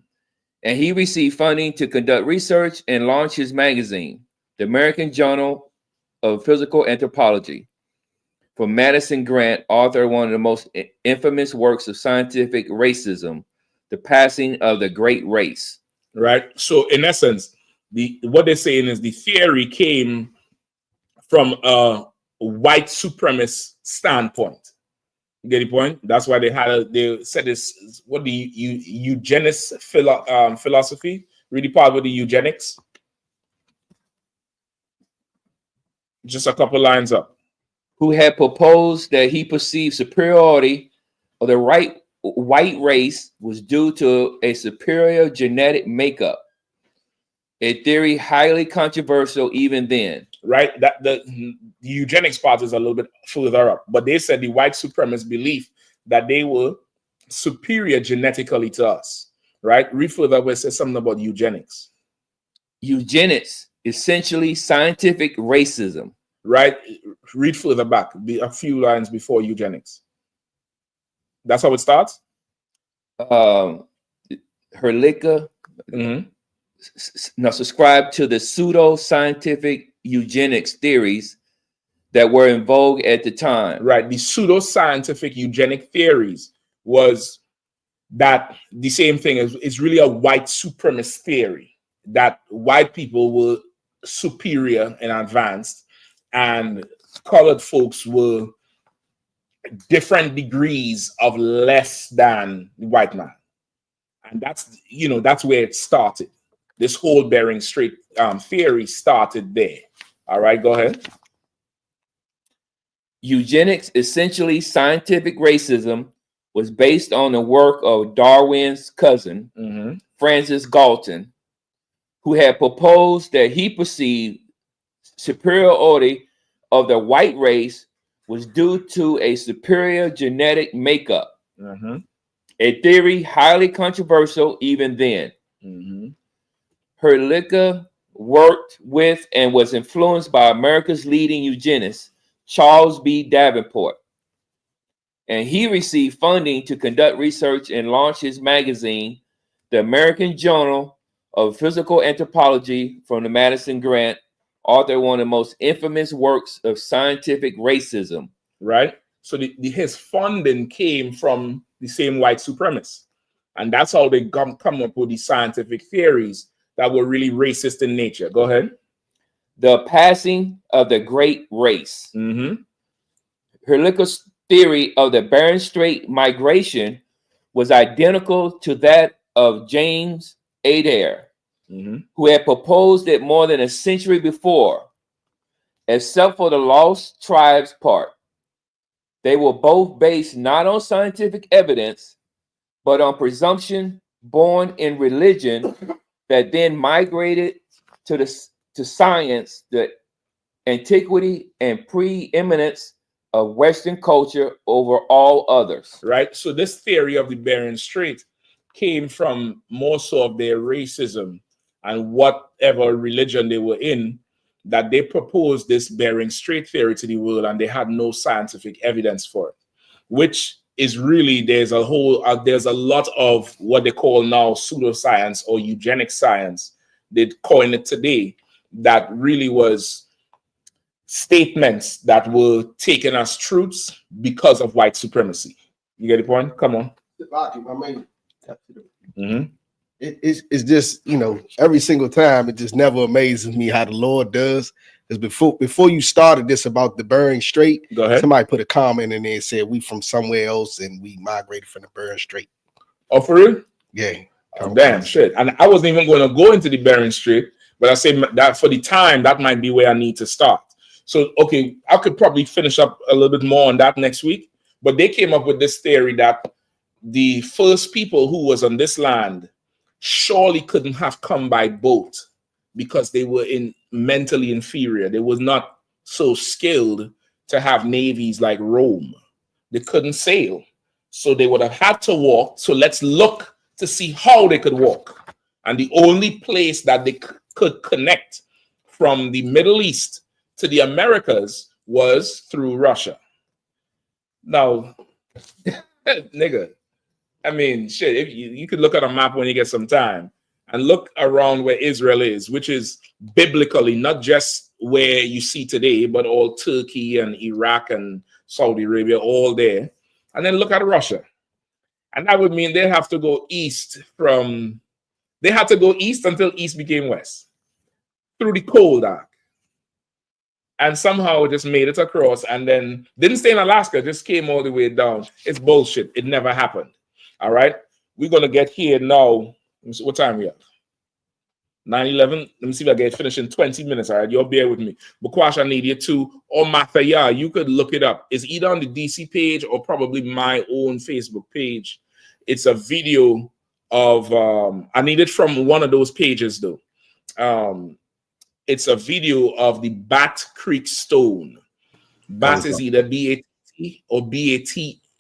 he received funding to conduct research and launch his magazine, the American Journal of Physical Anthropology, from Madison Grant, author of one of the most infamous works of scientific racism, The Passing of the Great Race. Right. So in essence, what they're saying is the theory came from a white supremacist standpoint. You get the point? That's why they said this. What the eugenics philosophy? Really part with the eugenics. Just a couple lines up. Who had proposed that he perceived superiority of the white race was due to a superior genetic makeup, a theory highly controversial even then. Right, that the eugenics part is a little bit further up, but they said the white supremacist belief that they were superior genetically to us. Right, read further where it says something about eugenics. Eugenics, essentially scientific racism. Right, read further back, a few lines before eugenics. That's how it starts. Herlicker now subscribed to the pseudo-scientific eugenics theories that were in vogue at the time. Right, the pseudo-scientific eugenic theories was that the same thing is really a white supremacist theory, that white people were superior and advanced and colored folks were different degrees of less than the white man. And that's where it started. This whole Bering Strait theory started there. All right, go ahead. Eugenics, essentially scientific racism, was based on the work of Darwin's cousin, Francis Galton, who had proposed that he perceived superiority of the white race was due to a superior genetic makeup, a theory highly controversial even then. Herlicker worked with and was influenced by America's leading eugenist, Charles B. Davenport, and he received funding to conduct research and launch his magazine, the American Journal of Physical Anthropology, from the Madison Grant, author of one of the most infamous works of scientific racism. Right? So his funding came from the same white supremacists. And that's how they come up with these scientific theories that were really racist in nature. Go ahead. The Passing of the Great Race. Herlicker's theory of the Bering Strait migration was identical to that of James Adair, who had proposed it more than a century before, except for the Lost Tribes part. They were both based not on scientific evidence, but on presumption born in religion that then migrated to science, the antiquity and preeminence of Western culture over all others. Right. So this theory of the Bering Strait came from more so of their racism and whatever religion they were in, that they proposed this Bering Strait theory to the world, and they had no scientific evidence for it, which is really, there's a lot of what they call now pseudoscience or eugenic science, they coin it today, that really was statements that were taken as truths because of white supremacy. You get the point? Come on. It's just, every single time, it just never amazes me how the Lord does. Because before you started this about the Bering Strait, somebody put a comment in there and said we from somewhere else and we migrated from the Bering Strait. Oh, for real? Yeah. Oh, damn, shit. And I wasn't even going to go into the Bering Strait, but I said that for the time, that might be where I need to start. So, okay, I could probably finish up a little bit more on that next week. But they came up with this theory that the first people who was on this land surely couldn't have come by boat because they were mentally inferior. They were not so skilled to have navies like Rome. They couldn't sail, so they would have had to walk. So let's look to see how they could walk. And the only place that they could connect from the Middle East to the Americas was through Russia. Now, nigga, I mean, shit, if you could look at a map when you get some time and look around where Israel is, which is biblically not just where you see today, but all Turkey and Iraq and Saudi Arabia, all there. And then look at Russia. And that would mean they have to go east from, they had to go east until east became west through the cold arc. And somehow just made it across and then didn't stay in Alaska, just came all the way down. It's bullshit. It never happened. All right. We're going to get here now. What time we have? 9:11. Let me see if I get finished in 20 minutes. All right. You'll bear with me. Bukwash, I need you to, or Mathaya, you could look it up. It's either on the DC page or probably my own Facebook page. It's a video of, I need it from one of those pages though. It's a video of the Bat Creek Stone. Bat is either B-A-T or B-A-T-H.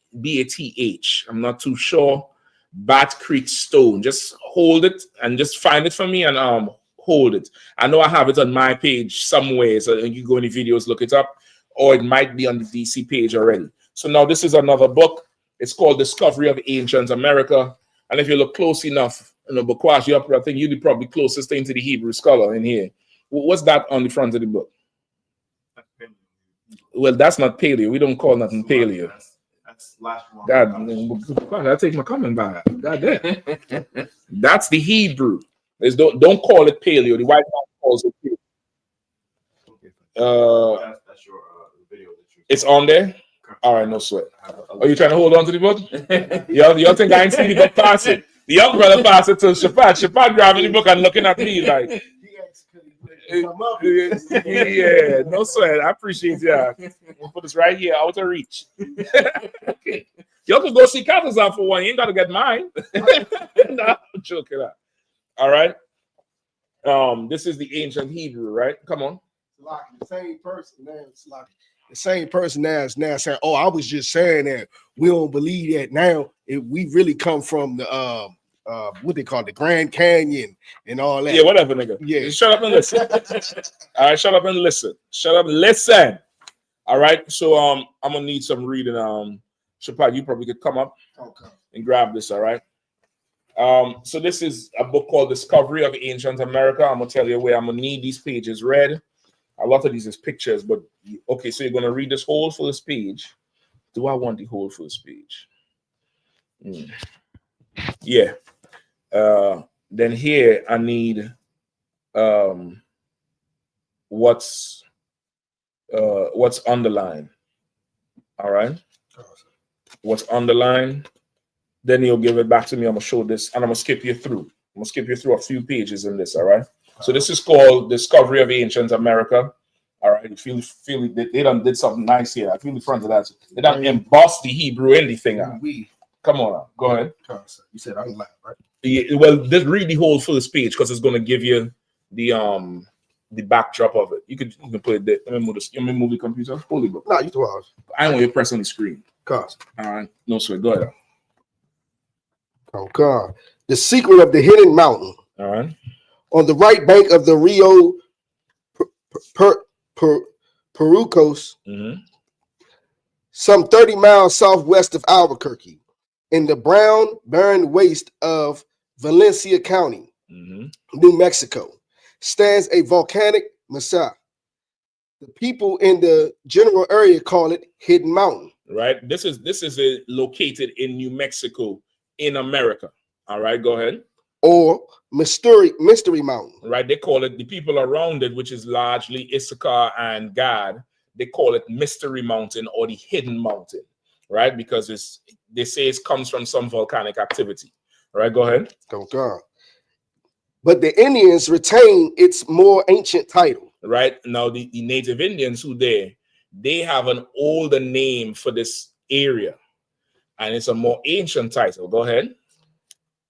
I'm not too sure. Bat Creek Stone. Just hold it and just find it for me and hold it. I know I have it on my page somewhere, so you go in the videos, look it up, or it might be on the DC page already. So now this is another book. It's called Discovery of Ancient America. And if you look close enough, you know, Bukwash, I think you're the probably closest thing to the Hebrew scholar in here. What's that on the front of the book? Well, that's not paleo. We don't call nothing paleo. That's last one. God, I take my comment back. God damn. That's the Hebrew. Don't call it paleo. The white man calls it paleo. That's your video. It's on there? All right, no sweat. Are you trying to hold on to the book? Y'all think I ain't seen the book pass it? The young brother passed it to Shapad. Shapad grabbing the book and looking at me like, yeah, no sweat. I appreciate that. We'll put this right here, out of reach. Okay. Y'all can go see Catholics out for one. You ain't got to get mine. No, I'm joking out. All right. This is the ancient Hebrew, right? Come on. Like the same person now. It's like the same person now is now saying, "Oh, I was just saying that we don't believe that now. We really come from the what they call the Grand Canyon and all that." Yeah, whatever, nigga. Yeah, shut up and listen. All right, shut up and listen. Shut up and listen. All right, so I'm gonna need some reading. Shapad, you probably could come up and grab this. All right. So this is a book called Discovery of Ancient America. I'm gonna tell you where I'm gonna need these pages read. A lot of these is pictures, but okay, so you're gonna read this whole first page. Do I want the whole first page? Yeah. Then here I need what's underlined. All right. What's underlined. Then you'll give it back to me. I'm gonna show this, and I'm gonna skip you through. I'm gonna skip you through a few pages in this. All right. So this is called Discovery of Ancient America. All right. You feel they done did something nice here. I feel the front of that. They done embossed the Hebrew in the thing. Come on now. Go ahead. You said I'm loud, right? Yeah, well, just read the whole first page because it's going to give you the backdrop of it. You can put it there. Let me move the computer. Hold it, bro. No, you do ours. I want you to press on the screen. Cause. All right. No sweat. Go ahead. Oh God. The secret of the hidden mountain. All right. On the right bank of the Rio Perucos, some 30 miles southwest of Albuquerque, in the brown, barren waste of Valencia County, New Mexico, stands a volcanic mesa. The people in the general area call it Hidden Mountain. Right. This is located in New Mexico in America. All right. Go ahead. Or Mystery Mountain. Right. They call it, the people around it, which is largely Issachar and Gad, they call it Mystery Mountain or the Hidden Mountain. Right. Because they say it comes from some volcanic activity. All right. Go ahead. Oh God. But the Indians retain its more ancient title. Right. Now, the native Indians who they have an older name for this area. And it's a more ancient title. Go ahead.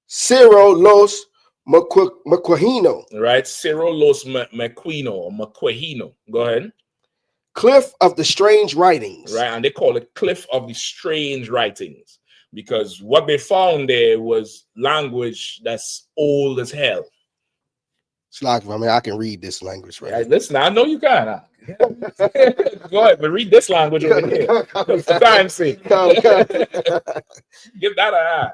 Cerro Los Maquahino. Right. Cerro Los Maquino or Maquahino. Go ahead. Cliff of the Strange Writings. Right, and they call it Cliff of the Strange Writings because what they found there was language that's old as hell. It's like, I mean, I can read this language, right? Yeah, listen, I know you can. Go ahead, but read this language over here. For time's sake. Give that a eye.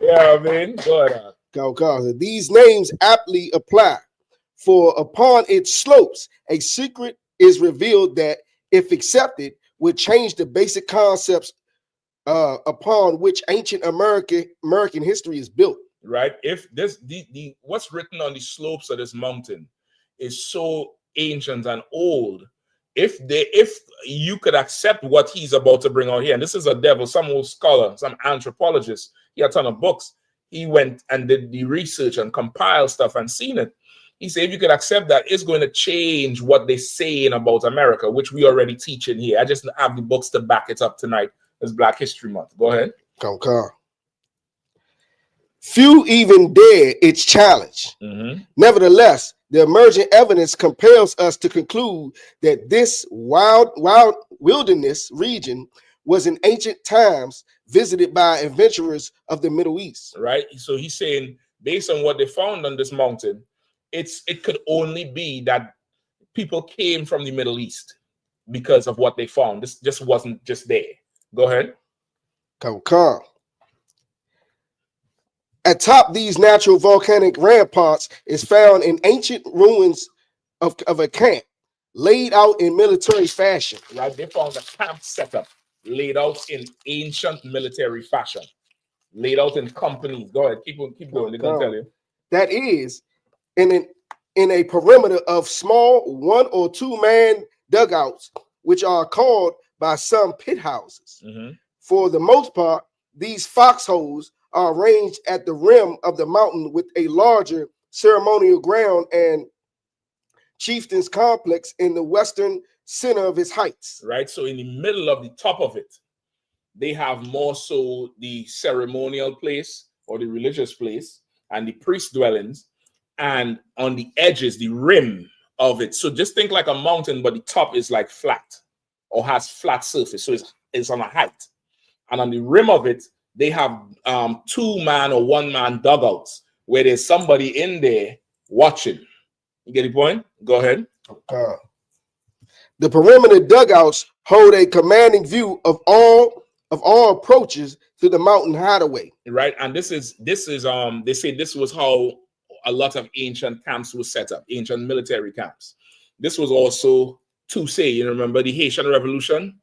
Yeah, I mean, go ahead. These names aptly apply, for upon its slopes, a secret is revealed that, if accepted, would change the basic concepts upon which ancient American history is built. Right? If this the what's written on the slopes of this mountain is so ancient and old, if you could accept what he's about to bring out here, and this is a devil, some old scholar, some anthropologist, he had a ton of books. He went and did the research and compiled stuff and seen it. He said, if you could accept that, it's going to change what they're saying about America, which we already teach in here. I just have the books to back it up tonight. It's Black History Month. Go ahead. Few even dare its challenge. Nevertheless, the emerging evidence compels us to conclude that this wild wilderness region was in ancient times visited by adventurers of the Middle East. Right. So he's saying, based on what they found on this mountain, it could only be that people came from the Middle East because of what they found. This just wasn't just there. Go ahead. Atop these natural volcanic ramparts is found in ancient ruins of a camp laid out in military fashion. Right, they found a camp setup laid out in ancient military fashion, laid out in companies. Go ahead, keep going. They're gonna tell you. That is in a perimeter of small 1 or 2 man dugouts, which are called by some pit houses. For the most part, these foxholes are arranged at the rim of the mountain with a larger ceremonial ground and chieftain's complex in the western center of its heights. Right, so in the middle of the top of it, they have more so the ceremonial place or the religious place and the priest dwellings, and on the edges, the rim of it. So just think like a mountain, but the top is like flat or has flat surface, so it's on a height, and on the rim of it, they have 2-man or 1-man dugouts where there's somebody in there watching. You get the point? Go ahead. The perimeter dugouts hold a commanding view of all approaches to the mountain hideaway. Right, and this is they say this was how a lot of ancient camps were set up, ancient military camps. This was also Toussaint. You remember the Haitian Revolution?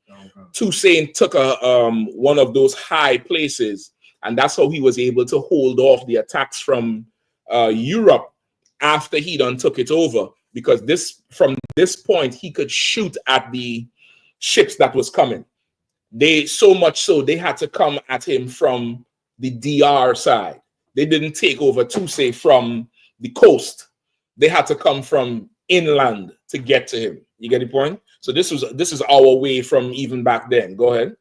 Toussaint took one of those high places, and that's how he was able to hold off the attacks from Europe after he done took it over, because from this point he could shoot at the ships that was coming. So much so they had to come at him from the DR side. They didn't take over Toussaint from the coast. They had to come from inland to get to him. You get the point? So this is our way from even back then. Go ahead.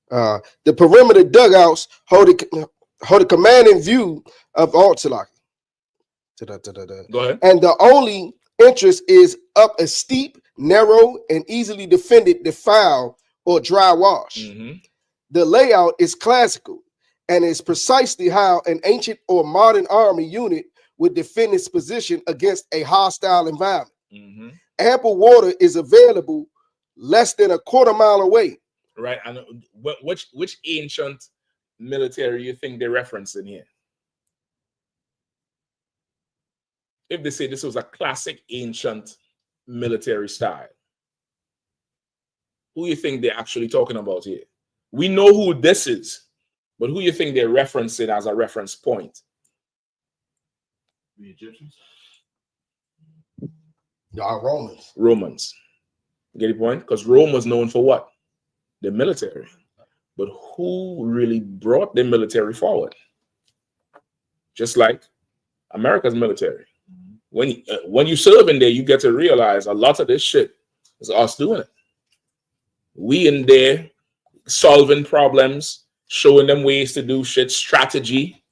The perimeter dugouts hold a commanding view of Altalaki. Go ahead. And the only entrance is up a steep, narrow, and easily defended defile or dry wash. The layout is classical and is precisely how an ancient or modern army unit would defend its position against a hostile environment. Ample water is available less than a quarter mile away. Right, and which ancient military you think they reference in here? If they say this was a classic ancient military style, who you think they're actually talking about here? We know who this is, but who you think they're referencing as a reference point? The Egyptians? Romans. Romans. You get the point? Because Rome was known for what? The military. But who really brought the military forward? Just like America's military. When you serve in there, you get to realize a lot of this shit is us doing it. We in there solving problems, showing them ways to do shit, strategy,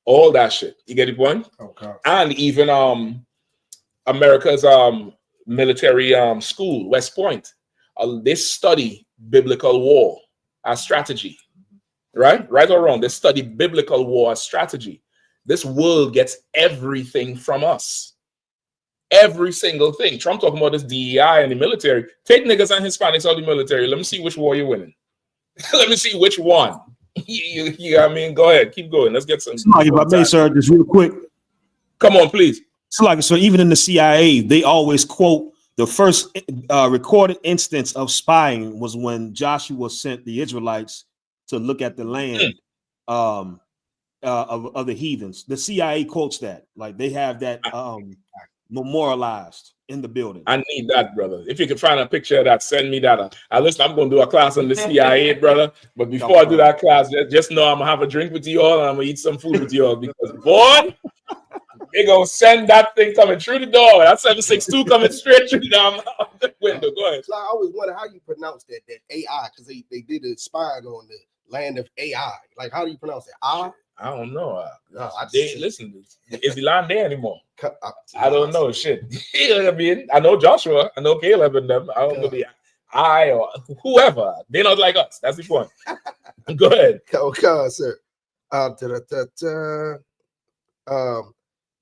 all that shit. You get the point? Okay. And even America's military school, West Point. They study biblical war as strategy, right? Right or wrong, they study biblical war as strategy. This world gets everything from us. Every single thing. Trump talking about this DEI and the military. Take niggas and Hispanics out of the military. Let me see which war you're winning. Let me see which one. I mean, go ahead, keep going. Let's get some. If I may, sir, just real quick. Come on, please. So even in the CIA, they always quote the first recorded instance of spying was when Joshua sent the Israelites to look at the land of the heathens. The CIA quotes that, like they have that memorialized in the building. I need that, brother. If you can find a picture of that, send me that. Listen, I'm going to do a class on the CIA, brother. But before I do that class, just know I'm going to have a drink with you all and I'm going to eat some food with you all because, boy, they going to send that thing coming through the door. That 762 coming straight through the window. Go ahead. I always wonder how you pronounce that AI, because they did a spying on the land of AI. Like, how do you pronounce it? I don't know. Listen, is the land there anymore? I don't know. Shit. I mean, I know Joshua, I know Caleb and them. I don't know the I or whoever. They're not like us. That's the point. Go ahead. Okay, sir.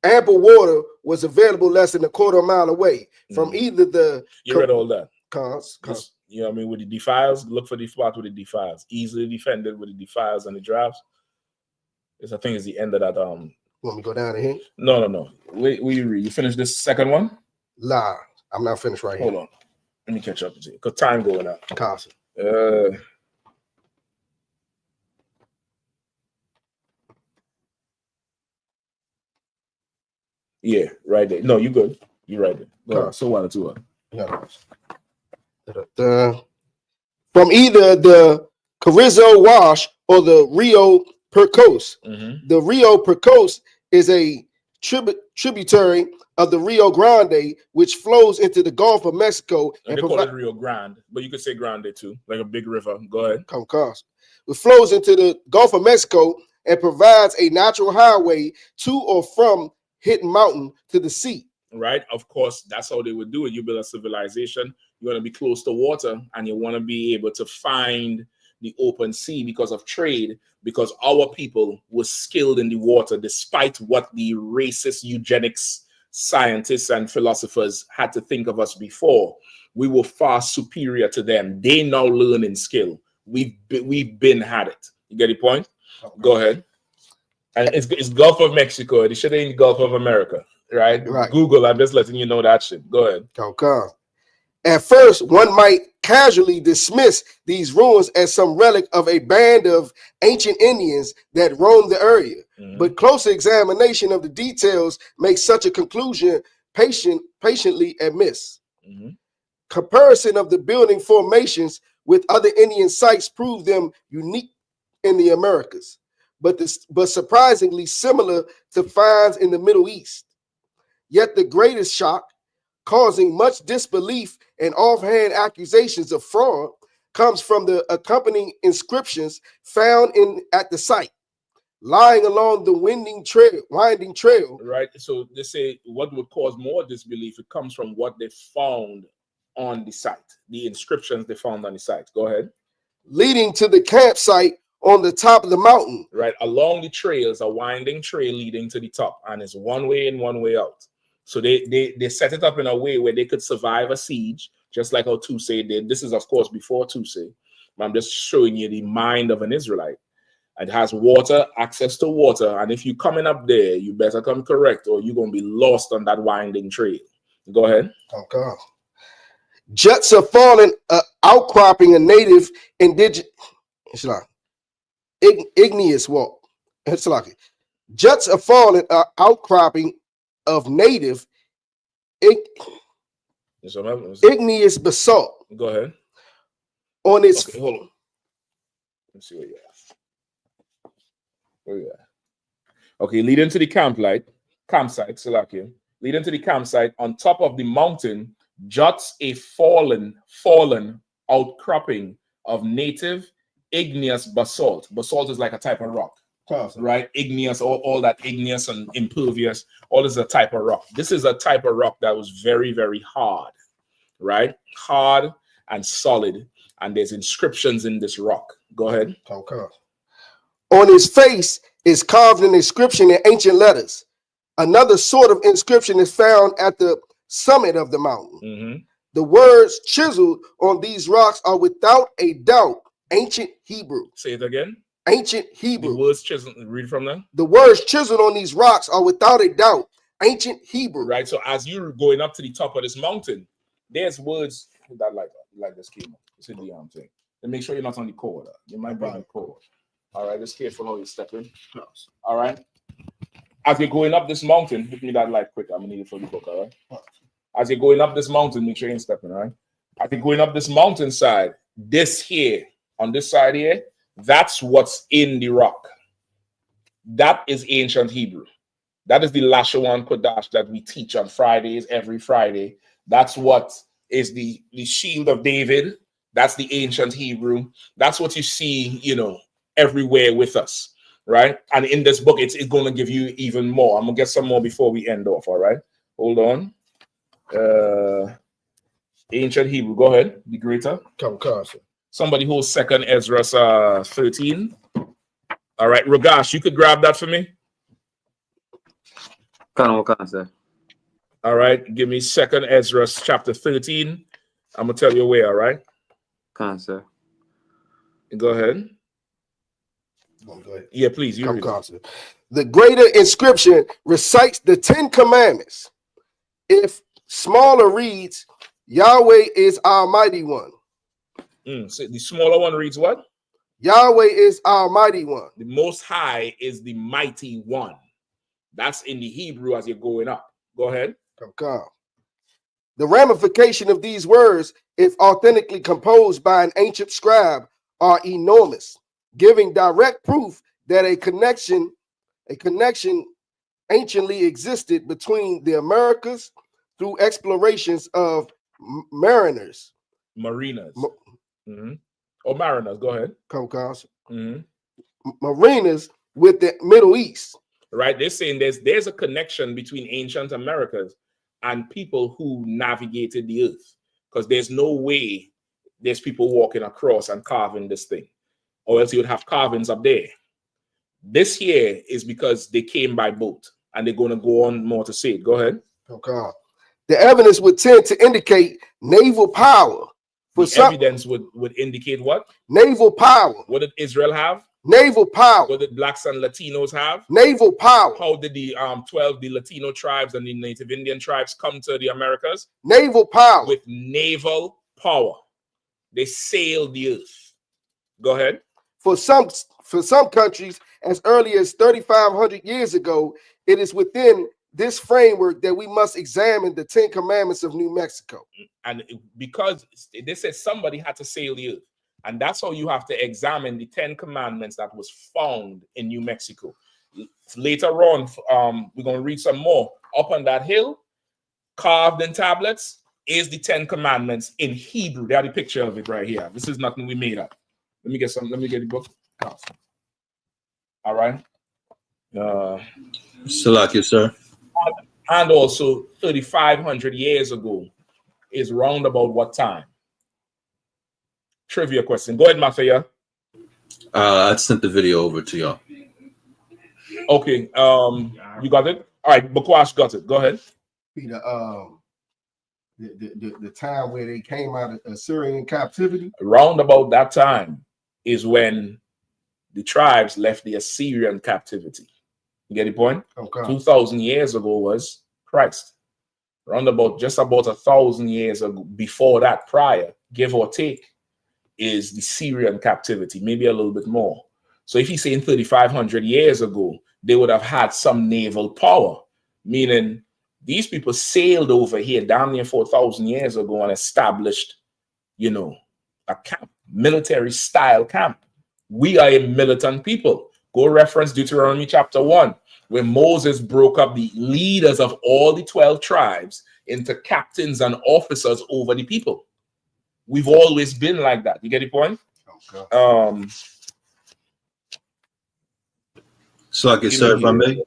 Ample water was available less than a quarter mile away from either the. You read all that. You know what I mean? With the defiles, look for the spot with the defiles. Easily defended with the defiles and the drafts. I think it's the end of that. Want me to go down here? No. Wait, you finish this second one? Nah, I'm not finished right here. Hold on. Let me catch up with you. Because time going out. Constant. Yeah, right there. No, you good. You right there. So what to it? From either the Carrizo Wash or the Rio Pecos. The Rio Pecos is a tributary of the Rio Grande, which flows into the Gulf of Mexico. And they call it Rio Grande, but you could say Grande too, like a big river. Go ahead. It flows into the Gulf of Mexico and provides a natural highway to or from Hidden Mountain to the sea. Right, of course, that's how they would do it. You build a civilization, you want to be close to water, and you want to be able to find the open sea because of trade, because our people were skilled in the water, despite what the racist eugenics scientists and philosophers had to think of us before. We were far superior to them. They now learn in skill. We've been had it. You get the point? Okay. Go ahead. And it's Gulf of Mexico. It should ain't Gulf of America, right? Google, I'm just letting you know that shit. Go ahead. Okay. At first, one might casually dismiss these ruins as some relic of a band of ancient Indians that roamed the area. But closer examination of the details makes such a conclusion patiently amiss. Comparison of the building formations with other Indian sites prove them unique in the Americas, but surprisingly similar to finds in the Middle East. Yet the greatest shock, causing much disbelief and offhand accusations of fraud, comes from the accompanying inscriptions found at the site, lying along the winding trail. Right. So they say what would cause more disbelief, it comes from what they found on the site, the inscriptions they found on the site. Go ahead. Leading to the campsite on the top of the mountain. Right. Along the trail is a winding trail leading to the top, and it's one way in, one way out. So they set it up in a way where they could survive a siege, just like how Tusey did. This is, of course, before Tusey. I'm just showing you the mind of an Israelite. It has water, access to water, and if you're coming up there, you better come correct, or you're going to be lost on that winding trail. Go ahead. Okay. Juts are falling, outcropping a native indigenous igneous wall. Juts are falling, outcropping of native igneous basalt. Go ahead. On its hold on. Let's see what you have. Where you at? Okay, leading to the campsite, leading to the campsite on top of the mountain, juts a fallen outcropping of native igneous basalt. Basalt is like a type of rock. right? Igneous, all that igneous and impervious, all is a type of rock. This is a type of rock that was very, very hard, right? Hard and solid, and there's inscriptions in this rock. Go ahead. On his face is carved an inscription in ancient letters. Another sort of inscription is found at the summit of the mountain. The words chiseled on these rocks are without a doubt ancient Hebrew. Say it again. Ancient Hebrew. The words chiseled, read from them. The words chiseled on these rocks are without a doubt ancient Hebrew. Right. So as you're going up to the top of this mountain, there's words that like this came up. It's in the arm thing. And make sure you're not on the cord. You might be on the cord. All right. Just careful how you step in. All right. As you're going up this mountain, hit me that light quick. I'm gonna need it for the book. All right. As you're going up this mountain, make sure you ain't stepping. All right. As you're going up this mountainside, this here on this side here, that's what's in the rock. That is ancient Hebrew. That is the Lashawan Kodash that we teach on Fridays, every Friday. That's what is the shield of David. That's the ancient Hebrew. That's what you see, everywhere with us, right? And in this book, it's going to give you even more. I'm going to get some more before we end off, all right? Hold on. Ancient Hebrew. Go ahead. Be greater. Somebody hold 2nd Ezra 13. All right, Ragash, you could grab that for me. All right, give me 2nd Ezra chapter 13. I'm gonna tell you where. All right. Sir. Go ahead. Go ahead. Yeah, please. You read it. The greater inscription recites the 10 commandments. If smaller reads, Yahweh is our mighty one. So the smaller one reads what? Yahweh is our mighty one. The Most High is the mighty one. That's in the Hebrew as you're going up. Go ahead. The ramification of these words, if authentically composed by an ancient scribe, are enormous, giving direct proof that a connection anciently existed between the Americas through explorations of mariners. Or mariners, go ahead. Mariners with the Middle East. Right, they're saying there's a connection between ancient Americas and people who navigated the earth, because there's no way there's people walking across and carving this thing, or else you would have carvings up there. This here is because they came by boat, and they're going to go on more to say it. Go ahead. The evidence would tend to indicate naval power. Evidence would indicate what? Naval power. What did Israel have? Naval power. What did blacks and Latinos have? Naval power. How did the 12 Latino tribes and the Native Indian tribes come to the Americas? Naval power. With naval power. They sailed the earth. Go ahead. For some countries, as early as 3,500 years ago, it is within this framework that we must examine the 10 commandments of New Mexico. And because they said somebody had to sail the earth. And that's how you have to examine the 10 commandments that was found in New Mexico. Later on, we're going to read some more. Up on that hill, carved in tablets, is the 10 commandments in Hebrew. They have the picture of it right here. This is nothing we made up. Let me get the book. All right. Salaki, sir. And also 3,500 years ago is round about what time? Trivia question. Go ahead, Mafia. I sent the video over to y'all. Okay. You got it? All right. Bakwash got it. Go ahead. The time where they came out of Assyrian captivity. Round about that time is when the tribes left the Assyrian captivity. You get the point? Okay. 2,000 years ago was Christ. Round about just about 1,000 years ago, before that, prior, give or take, is the Syrian captivity, maybe a little bit more. So if he's saying 3,500 years ago, they would have had some naval power, meaning these people sailed over here damn near 4,000 years ago and established, a camp, military style camp. We are a militant people. Go reference Deuteronomy chapter 1, where Moses broke up the leaders of all the 12 tribes into captains and officers over the people. We've always been like that. You get the point? Okay. So I can sir, if I may.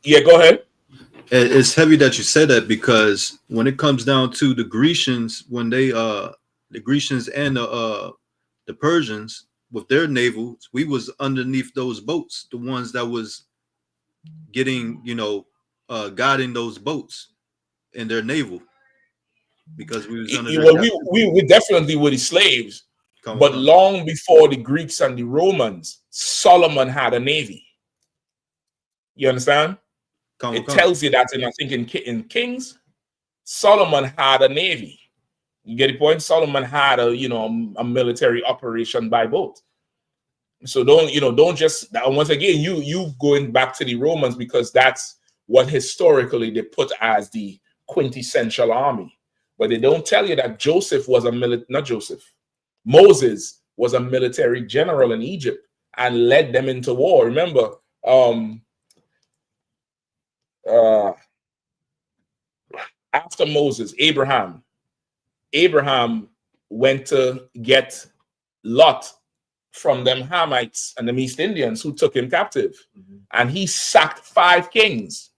Yeah, go ahead. It's heavy that you said that because when it comes down to the Grecians, when they the Grecians and the Persians with their navals, we was underneath those boats, the ones that was getting, guiding those boats in their naval, because we was under their Well, we definitely were the slaves, but long before the Greeks and the Romans, Solomon had a navy. You understand? It tells you that I think in Kings, Solomon had a navy. You get the point? Solomon had a military operation by boat. So don't just, once again, you going back to the Romans, because that's what historically they put as the quintessential army. But they don't tell you that Moses was a military general in Egypt and led them into war. Remember, after Moses, Abraham went to get Lot from them Hamites and the East Indians who took him captive, and he sacked 5 kings.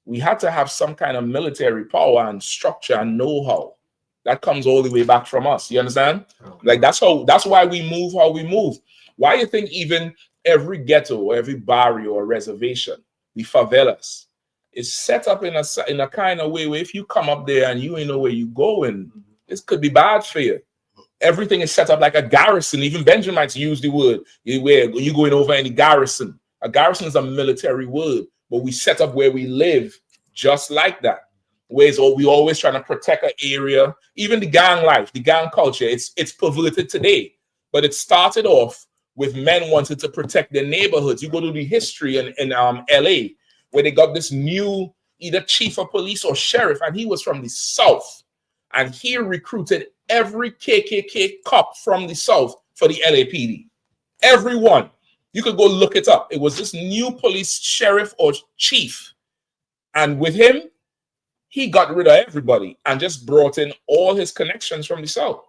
We had to have some kind of military power and structure and know-how. That comes all the way back from us. You understand? Like that's why we move how we move. Why you think even every ghetto or every barrio or reservation, the favelas, is set up in a kind of way where if you come up there and you ain't know where you going, this could be bad for you. Everything is set up like a garrison. Even Benjamites use the word where you going over any garrison. A garrison is a military word, but we set up where we live just like that. Whereas we always trying to protect an area. Even the gang life, the gang culture, it's perverted today. But it started off with men wanting to protect their neighborhoods. You go to the history in LA, where they got this new either chief of police or sheriff, and he was from the South. And he recruited every KKK cop from the South for the LAPD. Everyone. You could go look it up. It was this new police sheriff or chief. And with him, he got rid of everybody and just brought in all his connections from the South.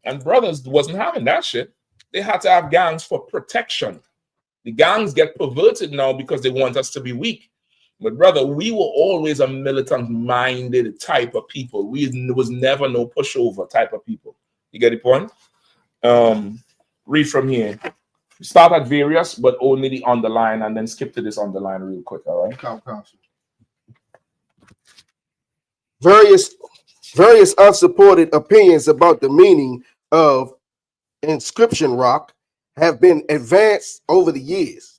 And brothers wasn't having that shit. They had to have gangs for protection. The gangs get perverted now because they want us to be weak. But brother, we were always a militant-minded type of people. There was never no pushover type of people. You get the point? Read from here. Start at various, but only the underline, and then skip to this underline real quick, all right? Various unsupported opinions about the meaning of inscription rock have been advanced over the years.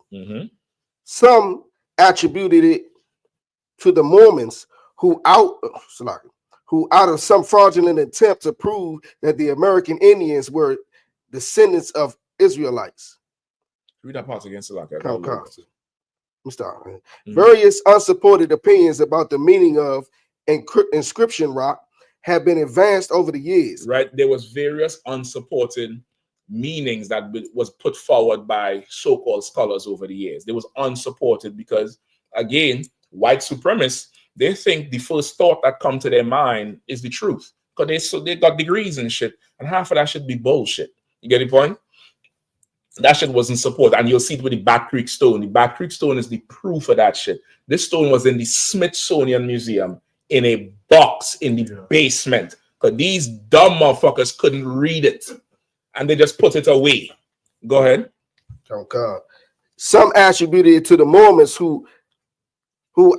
Some attributed it to the Mormons who out of some fraudulent attempt to prove that the American Indians were descendants of Israelites. Read that part again, Various unsupported opinions about the meaning of inscription rock have been advanced over the years. Right, there was various unsupported meanings that was put forward by so-called scholars over the years. There was unsupported because, again, white supremacists, they think the first thought that come to their mind is the truth, because they got degrees and shit, and half of that should be bullshit. You get the point? That shit wasn't supported, and you'll see it with the Bat Creek Stone. The Bat Creek Stone is the proof of that shit. This stone was in the Smithsonian Museum in a box in the basement, because these dumb motherfuckers couldn't read it, and they just put it away. Go ahead. Some attributed it to the Mormons who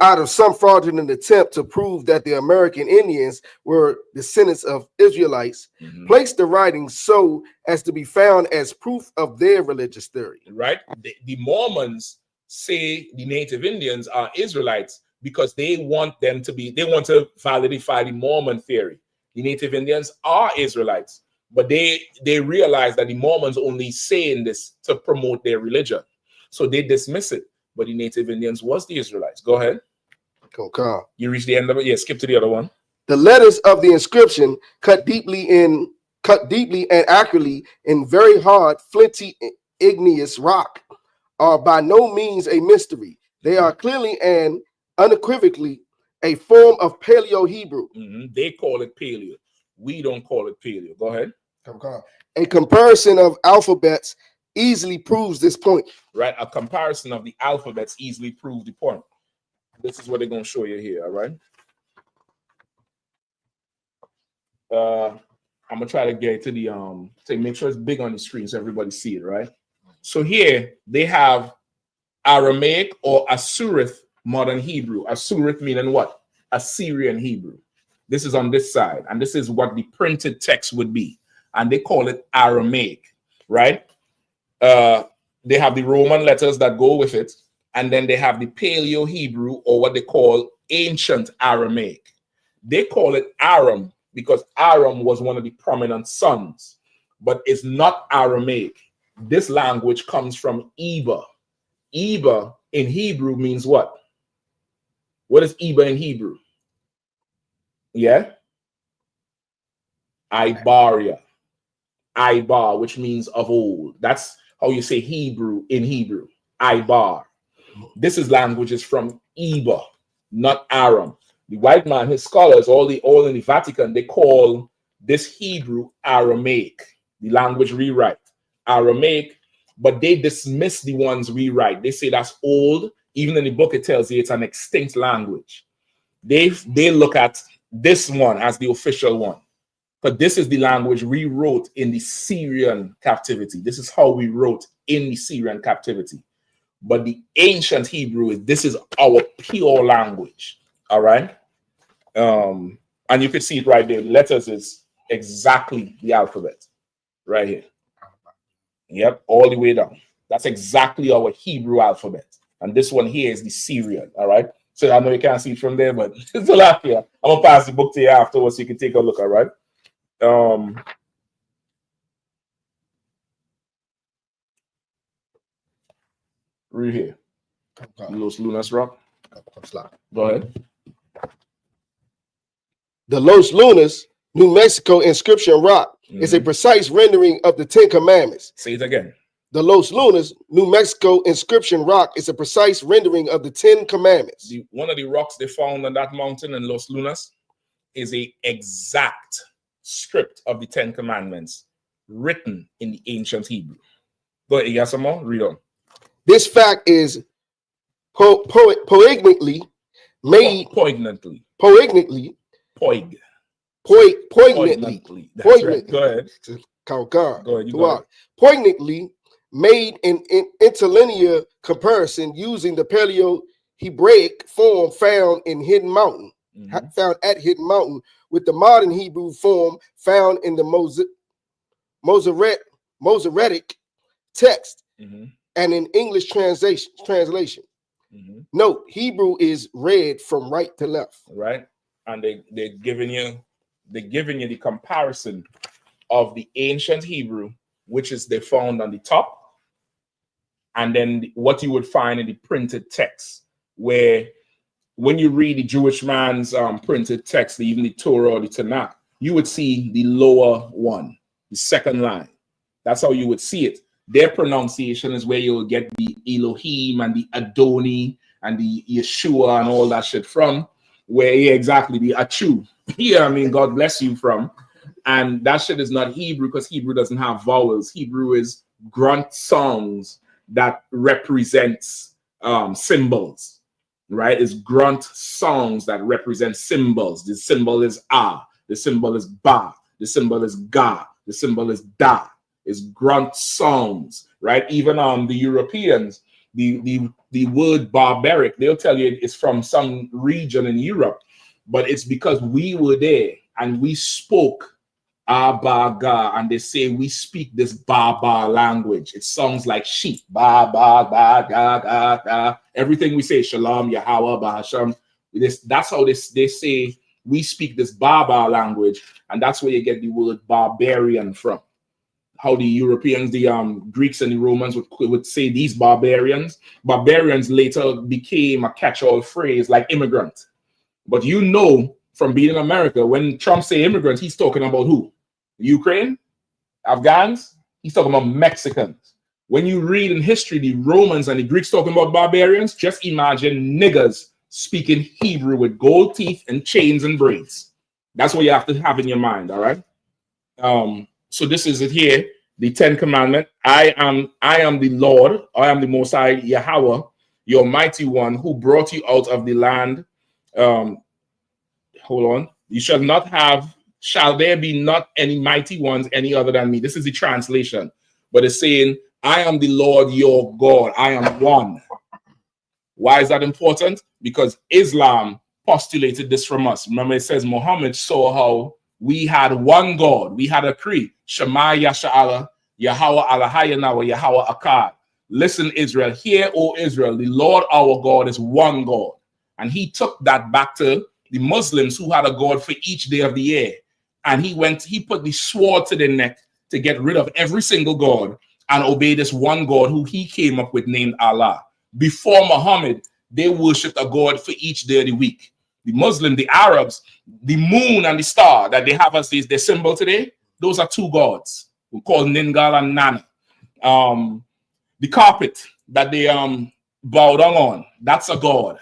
out of some fraudulent attempt to prove that the American Indians were descendants of Israelites, placed the writings so as to be found as proof of their religious theory. Right? The Mormons say the Native Indians are Israelites because they want to validify the Mormon theory. The Native Indians are Israelites, but they realize that the Mormons only saying this to promote their religion. So they dismiss it. But the Native Indians was the Israelites. Go ahead. You reach the end of it. Yeah, skip to the other one. The letters of the inscription cut deeply and accurately in very hard, flinty, igneous rock are by no means a mystery. They are clearly and unequivocally a form of Paleo-Hebrew. They call it Paleo. We don't call it Paleo. Go ahead. A comparison of alphabets easily proves this point. Right? A comparison of the alphabets easily proves the point. This is what they're going to show you here, all right? I'm gonna try to get to the to make sure it's big on the screen so everybody see it, right? So here they have Aramaic or Asurith modern Hebrew. Asurith meaning what? Assyrian Hebrew. This is on this side, and this is what the printed text would be, and they call it Aramaic, right? They have the Roman letters that go with it, and then they have the Paleo Hebrew, or what they call ancient Aramaic. They call it Aram because Aram was one of the prominent sons, but it's not Aramaic. This language comes from Eba. Eba in Hebrew means what? What is Eba in Hebrew? Yeah? Ibaria. Ibar, which means of old. That's how you say Hebrew in Hebrew. Ibar. This is languages from Eba, not Aram. The white man, his scholars, all in the Vatican, they call this Hebrew Aramaic, the language rewrite, Aramaic, but they dismiss the ones we write. They say that's old. Even in the book, it tells you it's an extinct language. They look at this one as the official one. But this is the language we wrote in the Syrian captivity. This is how we wrote in the Syrian captivity. But the ancient Hebrew, this is our pure language. All right. And you can see it right there. Letters is exactly the alphabet right here. Yep, all the way down. That's exactly our Hebrew alphabet. And this one here is the Syrian. All right. So I know you can't see it from there, but it's a lot here. I'm gonna pass the book to you afterwards so you can take a look. All right. Right here. Los Lunas Rock. Go ahead. The Los Lunas, New Mexico inscription rock is a precise rendering of the Ten Commandments. Say it again. The Los Lunas, New Mexico inscription rock is a precise rendering of the Ten Commandments. One of the rocks they found on that mountain in Los Lunas is a exact script of the Ten Commandments written in the ancient Hebrew. Go ahead, you got some more? Read on. This fact is poignantly made. Poignantly. Poignantly. Poignantly. That's right. Go ahead. Go ahead. Go ahead. Poignantly made in interlinear comparison using the Paleo Hebraic form found in Hidden Mountain, found at Hidden Mountain, with the modern Hebrew form found in the Masoretic text and in English translation. Note, Hebrew is read from right to left. Right, and they're giving you the comparison of the ancient Hebrew, which is they found on the top, and then what you would find in the printed text, where when you read the Jewish man's printed text, even the Torah or the Tanakh, you would see the lower one, the second line. That's how you would see it. Their pronunciation is where you will get the Elohim and the Adoni and the Yeshua and all that shit from, where exactly the Achu. Yeah, I mean, God bless you from. And that shit is not Hebrew because Hebrew doesn't have vowels. Hebrew is grunt songs that represents symbols, right? It's grunt songs that represent symbols. The symbol is Ah, the symbol is Ba, the symbol is Ga, the symbol is Da. It's grunt songs, right? Even the Europeans, the word barbaric, they'll tell you it's from some region in Europe, but it's because we were there and we spoke Abaga, and they say we speak this Baba language. It sounds like sheep. Ba ba ba ga ga ga. Everything we say, Shalom, Yahweh, Bahasham. That's how they say we speak this Baba language, and that's where you get the word barbarian from. How the Europeans, the Greeks and the Romans would say these barbarians. Barbarians later became a catch-all phrase like immigrant. But you know from being in America, when Trump say immigrants, he's talking about who? Ukraine? Afghans? He's talking about Mexicans. When you read in history, the Romans and the Greeks talking about barbarians, just imagine niggers speaking Hebrew with gold teeth and chains and braids. That's what you have to have in your mind, all right? So this is it here. the 10 Commandments. I am the Lord, I am the Most High Yahweh, your mighty one who brought you out of the land. Hold on. You shall not have, shall there be not any mighty ones any other than me. This is the translation, but it's saying, I am the Lord your God. I am one. Why is that important? Because Islam postulated this from us. Remember, it says Muhammad saw how we had one God. We had a creed. Shema Yasha'Allah, Yahweh Allahayana wa Yahweh Akkad. Listen, Israel. Hear, O Israel, the Lord our God is one God. And he took that back to the Muslims who had a God for each day of the year. And he put the sword to their neck to get rid of every single God and obey this one God who he came up with named Allah. Before Muhammad, they worshipped a God for each day of the week. The Muslim, the Arabs, the moon and the star that they have as their symbol today, those are two gods. We call Ningal and Nana. The carpet that they bow down on, that's a god.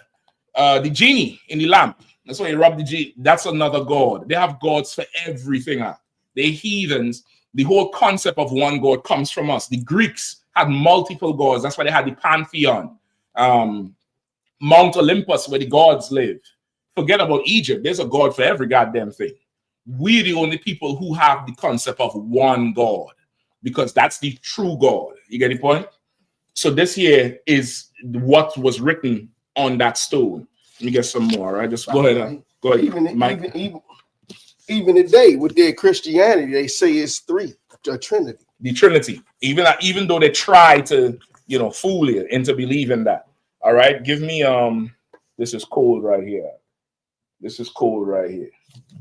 The genie in the lamp, that's why you rub the genie, that's another god. They have gods for everything. They're heathens. The whole concept of one god comes from us. The Greeks had multiple gods. That's why they had the Pantheon. Mount Olympus, where the gods live. Forget about Egypt. There's a god for every goddamn thing. We're the only people who have the concept of one God, because that's the true God. You get the point? So this here is what was written on that stone. Let me get some more. Right? Just go ahead. Go ahead. Even today with their Christianity, they say it's three, a Trinity. The Trinity. Even though they try to, fool you into believing that. All right. Give me this is cold right here. This is cold right here.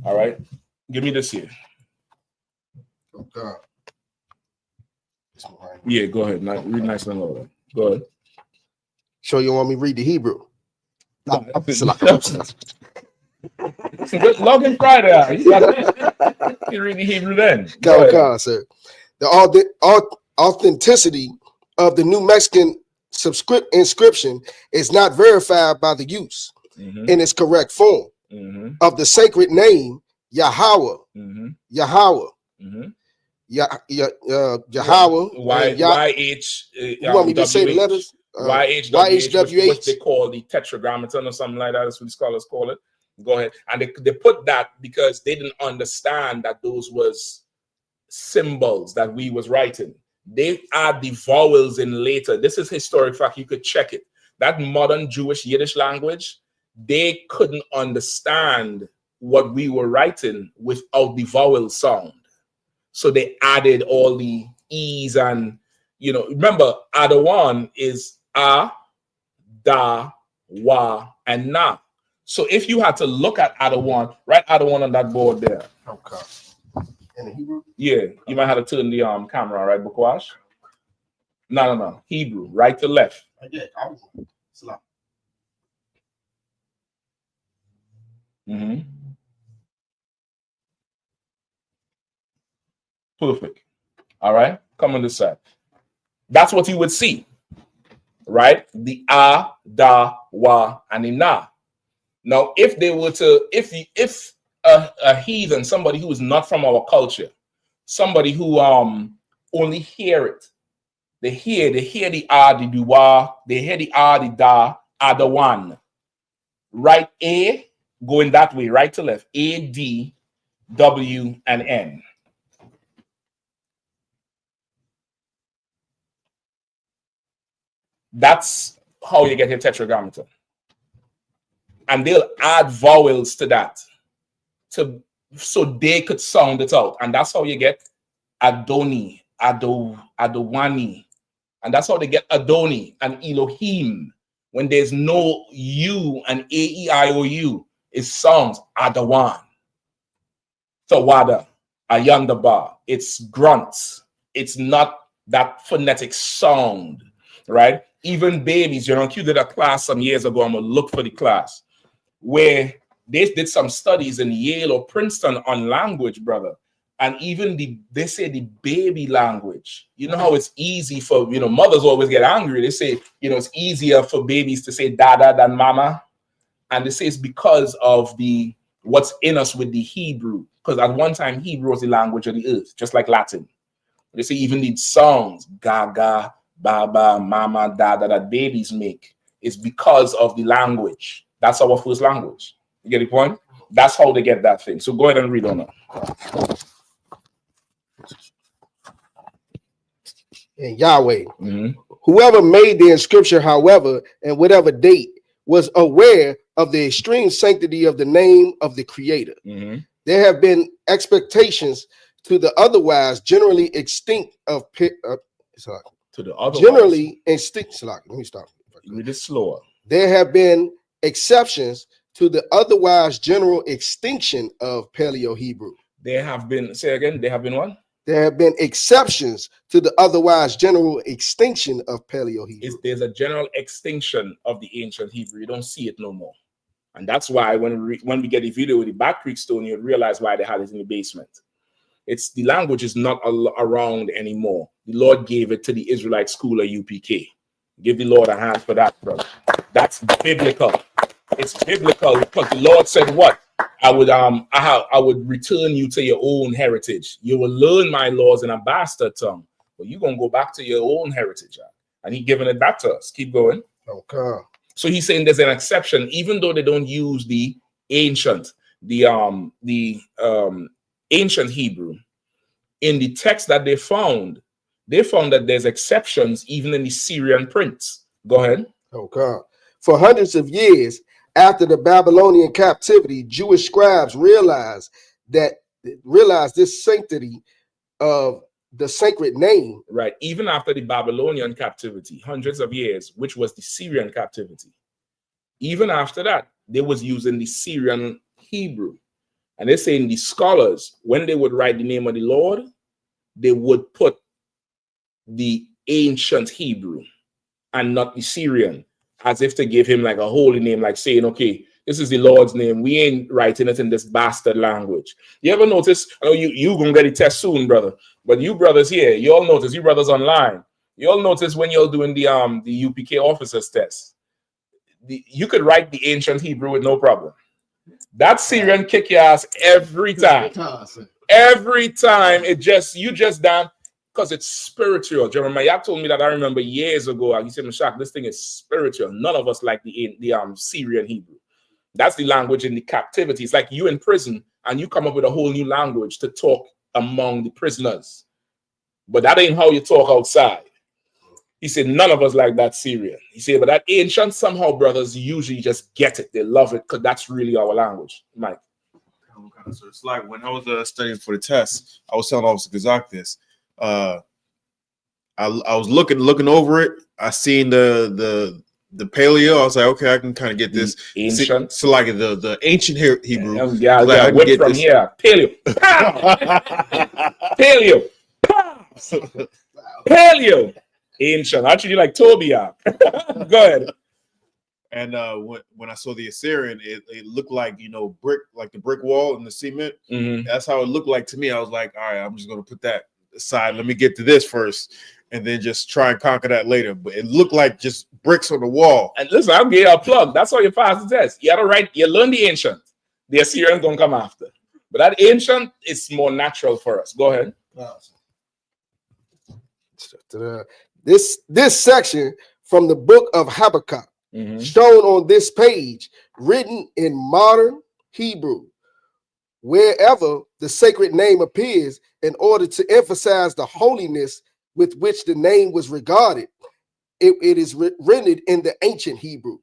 All right. Give me this here. Oh God. Yeah, go ahead. Read nice and low. Go ahead. So you want me to read the Hebrew? No, Log in Friday. You read the Hebrew then. God, sir. The authenticity of the New Mexican inscription is not verified by the use in its correct form of the sacred name Yahweh. Yahweh. Yahweh. YH. You want me to say the letters? YHWH, which they call the tetragrammaton or something like that. That's what the scholars call it. Go ahead. And they put that because they didn't understand that those was symbols that we was writing. They add the vowels in later. This is historic fact. You could check it. That modern Jewish Yiddish language, they couldn't understand what we were writing without the vowel sound. So they added all the E's and, remember, Adawan is A, Da, Wa, and Na. So if you had to look at Adawan, write Adawan on that board there. Okay. In the Hebrew? Yeah, you might have to turn the camera, right, Bukwash? No. Hebrew, right to left. I did. Salam. Perfect. All right, come on this side. That's what you would see, right? The A, Da, Wa, and the Na. Now, if they were to, if a heathen, somebody who is not from our culture, somebody who only hear it, they hear the A, the Wa, they hear the A, the Da, the one. Write A, going that way, right to left. A, D, W, and N. That's how you get your tetragrammaton. And they'll add vowels to that so they could sound it out. And that's how you get Adoni, Adowani. And that's how they get Adoni and Elohim. When there's no U and A-E-I-O-U, it sounds Adawan. Tawada, Ayandaba. It's grunts. It's not that phonetic sound, right? Even babies, Q did a class some years ago. I'm going to look for the class where they did some studies in Yale or Princeton on language, brother. And even they say the baby language, how it's easy for, mothers always get angry. They say, it's easier for babies to say dada than mama. And they say it's because of what's in us with the Hebrew. Because at one time, Hebrew was the language of the earth, just like Latin. They say even these songs, gaga, baba, mama, dada, that babies make, is because of the language. That's our first language. You get the point? That's how they get that thing. So go ahead and read on that. And Yahweh. Mm-hmm. Whoever made the inscription, however, and whatever date, was aware of the extreme sanctity of the name of the Creator. Mm-hmm. There have been expectations to the otherwise generally extinct of to the otherwise generally extinct. Let me stop. Read it slower. There have been exceptions to the otherwise general extinction of Paleo Hebrew. There have been, say again, there have been what? There have been exceptions to the otherwise general extinction of Paleo Hebrew. There's a general extinction of the ancient Hebrew. You don't see it no more. And that's why when we get the video with the Back Creek stone, you realize why they had it in the basement. It's the language is not around anymore. The Lord gave it to the Israelite school of UPK. Give the Lord a hand for that, brother. That's biblical. It's biblical because the Lord said what? I would return you to your own heritage. You will learn my laws in a bastard tongue, but you're gonna go back to your own heritage. And He's giving it back to us. Keep going. Okay. So He's saying there's an exception, even though they don't use the ancient, ancient Hebrew. In the text that they found that there's exceptions even in the Syrian prints. Go ahead. Okay. For hundreds of years after the Babylonian captivity, Jewish scribes realized this sanctity of the sacred name. Right. Even after the Babylonian captivity, hundreds of years, which was the Syrian captivity. Even after that, they was using the Syrian Hebrew. And they're saying the scholars, when they would write the name of the Lord, they would put the ancient Hebrew and not the Syrian, as if to give him like a holy name, like saying, okay, this is the Lord's name. We ain't writing it in this bastard language. You ever notice? I know you gonna get a test soon, brother. But you brothers here, you all notice, you brothers online, you all notice when you're doing the UPK officers test, you could write the ancient Hebrew with no problem. That Syrian kick your ass every time. Every time you just done because it's spiritual. Jeremiah told me that. I remember years ago. He said, Mashak, this thing is spiritual. None of us like the Syrian Hebrew. That's the language in the captivity. It's like you in prison and you come up with a whole new language to talk among the prisoners. But that ain't how you talk outside. He said, none of us like that Syrian. He said, but that ancient, somehow brothers usually just get it. They love it because that's really our language. Mike. So it's like when I was studying for the test, I was telling Officer Kazak this. I was looking over it. I seen the paleo. I was like, okay, I can kind of get this ancient. So like the ancient Hebrew. Yeah, like, I went from here. Paleo. Paleo. Paleo. Ancient. Actually, like Tobiah. Go ahead. And when I saw the Assyrian, it looked like, brick, like the brick wall and the cement. Mm-hmm. That's how it looked like to me. I was like, all right, I'm just going to put that aside. Let me get to this first and then just try and conquer that later. But it looked like just bricks on the wall. And listen, I'll give you a plug. That's how you pass the test. You gotta write, you learn the ancient. The Assyrian gonna come after. But that ancient is more natural for us. Go ahead. This section from the book of Habakkuk, shown on this page, written in modern Hebrew, wherever the sacred name appears, in order to emphasize the holiness with which the name was regarded, it is rendered in the ancient Hebrew,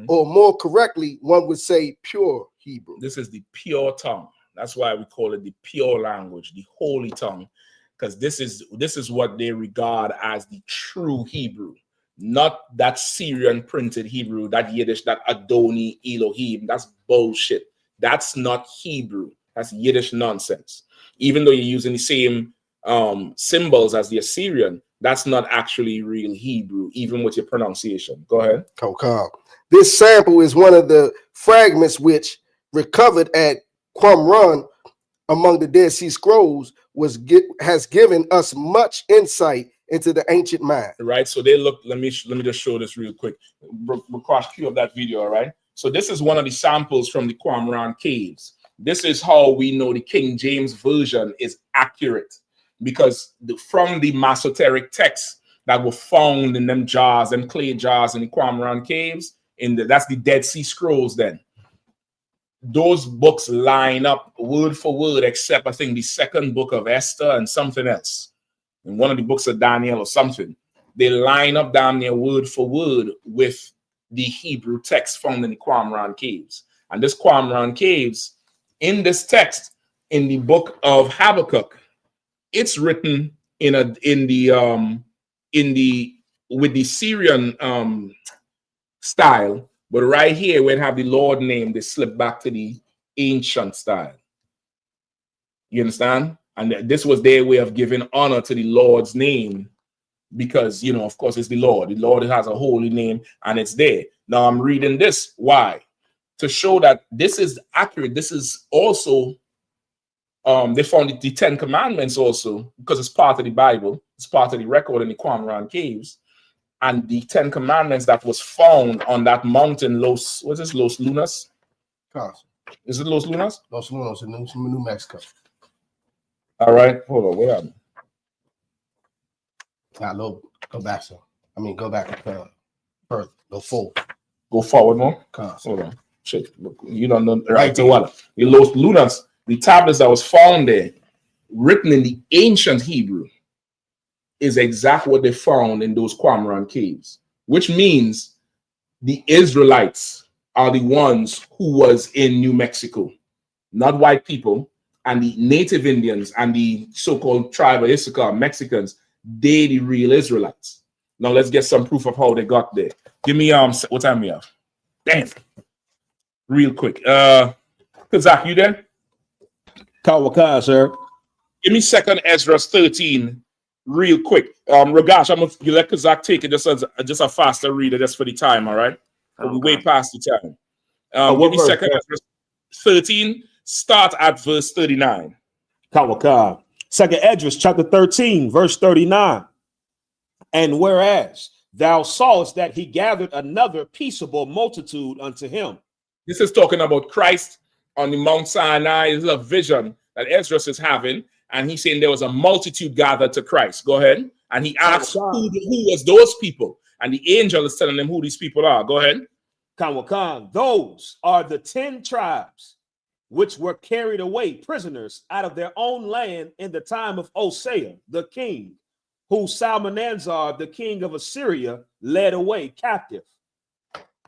or more correctly, one would say pure Hebrew. This is the pure tongue. That's why we call it the pure language, the holy tongue, because this is what they regard as the true Hebrew, not that Syrian printed Hebrew, that Yiddish, that Adoni Elohim. That's bullshit. That's not Hebrew. That's Yiddish nonsense. Even though you're using the same symbols as the Assyrian, that's not actually real Hebrew, even with your pronunciation. Go ahead. Okay. This sample is one of the fragments which, recovered at Qumran among the Dead Sea Scrolls, has given us much insight into the ancient mind. Right. So they look. Let me just show this real quick. We'll cross cue of that video. All right. So this is one of the samples from the Qumran caves. This is how we know the King James version is accurate. because from the Masoteric texts that were found in them jars, them clay jars in the Qumran caves, that's the Dead Sea Scrolls then. Those books line up word for word, except I think the second book of Esther and something else. In one of the books of Daniel or something. They line up down there word for word with the Hebrew text found in the Qumran caves. And this Qumran caves, in this text, in the book of Habakkuk, it's written with the Syrian style, but right here where it have the Lord name, they slip back to the ancient style. You understand? And this was their way of giving honor to the Lord's name, because, you know, of course, it's the Lord. The Lord has a holy name, and it's there. Now I'm reading this. Why? To show that this is accurate. This is also, they found the 10 Commandments also, because it's part of the Bible. It's part of the record in the Qumran caves. And the 10 Commandments that was found on that mountain, Los Lunas? Is it Los Lunas? Los Lunas in New Mexico. All right, hold on. What happened? Go back, sir. Go back further. Go forward. Go forward more? Hold on. Shit. You don't know. Right. So what? The Los Lunas, the tablets that was found there, written in the ancient Hebrew, is exactly what they found in those Qumran caves, which means the Israelites are the ones who was in New Mexico, not white people. And the native Indians and the so-called tribe of I.S.U.P.K, Mexicans, they the real Israelites. Now let's get some proof of how they got there. Give me what time we have? Damn. Real quick. Kazak, you there? Kawaka, sir. Give me 2nd Ezra 13, real quick. Ragash, you let Kazak take it just a faster reader, just for the time, all right? We way past the time. Give me 2nd Ezra 13. Start at verse 39. Kawaka. 2nd Esdras chapter 13, verse 39. And whereas thou sawest that he gathered another peaceable multitude unto him. This is talking about Christ on the Mount Sinai. This is a vision that Esdras is having. And he's saying there was a multitude gathered to Christ. Go ahead. And he asks who was those people. And the angel is telling them who these people are. Go ahead. Kanwakan, those are the 10 tribes which were carried away prisoners out of their own land in the time of Hosea, the king, who Salmanazar, the king of Assyria, led away captive.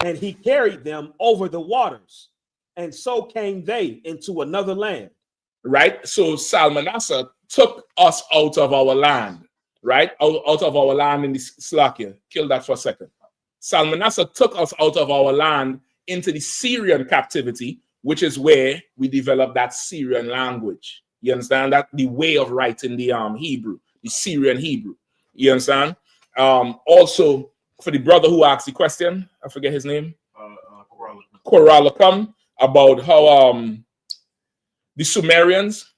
And he carried them over the waters. And so came they into another land. Right? So Salmanasar took us out of our land, right? Out of our land in the Slakia. Kill that for a second. Salmanasar took us out of our land into the Syrian captivity, which is where we developed that Syrian language. You understand that? The way of writing the Hebrew, the Syrian Hebrew. You understand? Also, for the brother who asked the question, I forget his name. Koralakam, about how the Sumerians,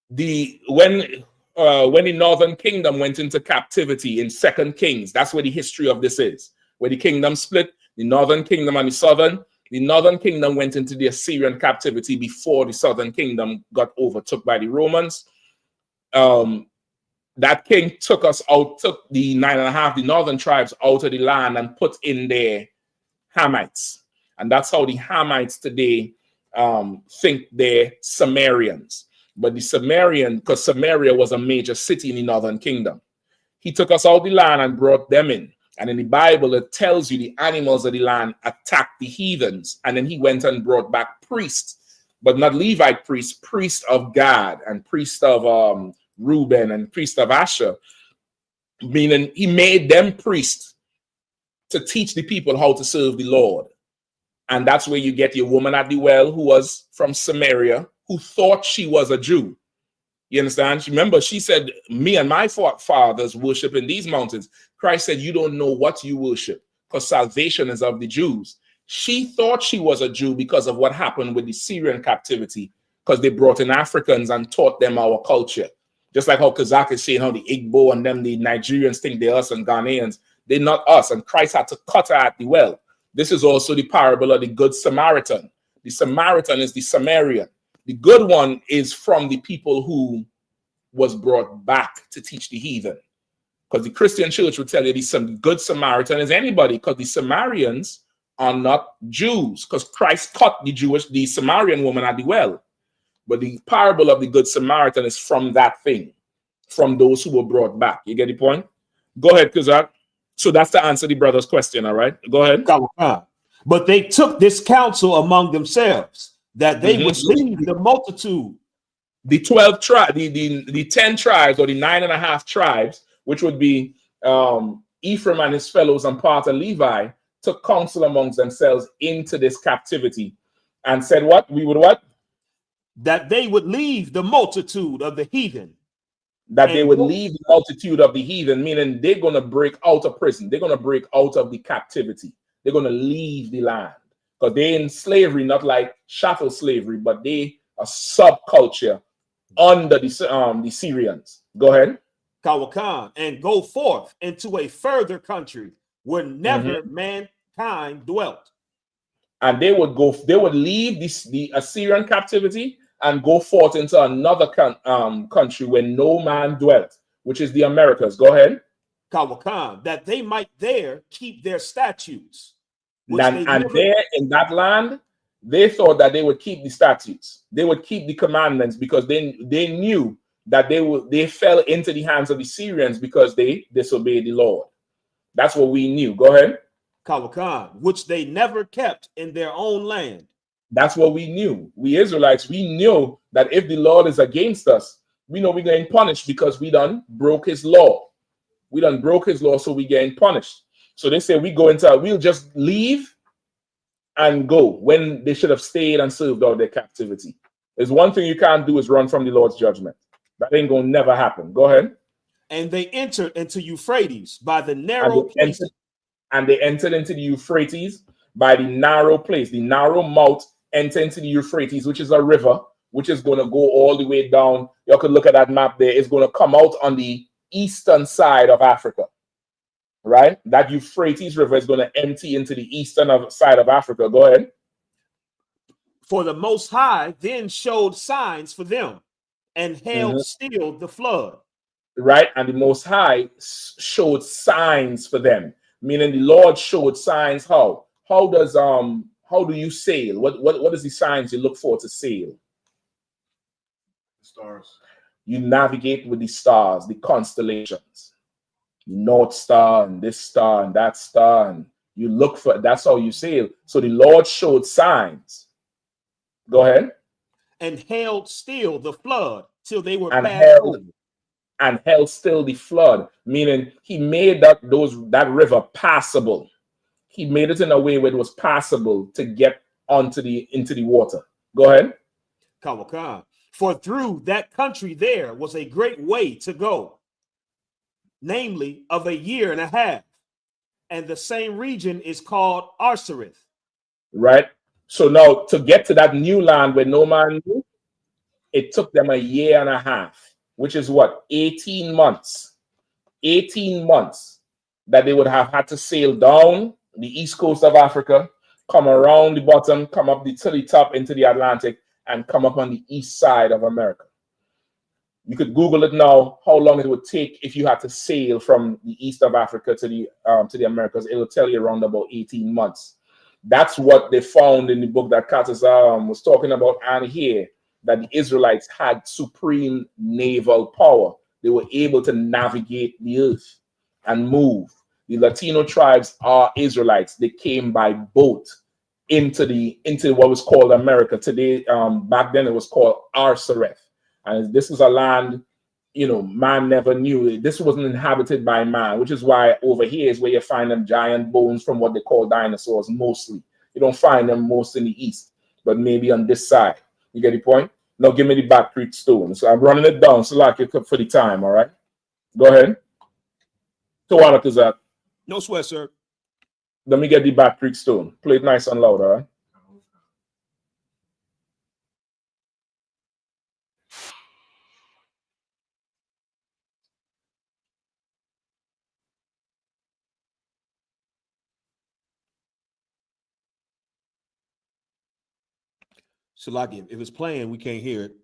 when the Northern Kingdom went into captivity in 2 Kings, that's where the history of this is. Where the kingdom split, the Northern Kingdom and the Southern. The Northern Kingdom went into the Assyrian captivity before the Southern Kingdom got overtook by the Romans. That king took us out, took the 9.5, the northern tribes out of the land and put in their Hamites. And that's how the Hamites today think they're Sumerians. But the Sumerian, because Samaria was a major city in the Northern Kingdom. He took us out of the land and brought them in. And in the Bible, it tells you the animals of the land attacked the heathens. And then he went and brought back priests, but not Levite priests, priests of God and priests of Reuben and priest of Asher, meaning he made them priests to teach the people how to serve the Lord. And that's where you get your woman at the well who was from Samaria, who thought she was a Jew. You understand? Remember, she said, me and my fathers worship in these mountains. Christ said, you don't know what you worship because salvation is of the Jews. She thought she was a Jew because of what happened with the Syrian captivity, because they brought in Africans and taught them our culture. Just like how Kazak is saying how the Igbo and them, the Nigerians think they're us and Ghanaians. They're not us. And Christ had to cut her at the well. This is also the parable of the Good Samaritan. The Samaritan is the Samaritan. The good one is from the people who was brought back to teach the heathen. Because the Christian church would tell you the some good Samaritan is anybody, because the Samaritans are not Jews, because Christ taught the Samaritan woman at the well. But the parable of the good Samaritan is from that thing, from those who were brought back. You get the point? Go ahead, Kazak. So that's to answer the brother's question, all right? Go ahead. But they took this counsel among themselves that they would leave the multitude. The 12 tribes, the 10 tribes, or the 9.5 tribes, which would be Ephraim and his fellows and part of Levi, took counsel amongst themselves into this captivity and said what? We would what? That they would leave the multitude of the heathen. That they would leave the multitude of the heathen, meaning they're going to break out of prison. They're going to break out of the captivity. They're going to leave the land. Because they're in slavery, not like chattel slavery, but they are subculture under the Syrians. Go ahead. Kawakan, and go forth into a further country where never mankind dwelt. And they would leave the Assyrian captivity and go forth into another country where no man dwelt, which is the Americas. Go ahead. Kawakan, that they might there keep their statutes. And there in that land, they thought that they would keep the statutes. They would keep the commandments because they knew that they fell into the hands of the Syrians because they disobeyed the Lord. That's what we knew. Go ahead. Kawakan, which they never kept in their own land. That's what we knew. We Israelites, we knew that if the Lord is against us, we know we're getting punished because we done broke his law. We done broke his law, so we getting punished. So they say we'll just leave and go when they should have stayed and served out their captivity. There's one thing you can't do is run from the Lord's judgment. That ain't gonna never happen. Go ahead. And they entered into Euphrates by the narrow place. And they entered into the Euphrates by the narrow place. The narrow mouth entered into the Euphrates, which is a river, which is going to go all the way down. You could look at that map there. It's going to come out on the eastern side of Africa, right? That Euphrates River is going to empty into the eastern side of Africa. Go ahead. For the Most High then showed signs for them and held still the flood. Right? And the Most High showed signs for them. Meaning the Lord showed signs how? How do you sail? What is the signs you look for to sail? Stars. You navigate with the stars, the constellations. The North Star and this star and that star, and you look for, that's how you sail. So the Lord showed signs. Go ahead. And held still the flood till they were passed over. And held still the flood, meaning he made that river passable. He made it in a way where it was passable to get into the water. Go ahead. Kawakan. For through that country there was a great way to go, namely of 1.5 years, and the same region is called Arsareth. Right. So now to get to that new land where no man knew, it took them 1.5 years. Which is what? 18 months. 18 months that they would have had to sail down the east coast of Africa, come around the bottom, come up to the top into the Atlantic, and come up on the east side of America. You could Google it now, how long it would take if you had to sail from the east of Africa to the Americas. It will tell you around about 18 months. That's what they found in the book that Curtis was talking about, and here, that the Israelites had supreme naval power. They were able to navigate the earth and move. The Latino tribes are Israelites. They came by boat into what was called America. Today, back then it was called Arsareth. And this is a land, man never knew. This wasn't inhabited by man, which is why over here is where you find them giant bones from what they call dinosaurs mostly. You don't find them most in the east, but maybe on this side. You get the point? Now give me the Back Creek Stone. So I'm running it down so like it for the time, all right? Go ahead. So what is that? No sweat, sir. Let me get the Back Creek Stone. Play it nice and loud, all right? So like if it's playing, we can't hear it.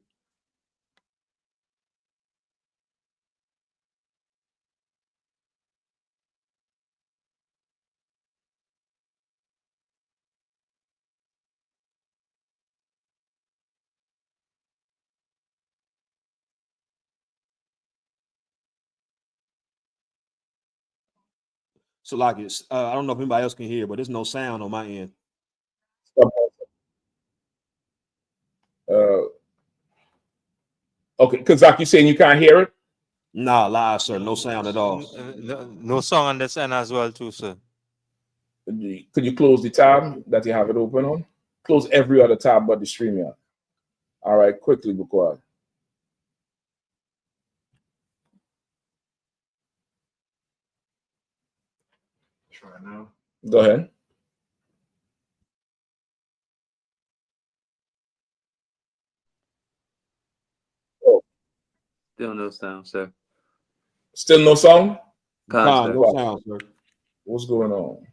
So like it's I don't know if anybody else can hear, but there's no sound on my end. Okay, Kazak, you saying you can't hear it? Nah, lie, sir. No sound at all. No song on this end as well, too, sir. Could you close the tab that you have it open on? Close every other tab but the StreamYard. All right, quickly, Bukwad. Try now. Go ahead. Still no sound, sir. Still no sound? Con, No sound, sir. What's going on?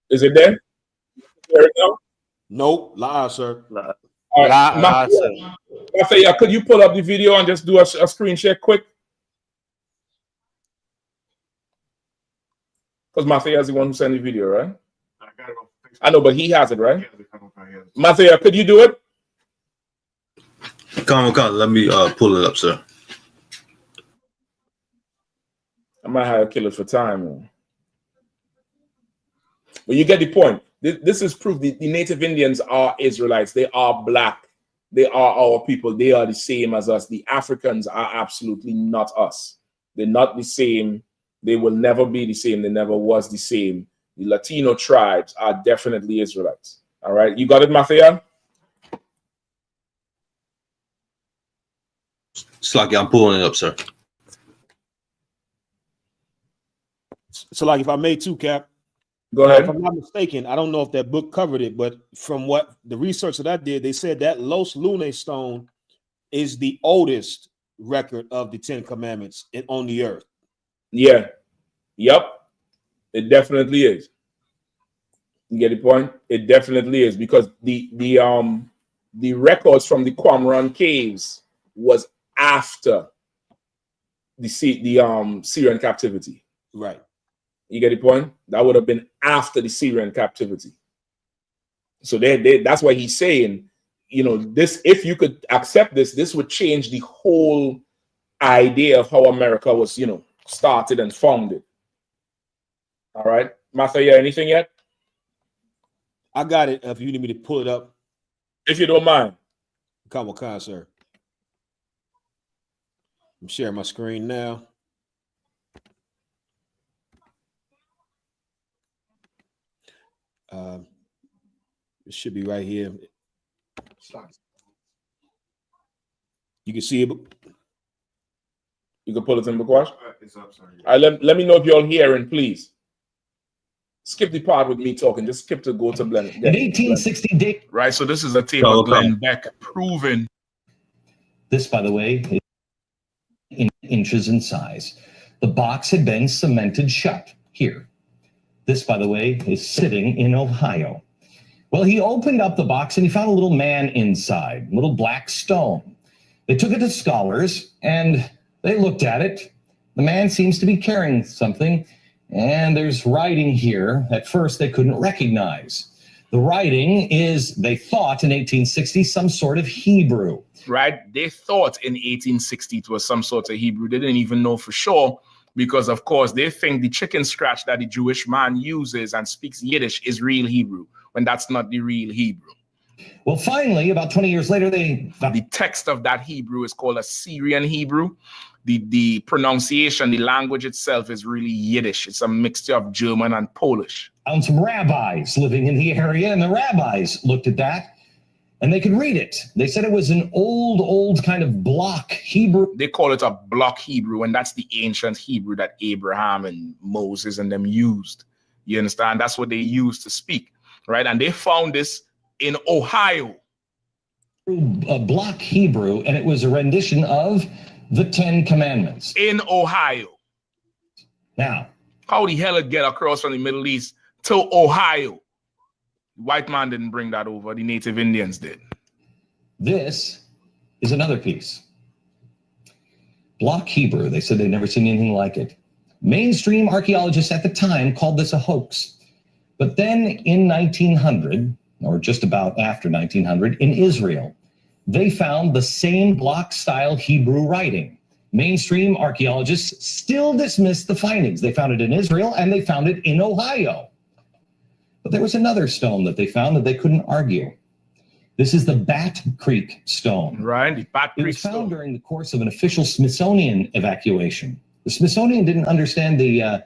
Is it there? There it go. Nope, lie, sir. All right, Mafia, could you pull up the video and just do a screen share quick? Because Mafia is the one who sent the video, right? I know, but he has it, right? Mafia, could you do it? Come on, let me pull it up, sir. I might have to kill it for time, man. But you get the point. This is proof the native Indians are Israelites. They are black. They are our people. They are the same as us. The Africans are absolutely not us. They're not the same. They will never be the same. They never was the same. The Latino tribes are definitely Israelites. All right. You got it, Mafia? Slacky, I'm pulling it up, sir. So like if I may too, Cap. Go ahead. If I'm not mistaken, I don't know if that book covered it, but from what the research that I did, they said that Los Lunes stone is the oldest record of the 10 Commandments on the earth. Yeah. Yep. It definitely is. You get the point? It definitely is, because the records from the Qumran caves was after the Syrian captivity. Right. You get the point? That would have been after the Syrian captivity. So that's why he's saying, you know, this, if you could accept this, this would change the whole idea of how America was, you know, started and founded. All right. Mathaya, anything yet? I got it. If you need me to pull it up. If you don't mind. Come on, sir. I'm sharing my screen now. It should be right here. You can see it. You can pull it in, Bakwash? It's up, sorry. All right, let me know if you're all hearing, please. Skip the part with me talking. Just skip to go to Glenn. In 1860, Dick. Right, so this is a tape of Glenn Beck proving. This, by the way, is in inches in size. The box had been cemented shut here. This, by the way, is sitting in Ohio. Well, he opened up the box and he found a little man inside, a little black stone. They took it to scholars and they looked at it. The man seems to be carrying something, and there's writing here at first they couldn't recognize. The writing is, they thought in 1860, some sort of Hebrew. Right? They thought in 1860 it was some sort of Hebrew. They didn't even know for sure, because, of course, they think the chicken scratch that the Jewish man uses and speaks Yiddish is real Hebrew, when that's not the real Hebrew. Well, finally, about 20 years later, the text of that Hebrew is called a Syrian Hebrew. The pronunciation, the language itself is really Yiddish. It's a mixture of German and Polish. Found some rabbis living in the area, and the rabbis looked at that, and they could read it. They said it was an old kind of block Hebrew. They call it a block Hebrew, and that's the ancient Hebrew that Abraham and Moses and them used. You understand? That's what they used to speak, right? And they found this in Ohio. A block Hebrew, and it was a rendition of the 10 Commandments. In Ohio. Now, how the hell it get across from the Middle East to Ohio? The white man didn't bring that over. The native Indians did. This is another piece. Block Hebrew. They said they'd never seen anything like it. Mainstream archaeologists at the time called this a hoax. But then in 1900, or just about after 1900, in Israel, they found the same block-style Hebrew writing. Mainstream archaeologists still dismissed the findings. They found it in Israel and they found it in Ohio. But there was another stone that they found that they couldn't argue. This is the Bat Creek stone. Right, the Bat Creek It was found during the course of an official Smithsonian evacuation. The Smithsonian didn't understand the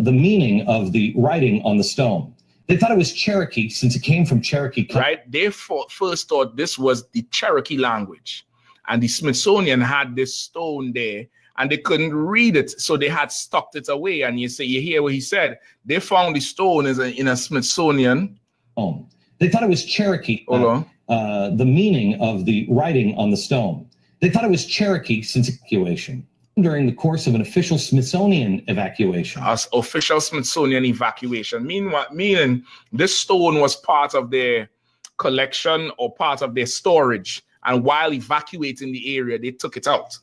meaning of the writing on the stone. They thought it was Cherokee since it came from Cherokee. Right, they first thought this was the Cherokee language. And the Smithsonian had this stone there and they couldn't read it. So they had stocked it away. And you hear what he said. They found the stone in a Smithsonian. They thought it was Cherokee. Hold on. The meaning of the writing on the stone. They thought it was Cherokee since evacuation. During the course of an official Smithsonian evacuation. Official Smithsonian evacuation. Meaning this stone was part of their collection or part of their storage. And while evacuating the area, they took it out,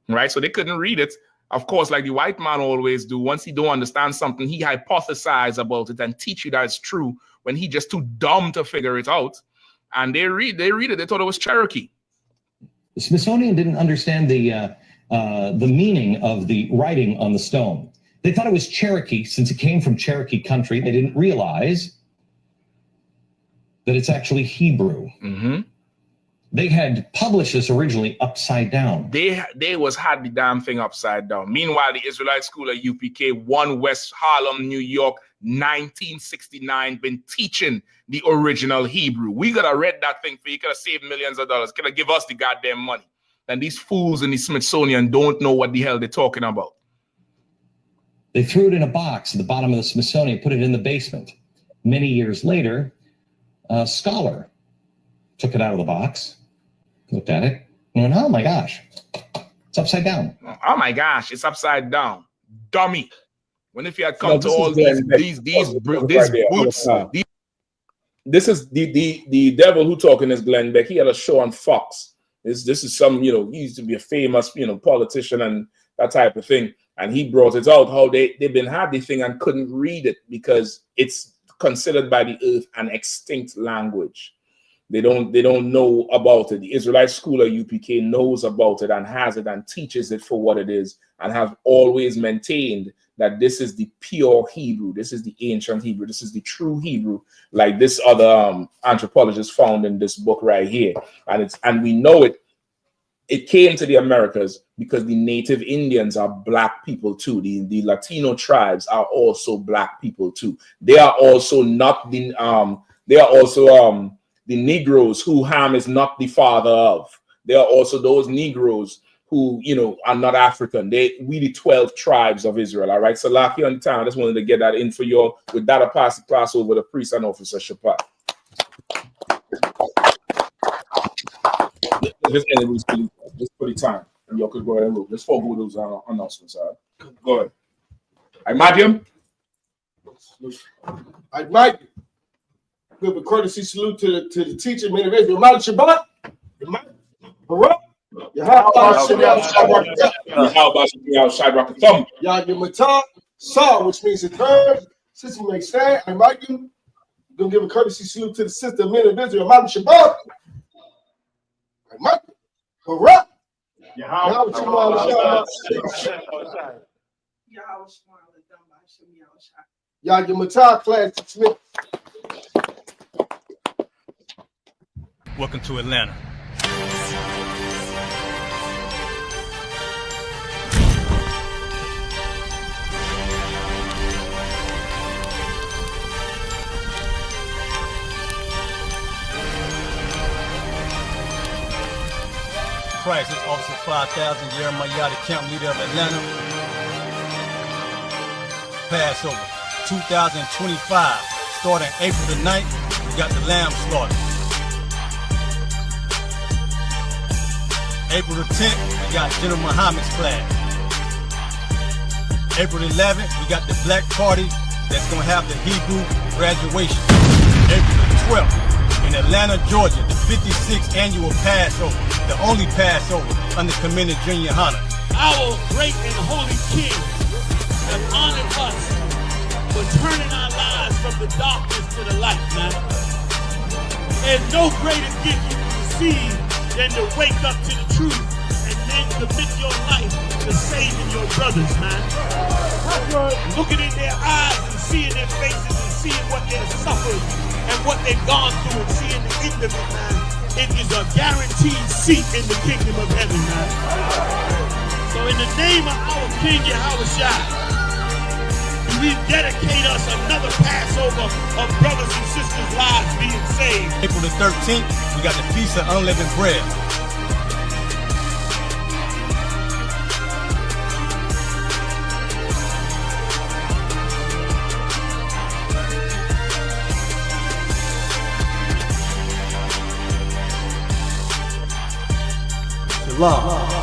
right? So they couldn't read it. Of course, like the white man always do, once he don't understand something, he hypothesize about it and teach you that it's true when he just too dumb to figure it out. And they read it, they thought it was Cherokee. The Smithsonian didn't understand the meaning of the writing on the stone. They thought it was Cherokee since it came from Cherokee country. They didn't realize that it's actually Hebrew. Mm-hmm. They had published this originally upside down. They had the damn thing upside down. Meanwhile, the Israelite school at UPK, 1 West Harlem, New York, 1969, been teaching the original Hebrew. We could have read that thing for you, could have saved millions of dollars, could have give us the goddamn money. And these fools in the Smithsonian don't know what the hell they're talking about. They threw it in a box at the bottom of the Smithsonian, put it in the basement. Many years later, a scholar took it out of the box, looked at it, and went, oh my gosh, it's upside down. Oh my gosh, it's upside down. Dummy. When if you had come to all these boots. This is the devil who talking is Glenn Beck. He had a show on Fox. This is some, he used to be a famous, politician and that type of thing. And he brought it out how they've been had the thing and couldn't read it because it's considered by the earth an extinct language. They don't know about it. The Israelite school at UPK knows about it and has it and teaches it for what it is and have always maintained that this is the pure Hebrew. This is the ancient Hebrew. This is the true Hebrew, like this other anthropologist found in this book right here. And we know it. It came to the Americas because the native Indians are black people too. The Latino tribes are also black people too. They are also not the the Negroes who Ham is not the father of. There are also those Negroes who, are not African. We the 12 tribes of Israel. All right. So Laki on the time, I just wanted to get that in for you. With that, I pass the class over to priest and officer Shapat. Just put the time. And y'all could go ahead and move. Let's forego those announcements. All right. Go ahead. I Madiam. I might give a courtesy salute to the teacher, man of Israel. Mount Shabbat. Which means it heard. Since you may stand, I might gonna give a courtesy salute to the sister, men of Israel. Mount Shabbat. I might. Correct. Welcome to Atlanta. Price is Officer 5000, Jeremiah, the camp leader of Atlanta. Passover 2025, starting April the 9th, we got the lamb slaughter. April the 10th, we got General Muhammad's class. April the 11th, we got the black party that's gonna have the Hebrew graduation. April the 12th, in Atlanta, Georgia, the 56th annual Passover, the only Passover under Commander Junior YAHANNA. Our great and holy King have honored us for turning our lives from the darkness to the light, man. There's no greater gift you can receive than to wake up to the truth and then commit your life to saving your brothers, man. Looking in their eyes and seeing their faces and seeing what they've suffered and what they've gone through and seeing the end of it, man. It is a guaranteed seat in the kingdom of heaven, man. So in the name of our King YAHANNA, we dedicate us another Passover of brothers and sisters' lives being saved. April the 13th, we got the Feast of Unleavened Bread. Shalom.